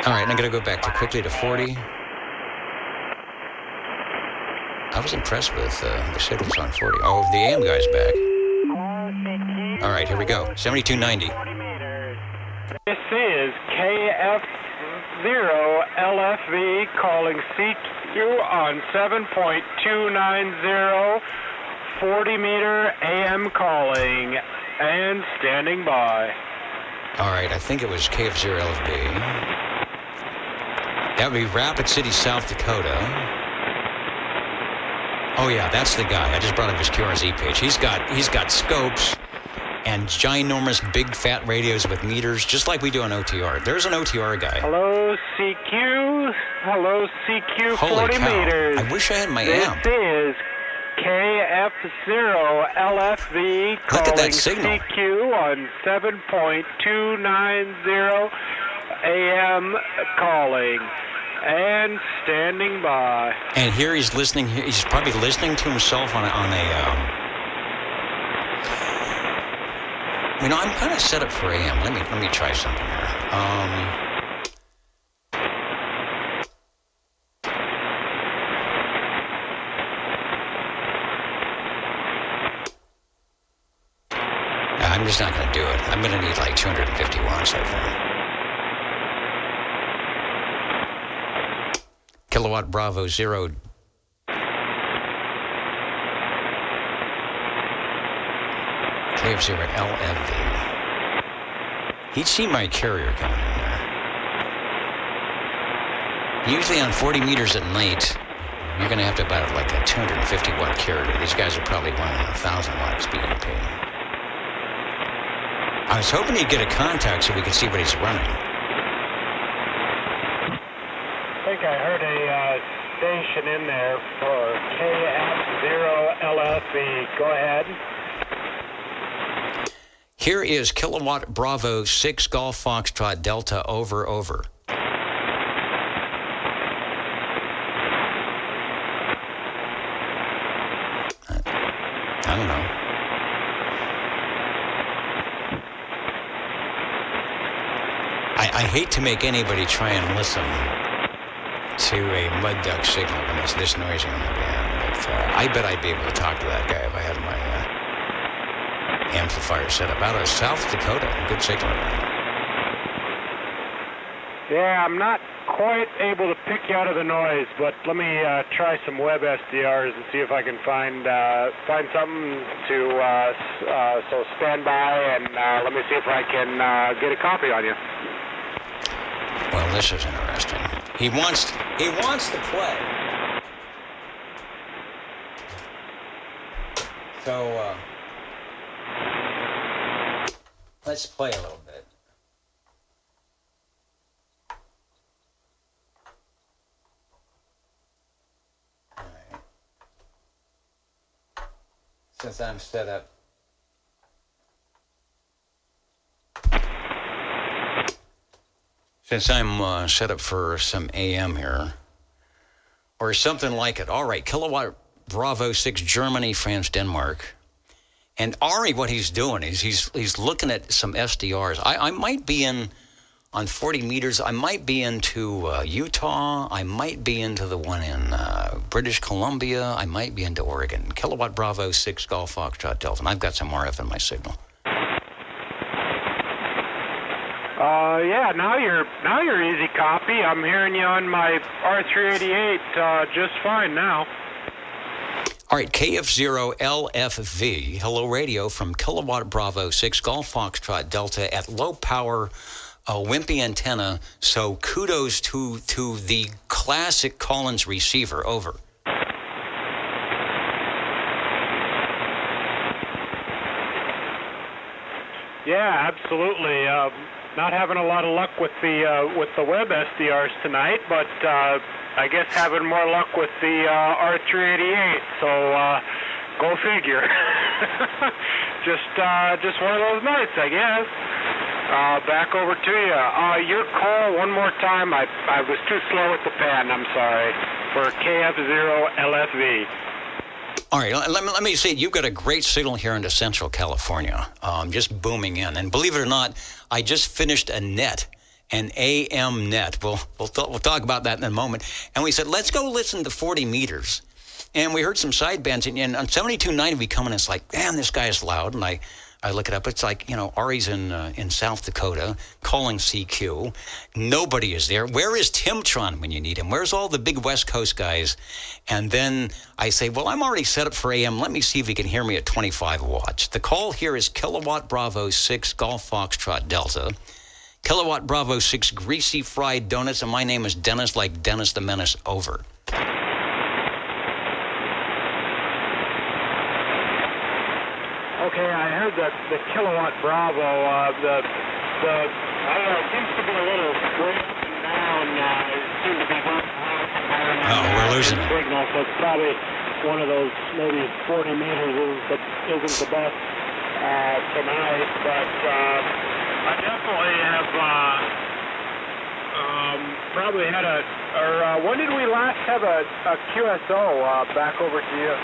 All right, I'm going to go back quickly to 40. I was impressed with the signals on 40. Oh, the AM guy's back. All right, here we go. 7290. This is KF0LFV calling CQ on 7.290, 40 meter AM calling and standing by. All right, I think it was KF0LFB. That would be Rapid City, South Dakota. Oh yeah, that's the guy. I just brought up his QRZ page. He's got scopes and ginormous big fat radios with meters, just like we do on OTR. There's an OTR guy. Hello CQ. Hello CQ. Holy 40 cow. meters. I wish I had my this amp. This is KF0LFV Look at that calling signal. CQ on 7.290 AM calling and standing by. And here he's listening. He's probably listening to himself on a I'm kind of set up for AM. Let me try something here. I'm just not going to do it. I'm going to need like 250 watts so far. Kilowatt Bravo 0. KF0 LFV. He'd see my carrier coming in there. Usually on 40 meters at night, you're going to have to buy like a 250 watt carrier. These guys are probably running 1,000 watts BEP. I was hoping he'd get a contact so we could see what he's running. I think I heard a station in there for KF0LFV. Go ahead. Here is Kilowatt Bravo 6 Golf Foxtrot Delta, over. I don't know. I hate to make anybody try and listen to a mud duck signal when it's this noisy on the band, but I bet I'd be able to talk to that guy if I had my amplifier set up. Out of South Dakota, good signal around. Yeah, I'm not quite able to pick you out of the noise, but let me try some web SDRs and see if I can find something to, so stand by and let me see if I can get a copy on you. Well, this is interesting. He wants to play. So, let's play a little bit. All right. Since I'm set up. Since I'm set up for some AM here, or something like it. All right, Kilowatt Bravo 6, Germany, France, Denmark. And Ari, what he's doing is he's looking at some SDRs. I might be in, on 40 meters, I might be into Utah. I might be into the one in British Columbia. I might be into Oregon. Kilowatt Bravo 6, Golf Foxtrot Delta. And I've got some RF in my signal. Yeah, now you're easy copy. I'm hearing you on my R388 just fine now. All right, KF0LFV, hello radio from Kilowatt Bravo 6 Golf Foxtrot Delta at low power, wimpy antenna. So kudos to the classic Collins receiver. Over. Yeah, absolutely. Not having a lot of luck with the web SDRs tonight, but I guess having more luck with the R388. So go figure. just one of those nights, I guess. Back over to you. Your call one more time. I was too slow with the pen. I'm sorry. For KF0LFV. All right, let me say, you've got a great signal here into Central California, just booming in. And believe it or not, I just finished an AM net. We'll talk about that in a moment. And we said, let's go listen to 40 meters. And we heard some sidebands, and on 72.9 we come in, it's like, man, this guy is loud. And I look it up. It's like, Ari's in South Dakota calling CQ. Nobody is there. Where is Timtron when you need him? Where's all the big West Coast guys? And then I say, well, I'm already set up for AM. Let me see if he can hear me at 25 watts. The call here is Kilowatt Bravo 6 Golf Foxtrot Delta. Kilowatt Bravo 6 Greasy Fried Donuts. And my name is Dennis, like Dennis the Menace. Over. Okay, I heard the Kilowatt Bravo, I don't know, it seems to be a little straight up and down. It seems to be we're losing it. Signal, so it's probably one of those, maybe 40 meters isn't the best tonight, but I definitely have probably had when did we last have a QSO back over to you?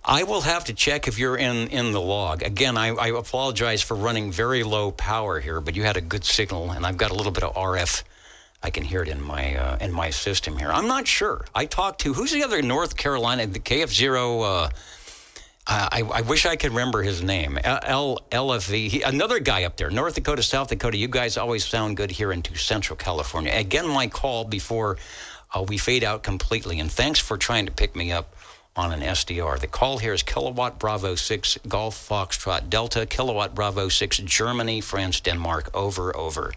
I will have to check if you're in the log. Again, I apologize for running very low power here, but you had a good signal, and I've got a little bit of RF. I can hear it in my system here. I'm not sure. I talked to, who's the other North Carolina, the KF0 I wish I could remember his name. LFV. Another guy up there, North Dakota, South Dakota. You guys always sound good here into Central California. Again, my call before we fade out completely. And thanks for trying to pick me up on an SDR. The call here is Kilowatt Bravo 6 Golf Foxtrot Delta, Kilowatt Bravo 6 Germany, France, Denmark. Over, over.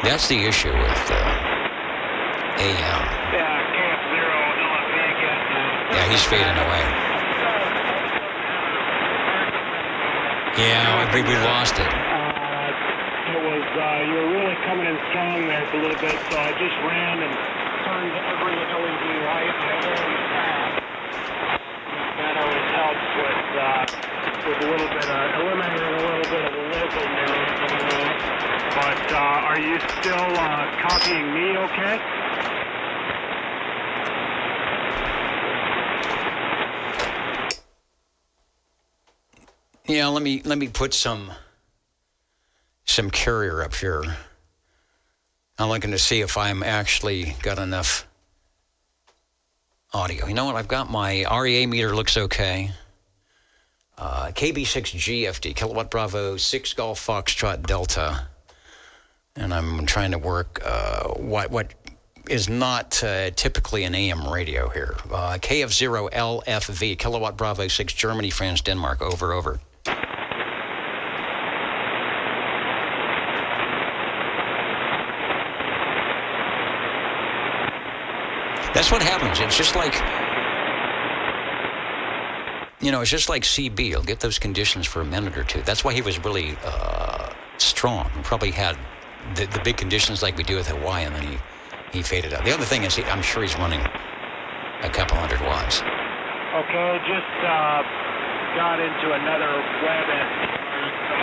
That's the issue with AM. Yeah, KF0, Yeah, he's fading away. Yeah, we lost it. It was, you were really coming in strong there for a little bit, so I just ran and turned every LED light I already had. That always helps with a little bit of, eliminating a little bit of the local noise. But are you still copying me okay? Yeah, let me put some carrier up here. I'm looking to see if I'm actually got enough audio. You know what? I've got my REA meter looks okay. KB6GFD, Kilowatt Bravo 6 Golf Foxtrot Delta. And I'm trying to work what is not typically an AM radio here. KF0LFV, Kilowatt Bravo 6, Germany, France, Denmark. Over, over. That's what happens. It's just like, it's just like CB. He'll get those conditions for a minute or two. That's why he was really strong. He probably had the big conditions like we do with Hawaii, and then he faded out. The other thing is, I'm sure he's running a couple hundred watts. Okay, just got into another web SDR, so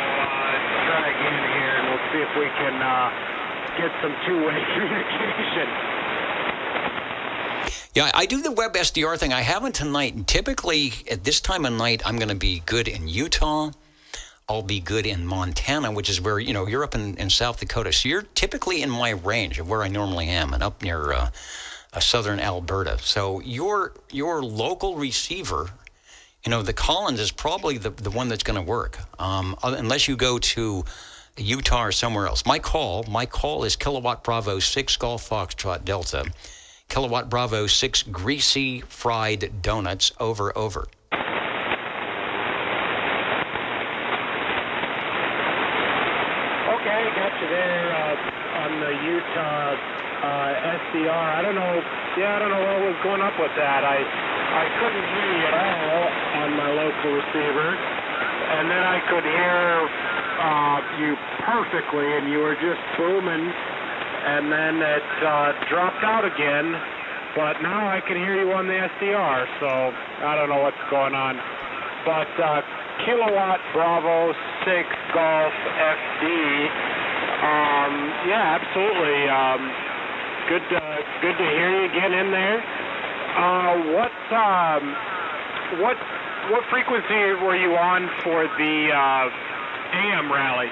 try again here, and we'll see if we can get some two-way communication. Yeah, I do the web SDR thing. I haven't tonight. And typically, at this time of night, I'm going to be good in Utah. I'll be good in Montana, which is where, you're up in South Dakota. So you're typically in my range of where I normally am, and up near southern Alberta. So your local receiver, the Collins is probably the one that's going to work, unless you go to Utah or somewhere else. My call is Kilowatt Bravo 6 Golf Foxtrot Delta, Kilowatt Bravo 6 Greasy Fried Donuts. Over, over. There on the Utah SDR. I don't know what was going up with that. I couldn't hear you at all on my local receiver, and then I could hear you perfectly, and you were just booming, and then it dropped out again. But now I can hear you on the SDR, so I don't know what's going on. But Kilowatt Bravo 6 Golf FD. Yeah, absolutely. Good to hear you again in there. What frequency were you on for the AM rally?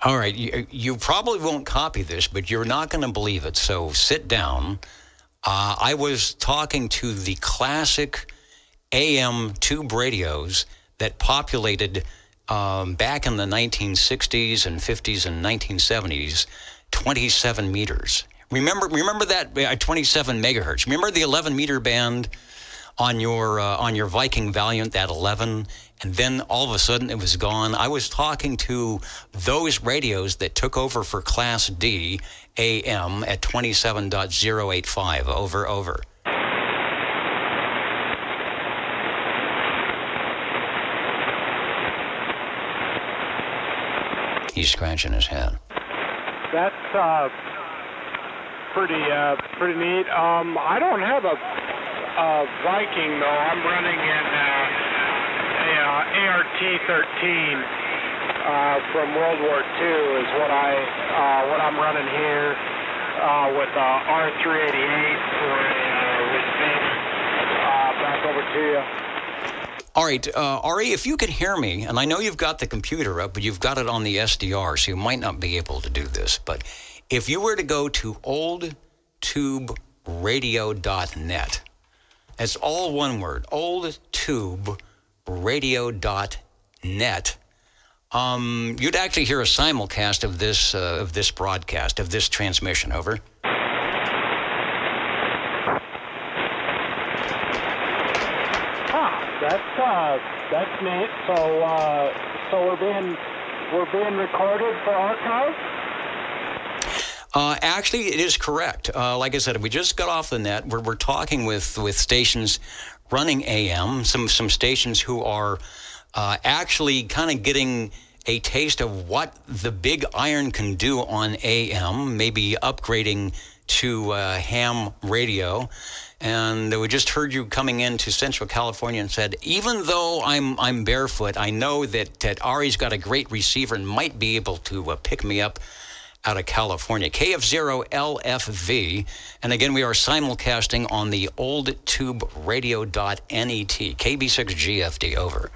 All right, you probably won't copy this, but you're not going to believe it. So sit down. I was talking to the classic AM tube radios that populated back in the 1960s and 50s and 1970s, 27 meters. Remember that 27 megahertz. Remember the 11 meter band on your Viking Valiant, that 11, and then all of a sudden it was gone. I was talking to those radios that took over for Class D AM at 27.085. Over, over. He's scratching his head. That's pretty neat. I don't have a Viking though. I'm running in ART-13 from World War II is what I'm running here with R388 for a receiver. Back over to you. All right, Ari, if you can hear me, and I know you've got the computer up, but you've got it on the SDR, so you might not be able to do this. But if you were to go to oldtuberadio.net, that's all one word, oldtuberadio.net, you'd actually hear a simulcast of this broadcast, of this transmission. Over. That's neat. So we're being recorded for archive? Actually, it is correct. Like I said, we just got off the net. We're talking with stations running AM, some stations who are actually kind of getting a taste of what the big iron can do on AM, maybe upgrading to ham radio. And we just heard you coming into Central California and said, even though I'm barefoot, I know that Ari's got a great receiver and might be able to pick me up out of California. KF0LFV. And again, we are simulcasting on the oldtuberadio.net. KB6GFD, over.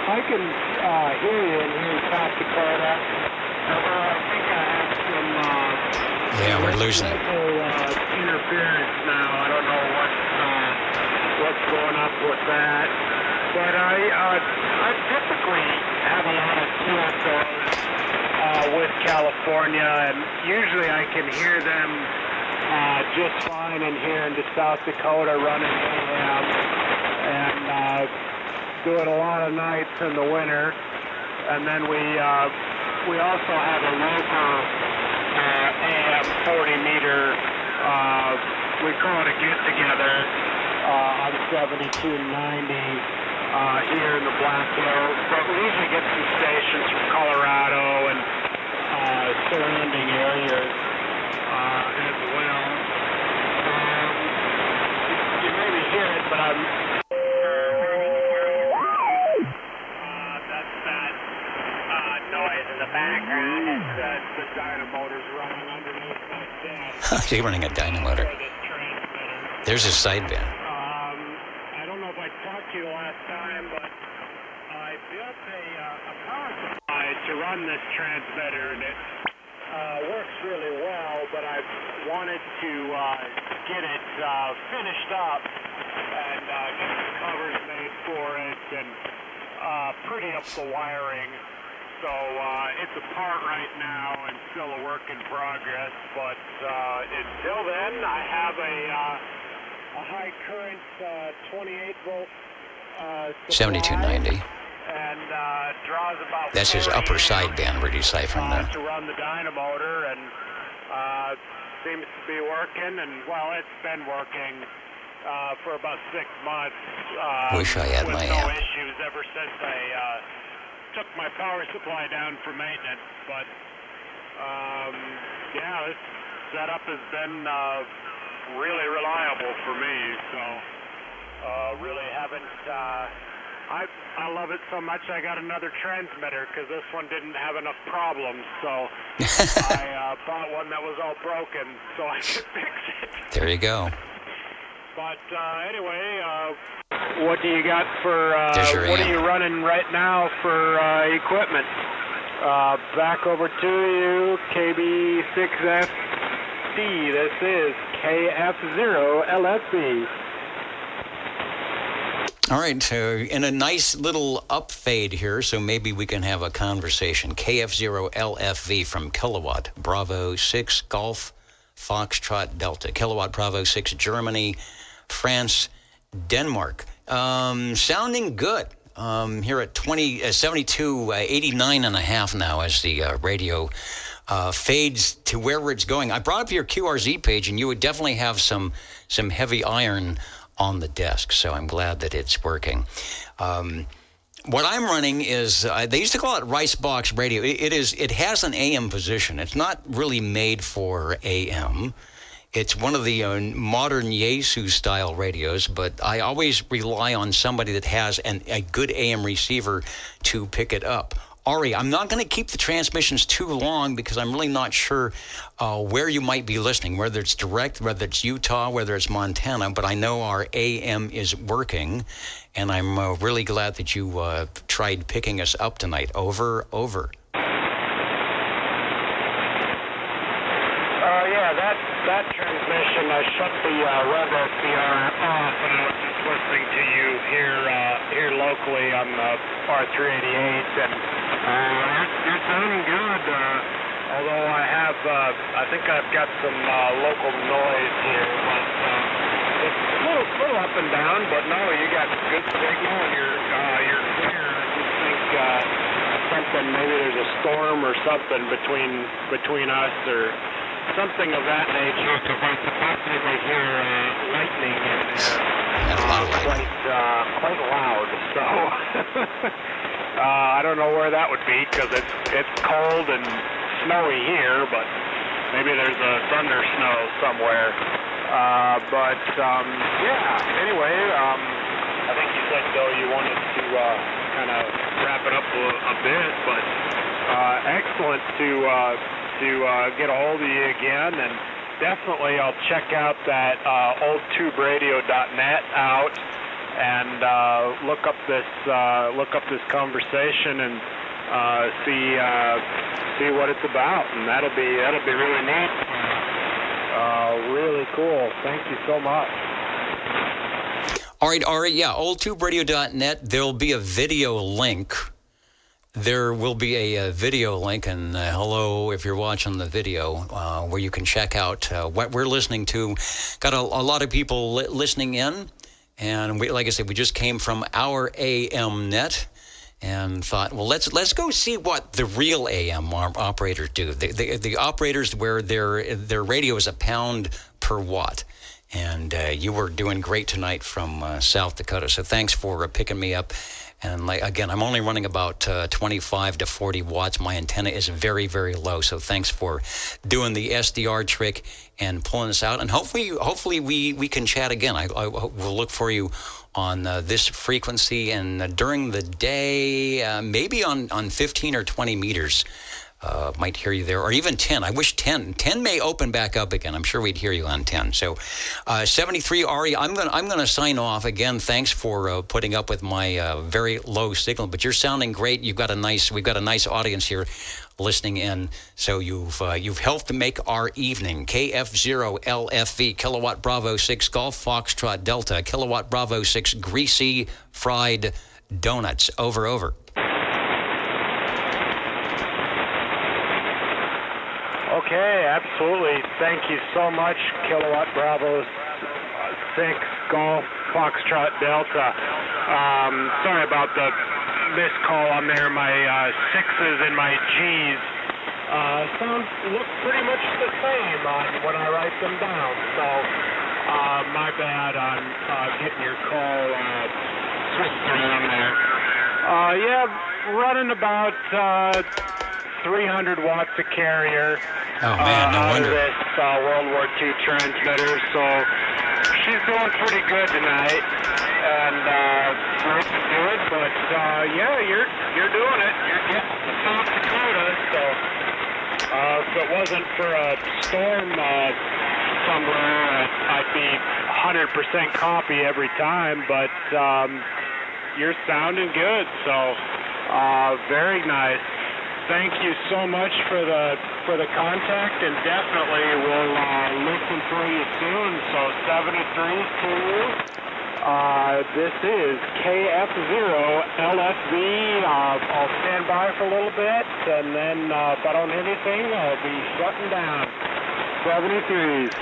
I can hear you in here in South Dakota. I think I have some yeah, we're losing it. Interference now. I don't know what's going up with that. But I typically have a lot of QSOs with California, and usually I can hear them just fine in here into South Dakota running AM and doing a lot of nights in the winter. And then we also have a local AM 40 meter, we call it a get-together on 7290 here in the Black Hills. But we usually get some stations from Colorado and surrounding areas as well. You maybe hear it, but I'm... noise in the background. It's the dynamotor's running underneath my desk. You're running a dynamotor. There's a sideband. I don't know if I talked to you last time, but I built a power supply to run this transmitter, and it works really well, but I wanted to get it finished up and get some covers made for it and pretty up the wiring. So it's apart right now and still a work in progress, but until then I have a high current 28 volt 7290. And draws about that's his upper sideband we're deciphering there. To run the dynamotor, and seems to be working, and well, it's been working for about 6 months. Wish I had with my no amp. issues ever since I took my power supply down for maintenance, but yeah, this setup has been really reliable for me, so really haven't I love it so much I got another transmitter because this one didn't have enough problems, so I bought one that was all broken so I could fix it. There you go. But anyway, what do you got for, what are you running right now for equipment? Back over to you, KB6FD. This is KF0LFB. All right, so in a nice little up fade here, so maybe we can have a conversation. KF0LFV from Kilowatt Bravo 6 Golf Foxtrot Delta. Kilowatt Bravo 6 Germany, France, Denmark. Sounding good. Here at 7289.5 now as the radio fades to where it's going. I brought up your QRZ page, and you would definitely have some heavy iron on the desk, so I'm glad that it's working. What I'm running is, they used to call it Rice Box Radio. It has an AM position. It's not really made for AM. It's one of the modern Yaesu-style radios, but I always rely on somebody that has a good AM receiver to pick it up. Ari, I'm not going to keep the transmissions too long because I'm really not sure where you might be listening, whether it's direct, whether it's Utah, whether it's Montana, but I know our AM is working, and I'm really glad that you tried picking us up tonight. Over. That transmission, I shut the web SDR off, and I was just listening to you here locally on the R388, and you're sounding good. Although I think I've got some local noise here, but it's a little up and down. But no, you got good signal, and you're clear. I just think something, maybe there's a storm or something between us or something of that nature, because I supposedly hear lightning in there, quite loud. So I don't know where that would be, because it's cold and snowy here, but maybe there's a thunder snow somewhere. Anyway, I think you said though you wanted to kind of wrap it up a bit, but excellent to get a hold of you again, and definitely I'll check out that oldtuberadio.net out and look up this conversation and see what it's about, and that'll be really neat. Really cool. Thank you so much. All right, yeah, oldtuberadio.net. There'll be a video link. There will be a video link, and hello if you're watching the video, where you can check out what we're listening to. Got a lot of people listening in, and like I said, we just came from our AM net and thought, well, let's go see what the real AM operators do. The operators where their radio is a pound per watt. And you were doing great tonight from South Dakota, so thanks for picking me up. And again, I'm only running about 25 to 40 watts. My antenna is very, very low, so thanks for doing the SDR trick and pulling us out. And hopefully we can chat again. I will look for you on this frequency and during the day, maybe on 15 or 20 meters. Might hear you there, or even 10. I wish 10 may open back up again. I'm sure we'd hear you on 10. So 73 Ari, I'm gonna sign off again. Thanks for putting up with my very low signal, but you're sounding great. We've got a nice audience here listening in, so you've helped to make our evening. KF0 LFV Kilowatt Bravo 6 Golf Foxtrot Delta Kilowatt Bravo 6 Greasy Fried Donuts. Over. Okay, absolutely. Thank you so much, Kilowatt Bravo 6 Golf Foxtrot Delta. Sorry about the missed call on there. My 6s and my Gs look pretty much the same when I write them down. So my bad on getting your call switched around there. Running about 300 watts a carrier. Oh man, no wonder. This World War II transmitter, so she's doing pretty good tonight, and great to do it. But you're doing it. You're getting to South Dakota, so if it wasn't for a storm somewhere, I'd be 100% copy every time. But you're sounding good, so very nice. Thank you so much for the contact, and definitely we'll listen for you soon. So 73 to you. This is KF0 LFV. I'll stand by for a little bit, and then if I don't hit anything, I'll be shutting down. 73s.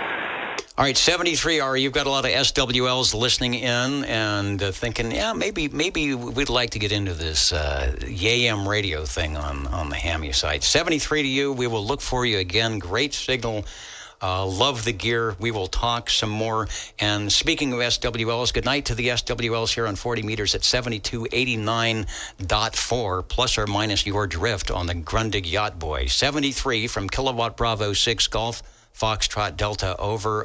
All right, 73, Ari, you've got a lot of SWLs listening in and thinking, maybe we'd like to get into this YAM radio thing on the Hammy site. 73 to you. We will look for you again. Great signal. Love the gear. We will talk some more. And speaking of SWLs, good night to the SWLs here on 40 meters at 7289.4, plus or minus your drift on the Grundig Yacht Boy. 73 from Kilowatt Bravo 6 Golf Foxtrot Delta, over.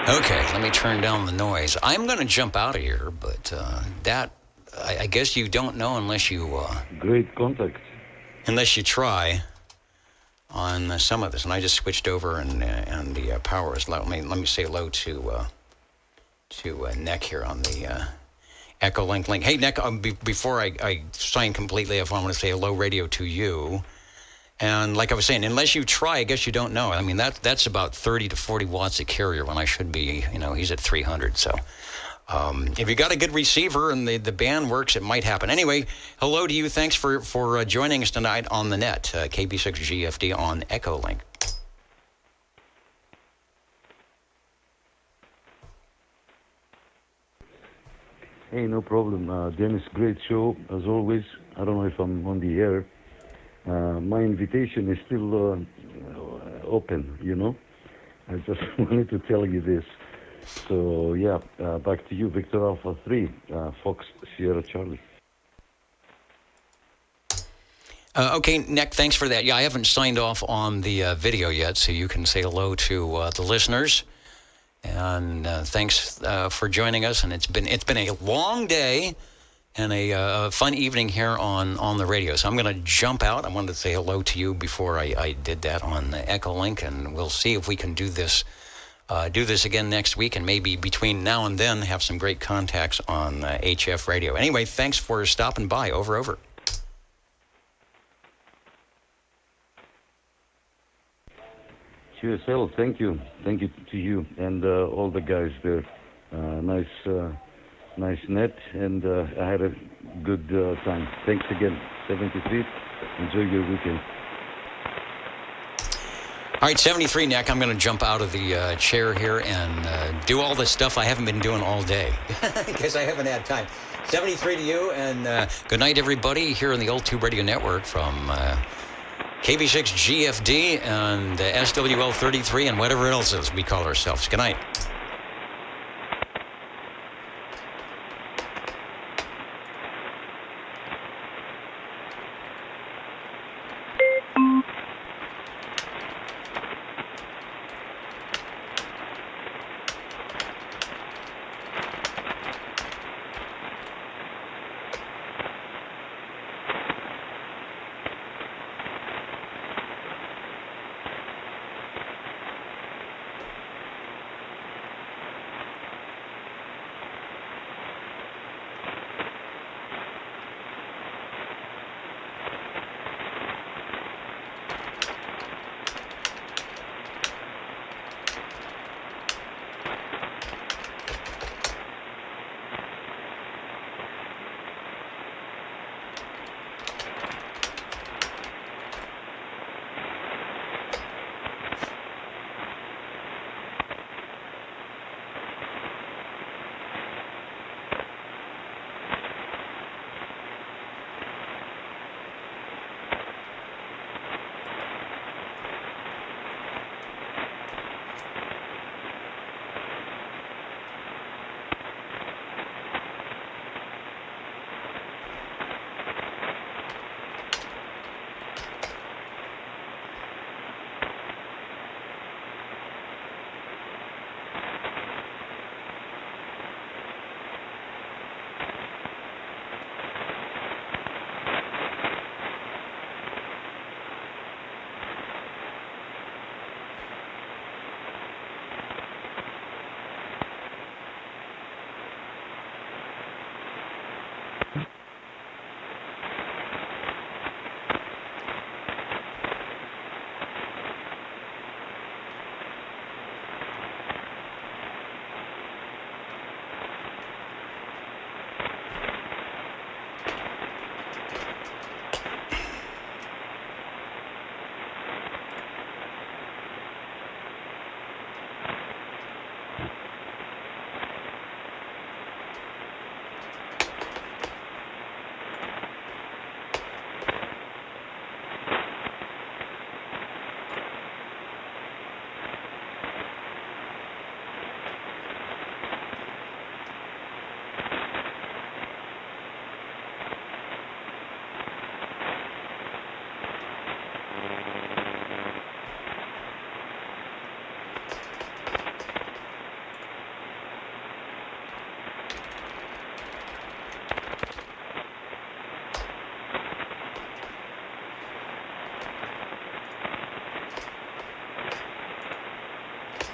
Okay, let me turn down the noise. I'm going to jump out of here, but that, I guess you don't know unless you... Great contact. Unless you try on some of this. And I just switched over, and the power is low. Let me say hello to Nick here on the Echolink link. Hey, Nick, before I sign completely off, I want to say hello radio to you. And like I was saying, unless you try, I guess you don't know. I mean, that's about 30 to 40 watts a carrier when I should be, he's at 300. So if you got a good receiver and the band works, it might happen. Anyway, hello to you. Thanks for joining us tonight on the net, KB6GFD on Echolink. Hey, no problem. Dennis, great show, as always. I don't know if I'm on the air. My invitation is still open, I just wanted to tell you this. So, yeah, back to you, Victor Alpha 3, Fox Sierra Charlie. Okay, Nick, thanks for that. Yeah, I haven't signed off on the video yet, so you can say hello to the listeners. And thanks for joining us. And it's been a long day and a fun evening here on the radio. So I'm going to jump out. I wanted to say hello to you before I did that on Echolink, and we'll see if we can do this again next week, and maybe between now and then have some great contacts on HF radio. Anyway, thanks for stopping by. Over. QSL, thank you. Thank you to you and all the guys there. Nice net, and I had a good time. Thanks again. 73. Enjoy your weekend. All right, 73, Nick. I'm going to jump out of the chair here and do all the stuff I haven't been doing all day because I haven't had time. 73 to you, and good night, everybody, here on the Old Tube Radio Network from KB6GFD and SWL 33 and whatever else we call ourselves. Good night.